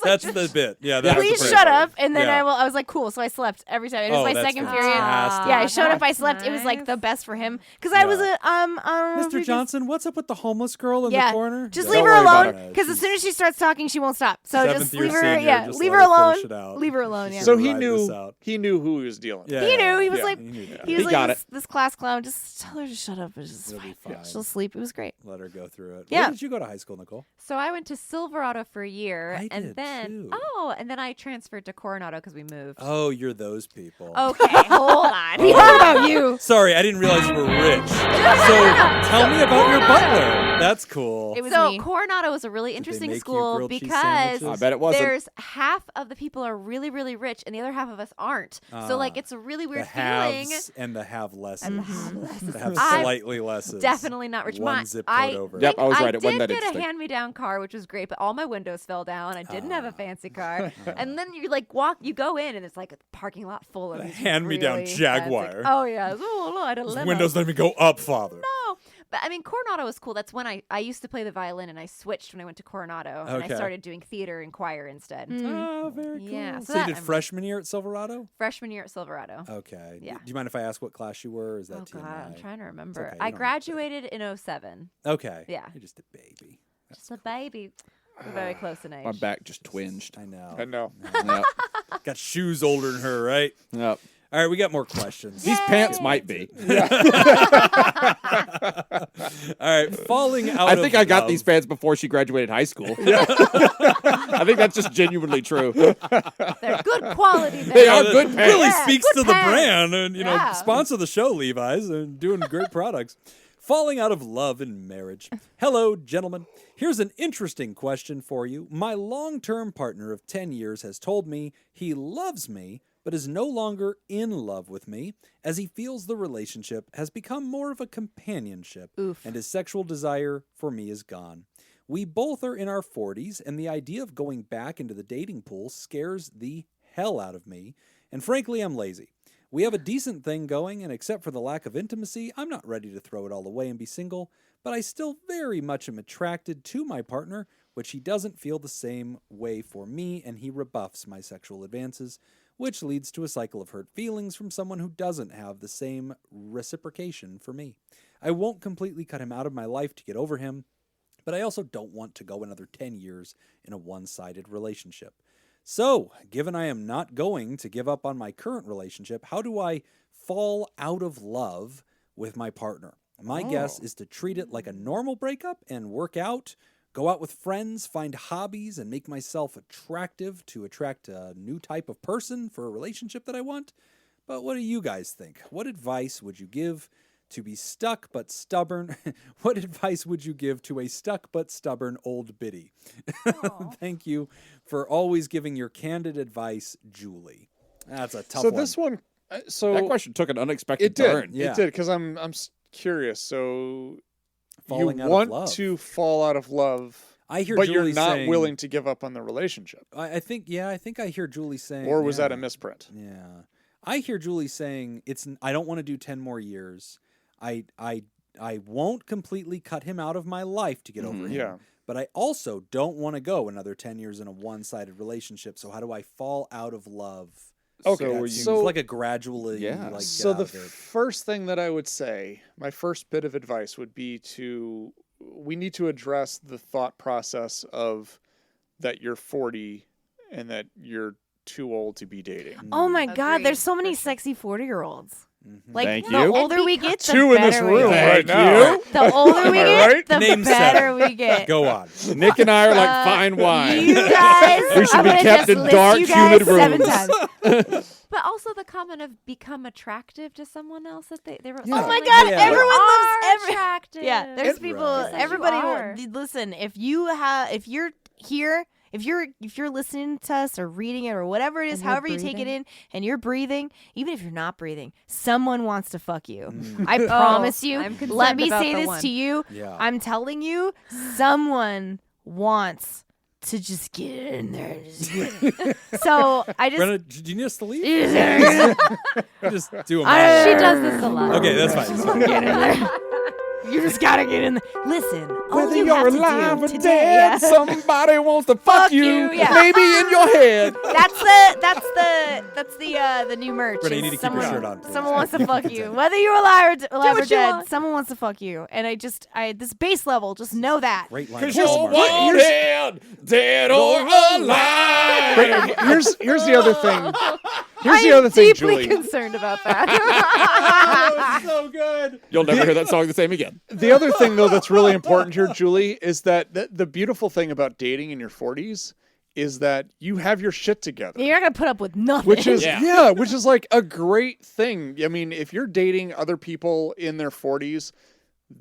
that's the bit. Yeah. That's Please the shut bit. up, and then Yeah. I was like, cool. So I slept every time. It was Oh, my that's second fantastic. period. Fantastic. Yeah, I showed up. I That's slept. It was like nice. the best for him because I was Yeah. a Mr. Johnson, what's up with the homeless girl in Yeah, the corner? Just Yeah. leave Don't her worry about alone it. because as soon as she starts talking, she won't stop. So Seventh just year leave her. senior, Yeah, just leave let her her alone. finish it out. Leave her alone. Yeah. So Ride he this out. knew who he was dealing with. Yeah. He knew. He was Yeah. like, He knew that. he was He got like this class clown. Just tell her to shut up. It's just It'll be fine. fine. She'll sleep. It was great. Let her go through it. Yeah. Where did you go to high school, Nicole? So I went to Silverado for a year, I and did, then too. and then I transferred to Coronado because we moved. Oh, you're those people. Okay, hold on. We heard about you. Sorry, I didn't realize you were rich. So tell me about your butler. That's cool. It was So me. Coronado is a really they interesting make you school grilled cheese because sandwiches? I bet it wasn't. there's half of the people are really, really rich, and the other half of us aren't. So like it's a really the weird feeling. haves and the have less. And the have-lesses. The have I'm slightly less. Definitely not rich. One My- zip I code over. Yep, I was I right. It wasn't did that get a interesting. hand-me-down car, which was great, but all my windows fell down. I didn't have a fancy car. Ah. And then you you go in, and it's like a parking lot full of these hand-me-down really Jaguar. fancy- Oh yeah, oh no, I had a limo. Windows let me go up, father. No, but I mean Coronado was cool. That's when I used to play the violin, and I switched when I went to Coronado, and I Okay. started doing theater and choir instead. Oh, very cool. Yeah, So, so you that did I'm- freshman year at Silverado? Freshman year at Silverado. Okay. Yeah. Do you mind if I ask what class you were? Or is that Oh TMI? God, I'm trying to remember. okay, you I don't have to. graduated in 07. Okay. Yeah. You're just a baby. Just a baby. We're very close in age. My back just twinged. I know. I know. Yep. Got shoes older than her, right? Yep. All right, we got more questions. These pants might be. All right, falling out. I think of I got love. these pants before she graduated high school. I think that's just genuinely true. They're good quality. They are that good pants. Really Yeah, speaks good to the pants. brand, and Yeah. sponsor the show, Levi's, and doing great products. Falling out of love and marriage. Hello, gentlemen. Here's an interesting question for you. My long-term partner of 10 years has told me he loves me, but is no longer in love with me, as he feels the relationship has become more of a companionship, Oof. and his sexual desire for me is gone. We both are in our 40s, and the idea of going back into the dating pool scares the hell out of me, and frankly, I'm lazy. We have a decent thing going, and except for the lack of intimacy, I'm not ready to throw it all away and be single, but I still very much am attracted to my partner, which he doesn't feel the same way for me, and he rebuffs my sexual advances, which leads to a cycle of hurt feelings from someone who doesn't have the same reciprocation for me. I won't completely cut him out of my life to get over him, but I also don't want to go another 10 years in a one-sided relationship. So, given I am not going to give up on my current relationship, how do I fall out of love with my partner? My guess is to treat it like a normal breakup and work out Go out with friends, find hobbies, and make myself attractive to attract a new type of person for a relationship that I want. But what do you guys think? What advice would you give to be stuck but stubborn? What advice would you give to a stuck but stubborn old biddy? Thank you for always giving your candid advice, Julie. That's a tough one. So this one, that question took an unexpected it turn. did. It did, because I'm curious. So Falling you out of want love. to fall out of love, I hear but Julie you're not saying, willing to give up on the relationship. I think I hear Julie saying, Or was that a misprint? Yeah. I hear Julie saying I don't want to do 10 more years. I won't completely cut him out of my life to get over him. Yeah. But I also don't want to go another 10 years in a one-sided relationship. So how do I fall out of love? Okay, That so- seems like a gradually get So out the of it. first thing that I would say, my first bit of advice would be we need to address the thought process of that you're 40 and that you're too old to be dating. Oh my God, Agreed, there's so many for sure. sexy 40-year-olds. Mhm. Like Thank the you. older we get, the Two in this better we room get. right now. The older we Am I get, right? the Name better we get. Go on. Nick and I are like fine wine. You guys, We should I'm be gonna kept just in list dark, you guys humid 7 rooms. times. But also the comment of become attractive to someone else that they were. Yeah. Oh my God, Yeah. everyone You loves are attractive. Yeah, there's It- people. Right. Everybody. You are. Listen, if you're here, if you're listening to us or reading it or whatever it is, And you're however you take it breathing. in, and you're breathing, even if you're not breathing, someone wants to fuck you. Mm. I promise you. I'm concerned Let me about say the this one. to you. Yeah. I'm telling you, someone wants to just get in there. Just get so I just. Brenna, do you need us to leave? Get Just do a I- monologue. She does this a lot. Okay, that's fine. That's fine. in there. You just gotta get in there. Listen, all Whether you you're have to alive do or today, dead, somebody wants to fuck you. yeah. Maybe in your head. That's the new merch. Brenna, you is need to keep your someone- shirt on, please. Someone wants to Keep fuck it you, in. whether you're alive or what you dead. want. Someone wants to fuck you, and this base level, just know that. Great line. Because of you're Hallmark. wanted, dead or alive. But here's the other thing. Here's I the am other thing, deeply Julie. concerned about that. That was so good. You'll never hear that song the same again. The other thing, though, that's really important here, Julie, is that the beautiful thing about dating in your 40s is that you have your shit together. You're not gonna put up with nothing. Which is Yeah. which is like a great thing. I mean, if you're dating other people in their 40s,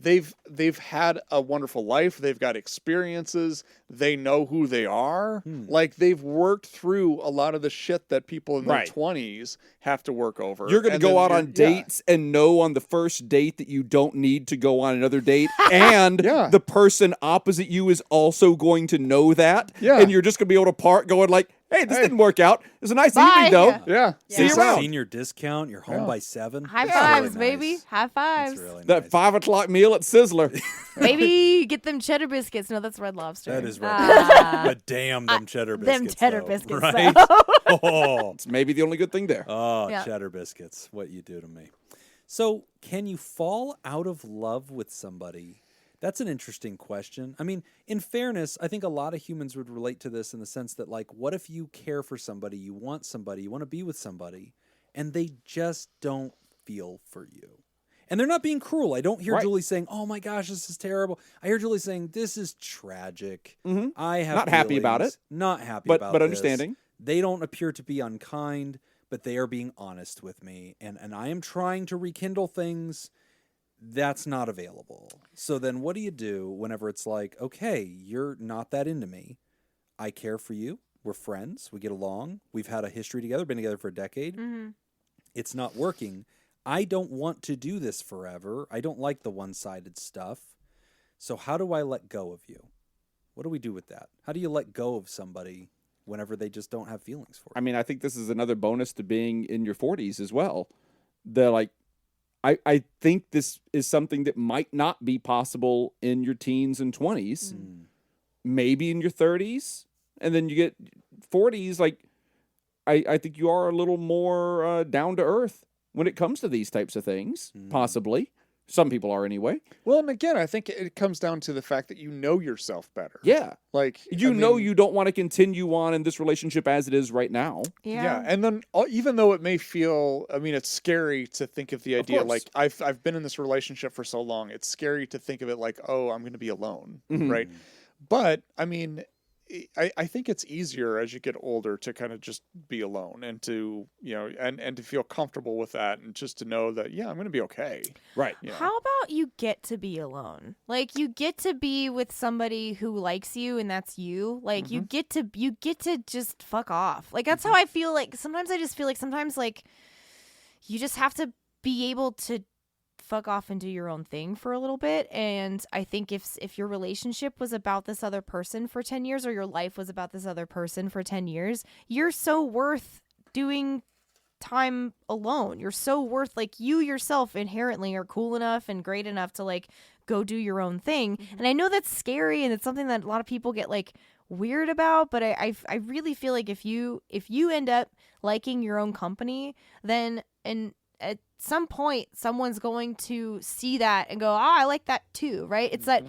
they've had a wonderful life, they've got experiences, they know who they are. Like they've worked through a lot of the shit that people in their Right. 20s have to work over. You're going to And go then out you're- on dates and know on the first date that you don't need to go on another date. And Yeah. the person opposite you is also going to know that. Yeah. And you're just going to be able to part going like, hey, this Hey. didn't work out. It's a nice Bye. evening, though. Yeah. See you Senior- around. Senior discount. You're home Yeah. by 7. High That's fives, really baby. nice. High fives. That's really That nice. 5 o'clock meal at Sizzler. Baby, get them cheddar biscuits. No, that's Red Lobster. That is right. Ah. But damn them cheddar them biscuits. cheddar though. biscuits, Right? though. Oh. It's maybe the only good thing there. Oh, Yeah. cheddar biscuits. What you do to me. So, can you fall out of love with somebody? That's an interesting question. I mean, in fairness, I think a lot of humans would relate to this in the sense that, like, what if you care for somebody, you want to be with somebody, and they just don't feel for you? And they're not being cruel. I don't hear Right. Julie saying, "Oh my gosh, this is terrible." I hear Julie saying, "This is tragic. Mhm. I have Not happy about feelings. it. Not happy But about but this. understanding. They don't appear to be unkind, but they are being honest with me, and I am trying to rekindle things. That's not available. So then what do you do whenever it's like, okay, you're not that into me. I care for you. We're friends. We get along. We've had a history together, been together for a decade. Mm-hmm. It's not working. I don't want to do this forever. I don't like the one-sided stuff. So how do I let go of you? What do we do with that? How do you let go of somebody whenever they just don't have feelings for you? I mean, I think this is another bonus to being in your 40s as well. They're like, I think this is something that might not be possible in your teens and 20s, maybe in your 30s, and then you get 40s. Like, I think you are a little more down to earth when it comes to these types of things, possibly. Some people are anyway. Well, and again, I think it comes down to the fact that you know yourself better. Yeah. Like You I know mean, you don't want to continue on in this relationship as it is right now. Yeah, and then even though it may feel, I mean, it's scary to think of the idea. course. Like I've been in this relationship for so long, it's scary to think of it like, oh, I'm going to be alone, Mhm. right? But I mean, I think it's easier as you get older to kind of just be alone and to, and to feel comfortable with that and just to know that, I'm going to be okay. Right. How about you get to be alone? Like you get to be with somebody who likes you and that's you. Like you get to just fuck off. Like that's how I feel. Like sometimes I just feel like sometimes like you just have to be able to fuck off and do your own thing for a little bit. And I think if your relationship was about this other person for 10 years or your life was about this other person for 10 years, you're so worth doing time alone. You're so worth, like, you yourself inherently are cool enough and great enough to like go do your own thing. And I know that's scary and it's something that a lot of people get like weird about, but I really feel like if you end up liking your own company, then at some point someone's going to see that and go, I like that too, right? It's that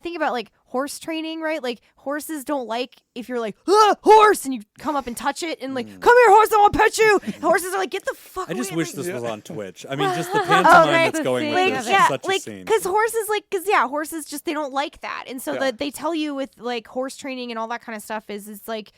think about like horse training, right? Like horses don't like if you're like, horse, and you come up and touch it and like, come here, horse, I want to pet you. And horses are like, get the fuck away. I just wish like, this was on Twitch. I mean, just the pantomime right. that's going Like, with this yeah, is such like, a scene. because horses just, they don't like that. And so that they tell you with like horse training and all that kind of stuff is like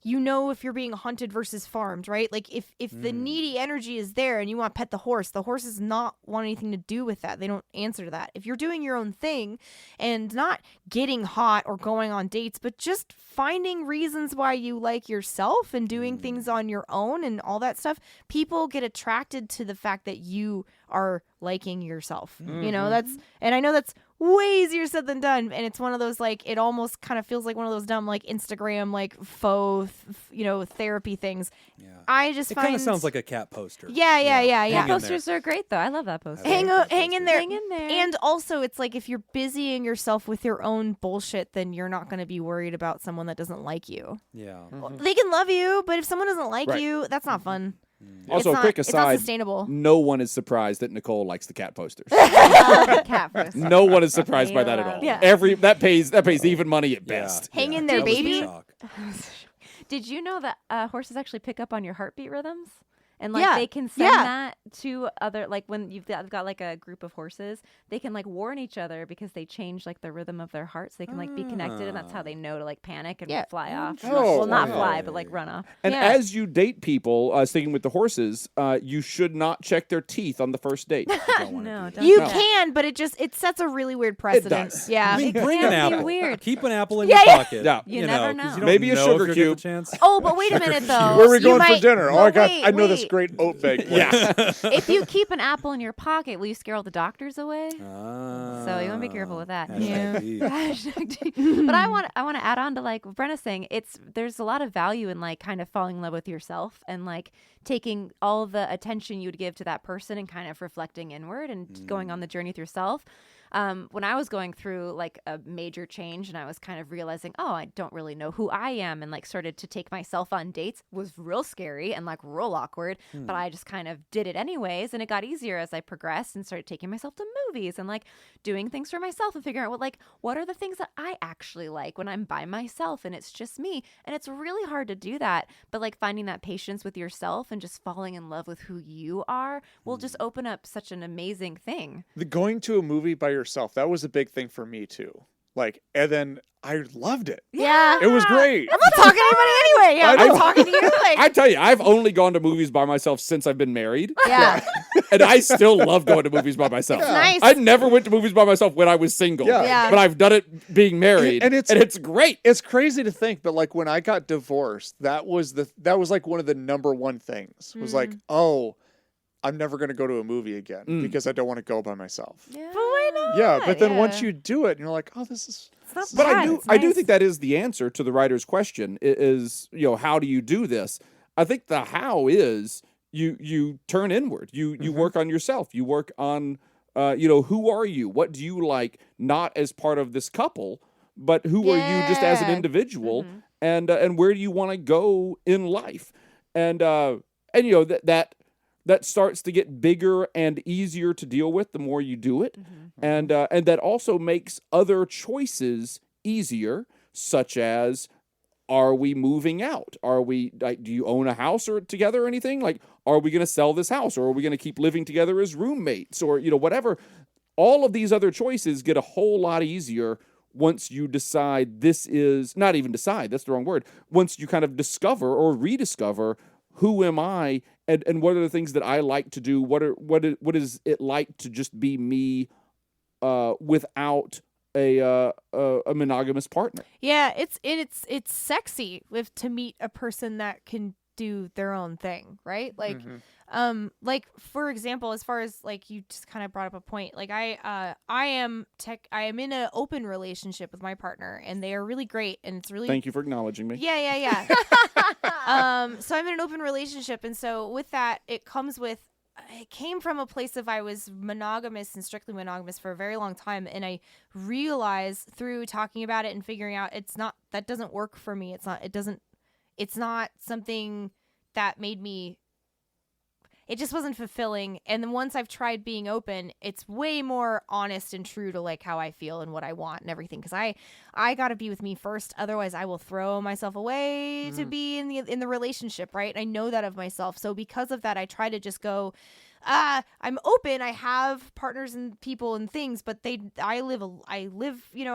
if you're being hunted versus farmed, right? Like if the needy energy is there and you want to pet the horse does not want anything to do with that. They don't answer to that. If you're doing your own thing and not getting hot or going on dates, but just finding reasons why you like yourself and doing things on your own and all that stuff, people get attracted to the fact that you are liking yourself. And I know that's way easier said than done, and it's one of those like, it almost kind of feels like one of those dumb like Instagram like faux therapy things. I just It find kind of sounds like a cat poster. Yeah. Posters are great though. I love that poster. Hang in there. Hang in there. And also, it's like if you're busying yourself with your own bullshit, then you're not going to be worried about someone that doesn't like you. Yeah. They can love you, but if someone doesn't like Right. you, that's not fun. Also, It's a quick not, it's not aside, sustainable. no one is surprised that Nicole likes the cat posters. Cat poster. No one is surprised by that at all. Yeah. That pays even money at best. Hang in there, That was a baby. shock. Did you know that horses actually pick up on your heartbeat rhythms? And like Yeah. they can send Yeah. that to other, like when you've got like a group of horses, they can like warn each other because they change like the rhythm of their heart, so they can like be connected, and that's how they know to like panic and Yeah. fly off. Oh, Well, not wow. fly, but like run off. And Yeah. as you date people, sticking with the horses, you should not check their teeth on the first date. No, don't You do that. can, but it sets a really weird precedent. does. Yeah. I mean, It bring can an be apple. weird. Keep an apple in Yeah, your yeah. pocket. Yeah. You never 'cause know. you don't Maybe a know sugar if you'll get cube. the chance. Oh, but wait a minute though. Where are we You going might- for dinner? Oh, but I know this wait. great oat bake place. Yeah. If you keep an apple in your pocket, will you scare all the doctors away? Ah, So you want to be careful with that. hashtag beef. But I want to add on to like what Brenna's saying. There's a lot of value in like kind of falling in love with yourself and like taking all the attention you would give to that person and kind of reflecting inward and going on the journey with yourself. When I was going through like a major change and I was kind of realizing, I don't really know who I am, and like started to take myself on dates, was real scary and like real awkward, but I just kind of did it anyways. And it got easier as I progressed and started taking myself to movies and like doing things for myself and figuring out what are the things that I actually like when I'm by myself and it's just me. And it's really hard to do that, but like finding that patience with yourself and just falling in love with who you are will just open up such an amazing thing. The going to a movie by yourself, that was a big thing for me too. Like, and then I loved it. Yeah. It was great. I'm not talking to anybody anyway. Yeah, I'm not talking to you. Like, I tell you, I've only gone to movies by myself since I've been married, yeah. and I still love going to movies by myself. It's nice. I never went to movies by myself when I was single, Yeah. Yeah. but I've done it being married, And and it's- it's great. It's crazy to think, but like when I got divorced, that was like one of the number one things. Was like, I'm never going to go to a movie again because I don't want to go by myself. Yeah. But why not? Yeah, but then Yeah. once you do it, and you're like, this is It's not But bad. It's I do nice. think that is the answer to the writer's question is, how do you do this? I think the how is you turn inward. You work on yourself. You work on, who are you? What do you like? Not as part of this couple, but who are you just as an Yeah. individual? And where do you want to go in life? And that starts to get bigger and easier to deal with the more you do it. And that also makes other choices easier, such as, are we moving out? Are we, like, do you own a house or together or anything? Like, are we going to sell this house, or are we going to keep living together as roommates, or, whatever? All of these other choices get a whole lot easier once you decide this is, not even decide, that's the wrong word, once you kind of discover or rediscover who am I and what are the things that I like to do, what is it like to just be me without a monogamous partner. Yeah, it's sexy to meet a person that can do their own thing, right? Like like for example, as far as like you just kind of brought up a point, like I am in an open relationship with my partner, and they are really great, and it's really Thank you for acknowledging me. Yeah. So I'm in an open relationship, and so with that, it came from a place of I was monogamous and strictly monogamous for a very long time, and I realized through talking about it and figuring out that doesn't work for me. It's not something that made me. It just wasn't fulfilling. And then once I've tried being open, it's way more honest and true to like how I feel and what I want and everything. Because I got to be with me first. Otherwise, I will throw myself away to be in the relationship, right? I know that of myself. So because of that, I try to just go, I'm open. I have partners and people and things, but I live, I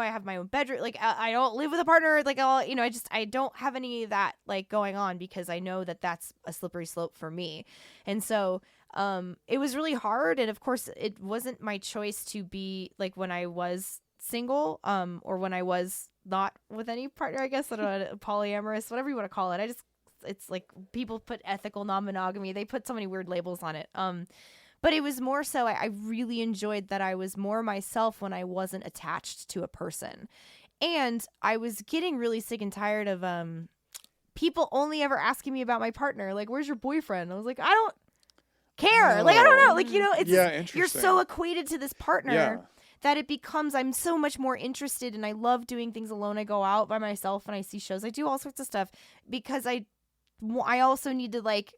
have my own bedroom. Like I don't live with a partner. Like I don't have any of that like going on because I know that that's a slippery slope for me. And so, it was really hard. And of course it wasn't my choice to be like when I was single, or when I was not with any partner, I guess, I don't know, polyamorous, whatever you want to call it. It's like people put ethical non-monogamy. They put so many weird labels on it. But it was more so I really enjoyed that I was more myself when I wasn't attached to a person. And I was getting really sick and tired of people only ever asking me about my partner. Like, where's your boyfriend? I was like, I don't care. Like, I don't know. Like, it's interesting. you're so equated to this partner that it becomes, I'm so much more interested, and I love doing things alone. I go out by myself and I see shows. I do all sorts of stuff because I also need to like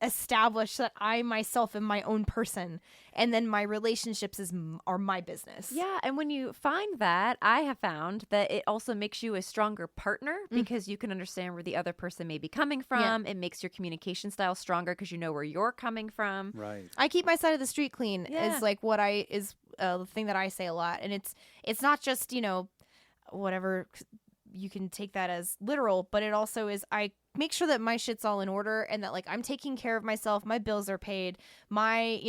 establish that I myself am my own person, and then my relationships are my business. Yeah, and when you find that, I have found that it also makes you a stronger partner because you can understand where the other person may be coming from. It makes your communication style stronger because you know where you're coming from. Right. I keep my side of the street clean is like what the thing that I say a lot, and it's not just whatever. You can take that as literal, but it also is I make sure that my shit's all in order and that like I'm taking care of myself, my bills are paid, we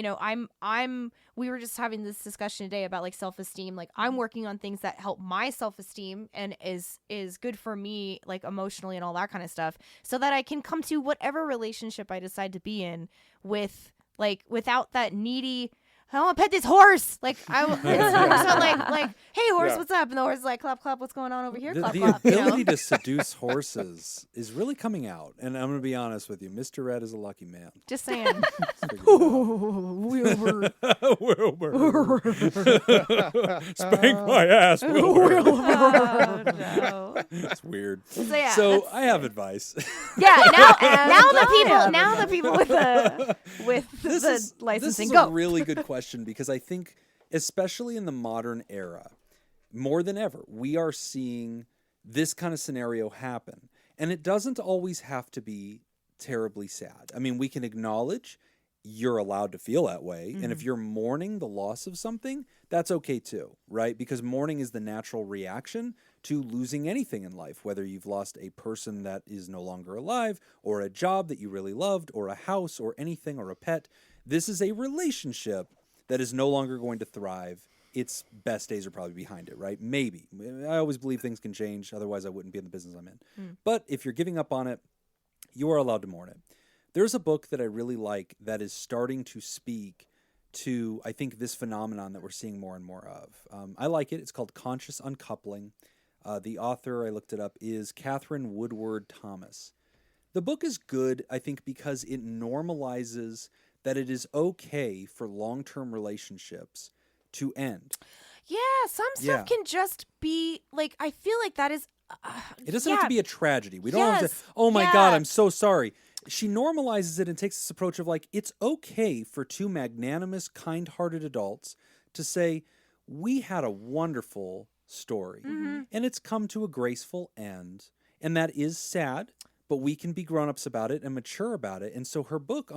were just having this discussion today about like self-esteem. Like I'm working on things that help my self-esteem and is good for me like emotionally and all that kind of stuff, so that I can come to whatever relationship I decide to be in without that needy, I want to pet this horse. Like it's not like, hey horse, what's up? And the horse is like, clap, clap, what's going on over here? Clap, The clap. ability to seduce horses is really coming out, and I'm going to be honest with you, Mr. Red is a lucky man. Just saying. Wilbur. Spank my ass, Wilbur. Oh, no. That's weird. So I have advice. Yeah, now the people with the licensing This is go. a really good question, because I think, especially in the modern era, more than ever, we are seeing this kind of scenario happen. And it doesn't always have to be terribly sad. I mean, we can acknowledge you're allowed to feel that way. And if you're mourning the loss of something, that's okay too, right? Because mourning is the natural reaction to losing anything in life, whether you've lost a person that is no longer alive, or a job that you really loved, or a house, or anything, or a pet. This is a relationship that is no longer going to thrive. Its best days are probably behind it, right? Maybe. I always believe things can change. Otherwise, I wouldn't be in the business I'm in. But if you're giving up on it, you are allowed to mourn it. There's a book that I really like that is starting to speak to, I think, this phenomenon that we're seeing more and more of. I like it. It's called Conscious Uncoupling. The author, I looked it up, is Catherine Woodward Thomas. The book is good, I think, because it normalizes that it is okay for long-term relationships to end. Yeah, some stuff can just be like, I feel like that is. It doesn't have to be a tragedy. We don't have to, oh my God, I'm so sorry. She normalizes it and takes this approach of like, it's okay for two magnanimous, kind-hearted adults to say, we had a wonderful story and it's come to a graceful end. And that is sad, but we can be grown-ups about it and mature about it. And so her book,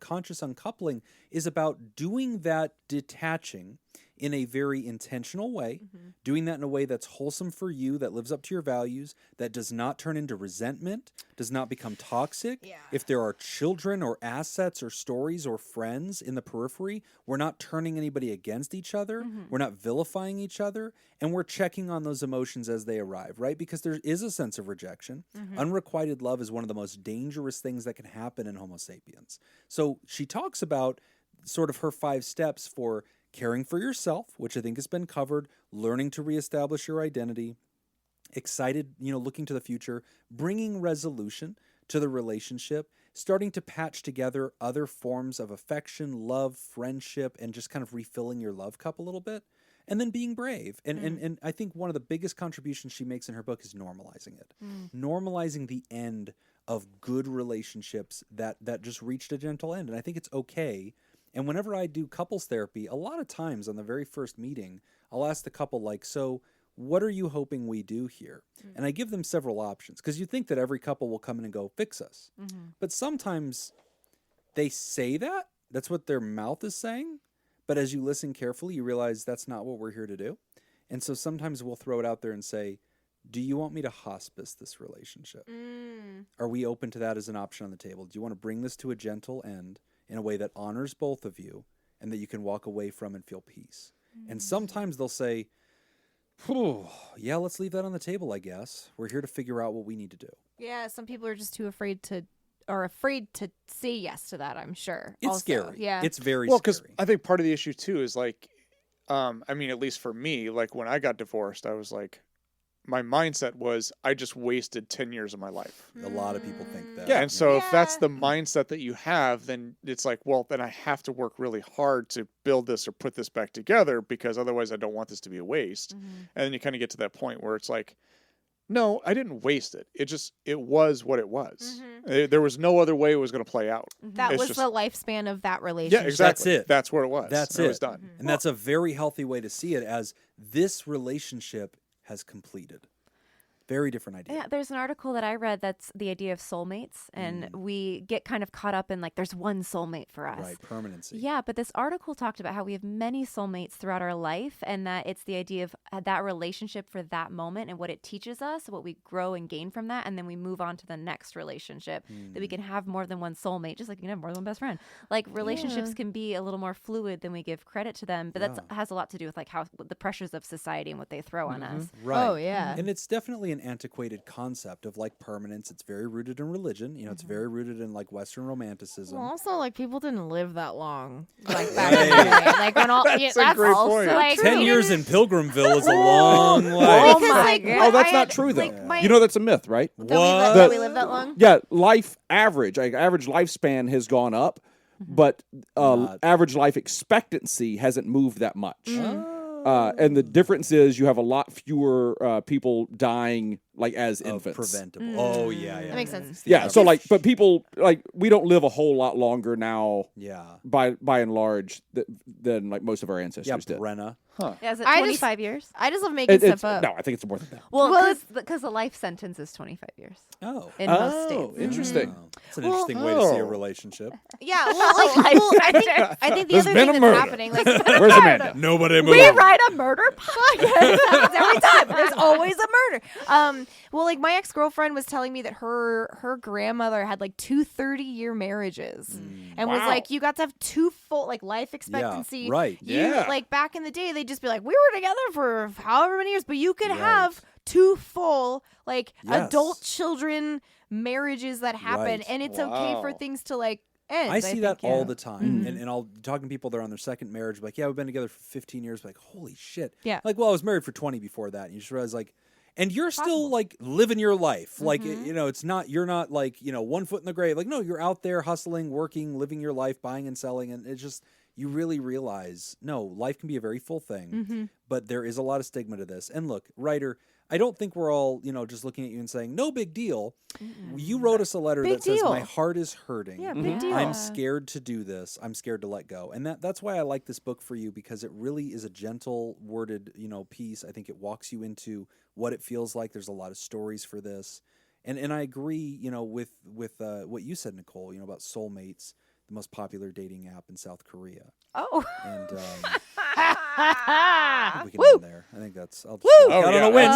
Conscious Uncoupling, is about doing that detaching in a very intentional way, doing that in a way that's wholesome for you, that lives up to your values, that does not turn into resentment, does not become toxic. Yeah. If there are children or assets or stories or friends in the periphery, we're not turning anybody against each other. We're not vilifying each other, and we're checking on those emotions as they arrive, right? Because there is a sense of rejection. Unrequited love is one of the most dangerous things that can happen in Homo sapiens. So she talks about sort of her 5 steps for caring for yourself, which I think has been covered, learning to reestablish your identity, excited, looking to the future, bringing resolution to the relationship, starting to patch together other forms of affection, love, friendship, and just kind of refilling your love cup a little bit, and then being brave. And I think one of the biggest contributions she makes in her book is normalizing it. Normalizing the end of good relationships that just reached a gentle end. And I think it's okay. And whenever I do couples therapy, a lot of times on the very first meeting, I'll ask the couple, like, so what are you hoping we do here? And I give them several options, because you think that every couple will come in and go, fix us. But sometimes they say that. That's what their mouth is saying. But as you listen carefully, you realize that's not what we're here to do. And so sometimes we'll throw it out there and say, do you want me to hospice this relationship? Are we open to that as an option on the table? Do you want to bring this to a gentle end in a way that honors both of you and that you can walk away from and feel peace? And sometimes they'll say, yeah, let's leave that on the table, I guess. We're here to figure out what we need to do. Yeah, some people are just too afraid to say yes to that, I'm sure. It's also. scary. Yeah. It's very Well, because scary. I think part of the issue too is like, at least for me, like when I got divorced, I was like, my mindset was I just wasted 10 years of my life. A lot of people think that. Yeah. And so if that's Yeah. the mindset that you have, then it's like, well, then I have to work really hard to build this or put this back together, because otherwise I don't want this to be a waste. And then you kind of get to that point where it's like, no, I didn't waste it. It was what it was. There was no other way it was going to play out. That It's was just- the lifespan of that relationship. Yeah, exactly. That's it. That's where it was. That's It it. was done. And that's a very healthy way to see it, as this relationship has completed. Very different idea. Yeah, there's an article that I read that's the idea of soulmates, and we get kind of caught up in like there's one soulmate for us. Right, permanency. Yeah, but this article talked about how we have many soulmates throughout our life, and that it's the idea of that relationship for that moment and what it teaches us, what we grow and gain from that, and then we move on to the next relationship. That we can have more than one soulmate, just like you can have more than one best friend. Like relationships can be a little more fluid than we give credit to them, but that has a lot to do with like how the pressures of society and what they throw on us. Right. Oh, yeah. And it's definitely an antiquated concept of like permanence. It's very rooted in religion. It's very rooted in like Western romanticism. Well, also, like, people didn't live that long. Like, back in the day. Like, when all... That's a great also, point. like... 10 years in Pilgrimville is a long life. Oh Because, my like, God. what Oh, that's I not had- true, though. like, my- You know that's a myth, right? that we li- What? that we live that long? Yeah, average lifespan has gone up, but average life expectancy hasn't moved that much. And the difference is you have a lot fewer people dying like as Of infants. preventable. Oh, yeah. That makes sense. Yeah, so like, but people like we don't live a whole lot longer now Yeah. by and large than like most of our ancestors Yeah, did. Brenna. Yeah, is it I just- 25 years? I just love making It's, stuff up. no, I think it's more than that. Well, because the life sentence is 25 years Oh. in most states. Interesting. It's an interesting way to see a Oh. relationship. Yeah, well, I think the There's other been thing a that's murder. happening, like, Where's Amanda? Nobody We write a murder podcast. It happens every time. There's always a murder. Well, like my ex-girlfriend was telling me that her grandmother had like 2 30-year marriages, and was Wow. like, you got to have 2 full like life expectancy. right. Yeah. Like back in the day, they'd just be like, we were together for however many years, but you could have 2 full like Yes. adult children marriages that happen, Right. and it's okay for Wow. things to like end. I see that think, all yeah. the time. And I'll talking to people that are on their second marriage, like, yeah, we've been together for 15 years. Like, holy shit. Yeah. Like, well, I was married for 20 before that. And you just realize, like, and you're still like living your life. Like, it's not, you're not like, 1 foot in the grave. Like, no, you're out there hustling, working, living your life, buying and selling. And it's just, you really realize, no, life can be a very full thing, but there is a lot of stigma to this. And look, writer, I don't think we're all, just looking at you and saying, no big deal. You wrote us a letter Big that says, deal. my heart is hurting. Yeah, big deal. I'm scared to do this. I'm scared to let go. And that's why I like this book for you, because it really is a gentle worded, piece. I think it walks you into what it feels like. There's a lot of stories for this. And I agree, with what you said, Nicole, about soulmates. the most popular dating app in South Korea. Oh. And I think we can end there. I think that's. I'll just Woo! I don't know when.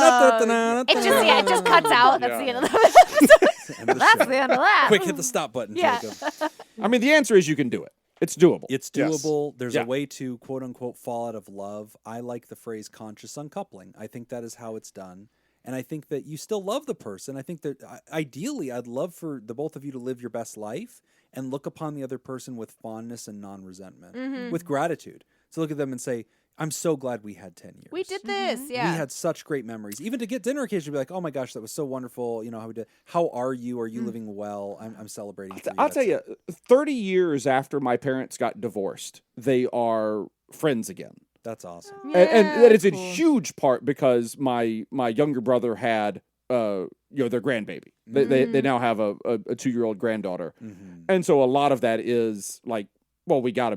It just cuts out. That's the end of the episode. That's the end of that. Quick, hit the stop button, Yeah. Jacob. I mean, the answer is you can do it. It's doable. It's Yes. doable. There's Yeah. a way to quote unquote fall out of love. I like the phrase conscious uncoupling. I think that is how it's done. And I think that you still love the person. I think that ideally, I'd love for the both of you to live your best life and look upon the other person with fondness and non-resentment, with gratitude. So look at them and say, I'm so glad we had 10 years. We did this. Yeah. We had such great memories. Even to get dinner occasionally, be like, oh my gosh, that was so wonderful. You know, how we did. How are you? Are you living well? I'm celebrating. For you. I'll tell you, 30 years after my parents got divorced, they are friends again. That's awesome. And that is a cool. huge part because my younger brother had their grandbaby. They now have a 2-year-old granddaughter. Mm-hmm. And so a lot of that is like, well, we have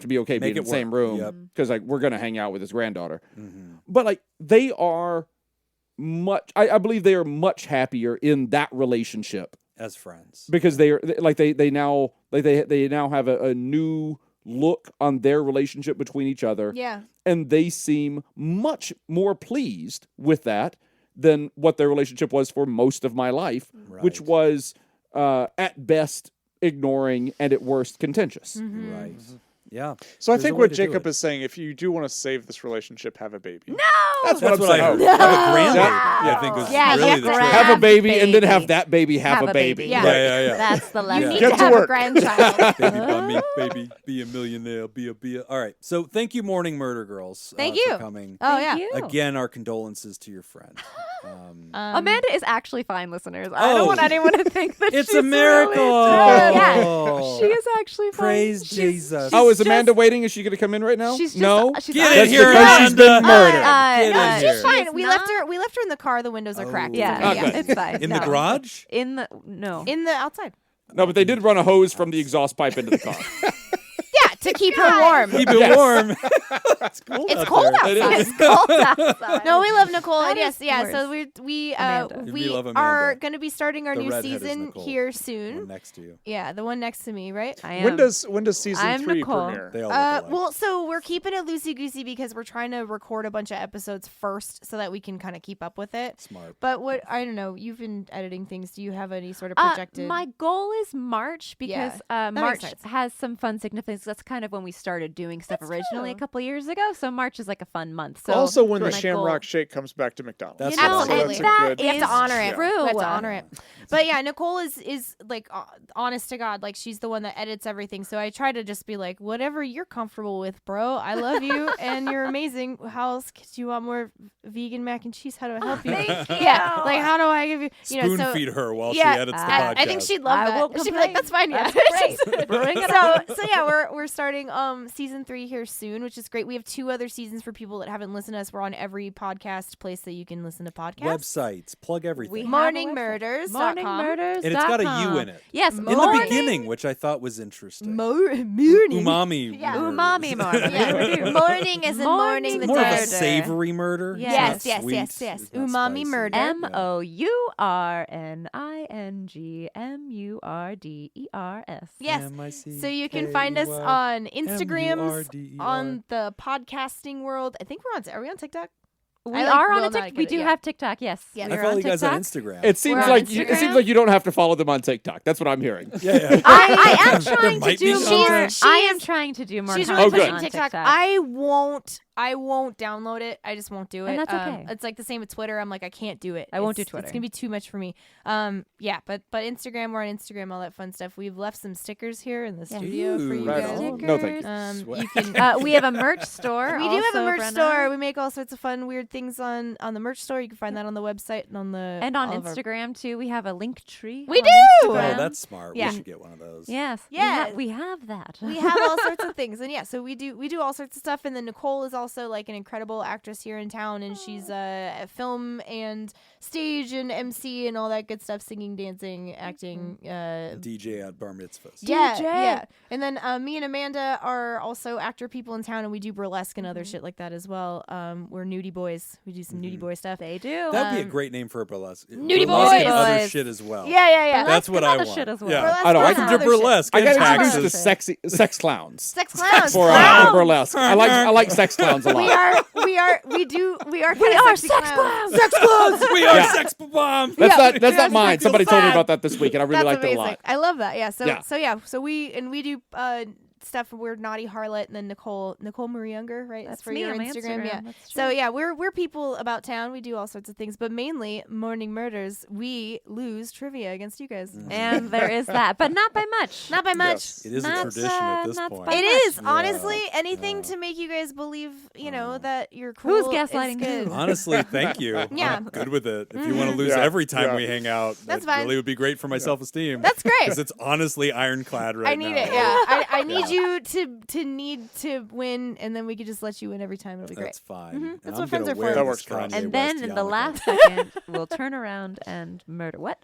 to be okay being Make in it the same work. room Yep. because like we're going to hang out with his granddaughter. Mm-hmm. But like they are I believe they are much happier in that relationship As friends. because they now have a new look on their relationship between each other. Yeah. And they seem much more pleased with that than what their relationship was for most of my life, which Right. was at best ignoring and at worst contentious. Right. Yeah. So I There's think a way what to do Jacob it. is saying, if you do want to save this relationship, have a baby. No. That's That's what what I'm saying. I heard. Have a grandbaby. Yeah. I think was Yeah, you really have the to trick. Have a baby and then baby. have that baby have a baby. Yeah. Yeah. That's the lesson. You need Get to to have a work. grandchild. Baby by me, baby, be a millionaire, be a. All right. So thank you, Mourning Murder Girls. Thank for you. coming. Oh, Thank yeah. you. Again, our condolences to your friend. Amanda is actually fine, listeners. I Oh. don't want anyone to think that It's she's a miracle. Really yeah, Oh. she is actually fine. Praise She's- Jesus. she's Oh, is Amanda just- waiting? Is she going to come in right now? She's just, no. She's Get That's in here, because she's Amanda. been murdered. Get in No, here. she's fine. She's We not- left her in the car. The windows are cracked. Oh. Yeah, Oh, yeah, good. it's fine. In the No. garage? In the no. In the outside. No, but they did run a hose from the exhaust pipe into the car. Yeah, to keep her warm. Keep it Yes. warm. It's cold It's out cold there. outside. It's cold outside. No, we love Nicole. That And yes, is yeah. worse. So we Amanda. We we love Amanda. are going to be starting our The new redhead is season Nicole. here One soon. next to you. Yeah, the one next to me, right? I am. When does season I'm 3 Nicole. premiere? They all look alike. Well, so we're keeping it loosey goosey because we're trying to record a bunch of episodes first so that we can kind of keep up with it. Smart. But what I don't know, you've been editing things. Do you have any sort of projected? My goal is March because makes March sense. has some fun significance. That's kind of when we started doing stuff originally a true. couple years ago. So March is like a fun month. So Also, when the my Shamrock goal- Shake comes back to McDonald's. That's You know, what I absolutely. was that we have to is honor it. true. We have to honor it. But yeah, Nicole is like honest to God, like she's the one that edits everything. So I try to just be like, whatever you're comfortable with, bro. I love you and you're amazing. How else do you want more vegan mac and cheese? How do I help you? Thank you. Yeah, like how do I give you? You know, Spoon so feed her while yeah, she edits the I podcast. think she'd love I that. won't She'd be like, complain. that's fine. Yeah, That's great. Bring it on. so yeah, we're starting season 3 here soon, which is great. We have 2 other seasons for people that haven't listened to us. We're on every podcast place that you can listen to podcasts. Websites. Plug everything. We have Mourning a website. Murders. Mourning Murders. And it's got a U in it. Yes, In the morning- beginning, which I thought was interesting. Morning. Umami. Yeah. murders. Umami murder. Yeah. Morning is in morning. The More of a murder. savory murder. It's Yes, not yes, sweet, yes, yes. it's not Umami spicy. murder. MOURNINGMURDERS. Yes. M-I-C-K-E-Y, So you can find us on Instagrams, M-U-R-D-E-R. on the podcasting world. I think are we on TikTok? We I, like, are will on a not TikTok. get We it, do yeah. have TikTok. Yes. Yeah. We I are follow on you guys on TikTok. Instagram. It seems We're on like Instagram. you don't have to follow them on TikTok. That's what I'm hearing. yeah. I am trying to might be do something. more. She I is- am trying to do more. She's content really Oh, pushing good. on TikTok. I won't download it. I just won't do it. And that's okay. It's like the same with Twitter. I'm like, I can't do it. I won't do It's Twitter. gonna be too much for me. Yeah, but Instagram, we're on Instagram, all that fun stuff. We've left some stickers here in the studio for you Right guys. on. No, thank you. You can. We have a merch store. We do have a also, merch Brenna. store. We make all sorts of fun, weird things on the merch store. You can find that on the website and on the And on all of our- Instagram too. We have a link tree. We on do! Oh, Instagram. that's smart. Yeah. We should get one of those. Yes. Yeah. We have that. We have all sorts of things, and yeah, so we do all sorts of stuff. And then Nicole is also like an incredible actress here in town, and she's a film and stage and MC and all that good stuff, singing, dancing, acting. DJ at bar mitzvahs. Yeah. And then me and Amanda are also actor people in town, and we do burlesque and other shit like that as well. We're nudie boys. We do some nudie boy stuff. They do. That'd be a great name for a burlesque. Nudie Burlesque and boys. other shit as well. Yeah. That's what I other want. shit as well. Yeah. Burlesque I know, and I can do other burlesque. I and got taxes. introduced to sex clowns. Sex clowns. For burlesque. I like sex clowns a lot. We are sex clowns. Sex clowns. We are Yeah. sex bomb. That's not mine. Sex Somebody told me fad. about that this week, and I really That's liked amazing. it a lot. I love that. Yeah. Yeah. So we do stuff. We're Naughty Harlot, and then Nicole Marie Younger, right? That's for me your on my Instagram. Yeah. That's So true. yeah, we're people about town. We do all sorts of things, but mainly Mourning Murders. We lose trivia against you guys. And there is that, but not by much. Not by much. Yes. It is a Not, tradition at this not point. by It much. is honestly anything to make you guys believe, that you're cool. Who's is gaslighting good. who? Honestly, thank you. Yeah. I'm good with it. If you want to lose Yeah. every time Yeah. we hang out, That's that fine. really would be great for my self-esteem. That's great. Because it's honestly ironclad right I need now. it. Yeah, I need you to need to win, and then we could just let you win every time. It'll be great. That's fine. And That's I'm what friends gonna are wear for. That this works fine. Kanye And West then in the yarmulke. last second, we'll turn around and murder. What?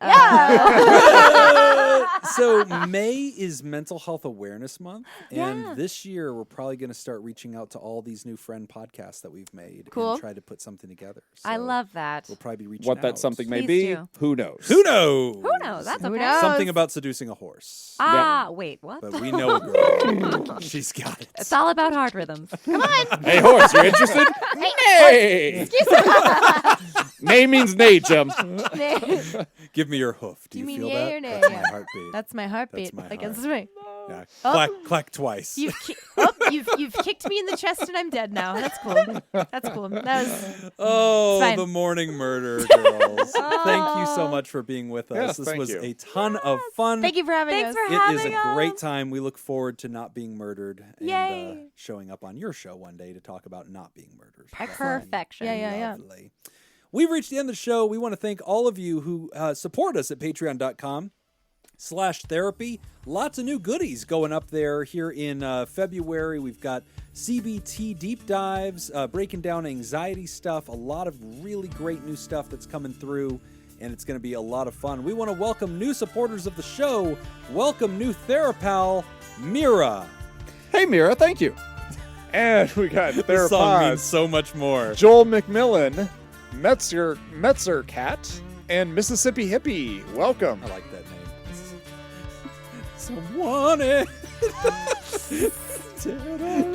So May is Mental Health Awareness Month, and Yeah. this year we're probably going to start reaching out to all these new friend podcasts that we've made Cool. and try to put something together. I So love that. We'll probably be reaching What out. that something may Please be, do. who knows? Who knows? Who knows? That's Who okay. knows? Something about seducing a horse. Wait, what? But we know a girl. She's got it. It's all about hard rhythms. Hey, horse, you interested? Nay. Nay means nay, Jim. Give me your hoof. Do You you mean feel yay that? or nay? That's Yeah. my heartbeat. That's my heartbeat That's my against heart. me. Yeah. Oh. Clack twice. You've kicked me in the chest and I'm dead now. That's cool. That's cool. That was Oh, Fine. the Mourning Murder girls. Thank you so much for being with us. Yes, This thank was you. a ton of fun. thank you for having Thanks us. for It is having a great us. time. We look forward to not being murdered and Yay. showing up on your show one day to talk about not being murdered. Perfection. Yeah. Lovely. We've reached the end of the show. We want to thank all of you who support us at patreon.com/therapy. Lots of new goodies going up there here in February. We've got CBT deep dives, breaking down anxiety stuff, a lot of really great new stuff that's coming through, and it's going to be a lot of fun. We want to welcome new supporters of the show. Welcome new Therapal, Mira. Hey, Mira, thank you. And we got This song means Therapod, so much more. Joel McMillan, Metzer Cat, and Mississippi Hippie. Welcome. I like that name. Someone it.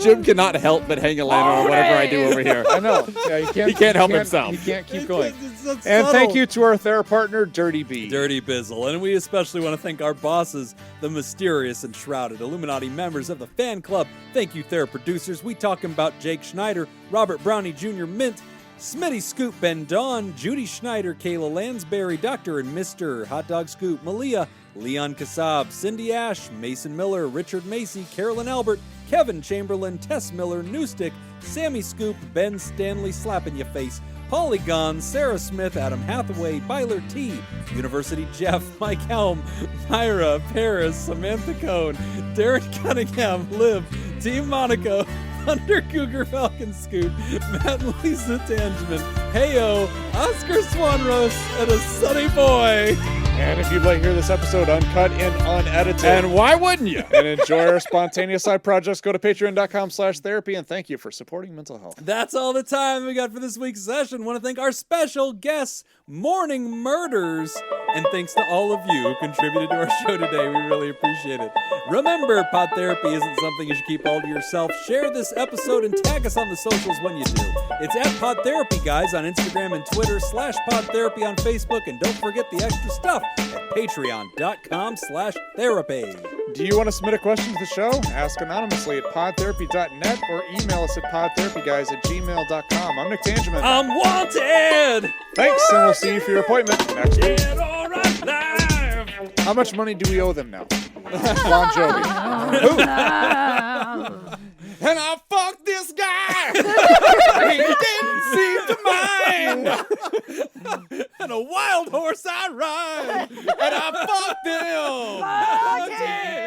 Jim cannot help but hang a lantern on whatever I do over here. I know. Yeah, He can't help himself. He can't keep going. It's so And thank subtle. you to our Thera partner, Dirty B. Dirty Bizzle. And we especially want to thank our bosses, the mysterious and shrouded Illuminati members of the fan club. Thank you, Thera producers. We talking about Jake Schneider, Robert Brownie Jr. Mint, Smitty Scoop, Ben Dawn, Judy Schneider, Kayla Lansbury, Dr. and Mr., Hot Dog Scoop, Malia, Leon Kassab, Cindy Ash, Mason Miller, Richard Macy, Carolyn Albert, Kevin Chamberlain, Tess Miller, Newstick, Sammy Scoop, Ben Stanley Slapping Ya Face, Polygon, Sarah Smith, Adam Hathaway, Byler T, University Jeff, Mike Helm, Myra, Paris, Samantha Cohn, Derek Cunningham, Liv, Team Monaco, Thunder Cougar Falcon Scoot, Matt and Lisa Tangeman, Heyo, Oscar Swanrose, and a sunny boy. And if you'd like to hear this episode uncut and unedited, And why wouldn't you? and enjoy our spontaneous side projects, go to patreon.com/therapy. And thank you for supporting mental health. That's all the time we got for this week's session. Want to thank our special guests, Mourning Murders, and thanks to all of you who contributed to our show today. We really appreciate it. Remember, pod therapy isn't something you should keep all to yourself. Share this episode and tag us on the socials when you do. It's at PodTherapyGuys on Instagram and Twitter, /PodTherapy on Facebook, and don't forget the extra stuff at patreon.com/therapy. Do you want to submit a question to the show? Ask anonymously at podtherapy.net or email us at podtherapyguys@gmail.com. I'm Nick Tangeman. I'm wanted! Thanks, and we'll see you for your appointment next week. Get all right live! How much money do we owe them now? Bon Jovi. And I fucked this guy. He didn't seem to mind. And a wild horse I ride! And I fucked him. Fuck yeah!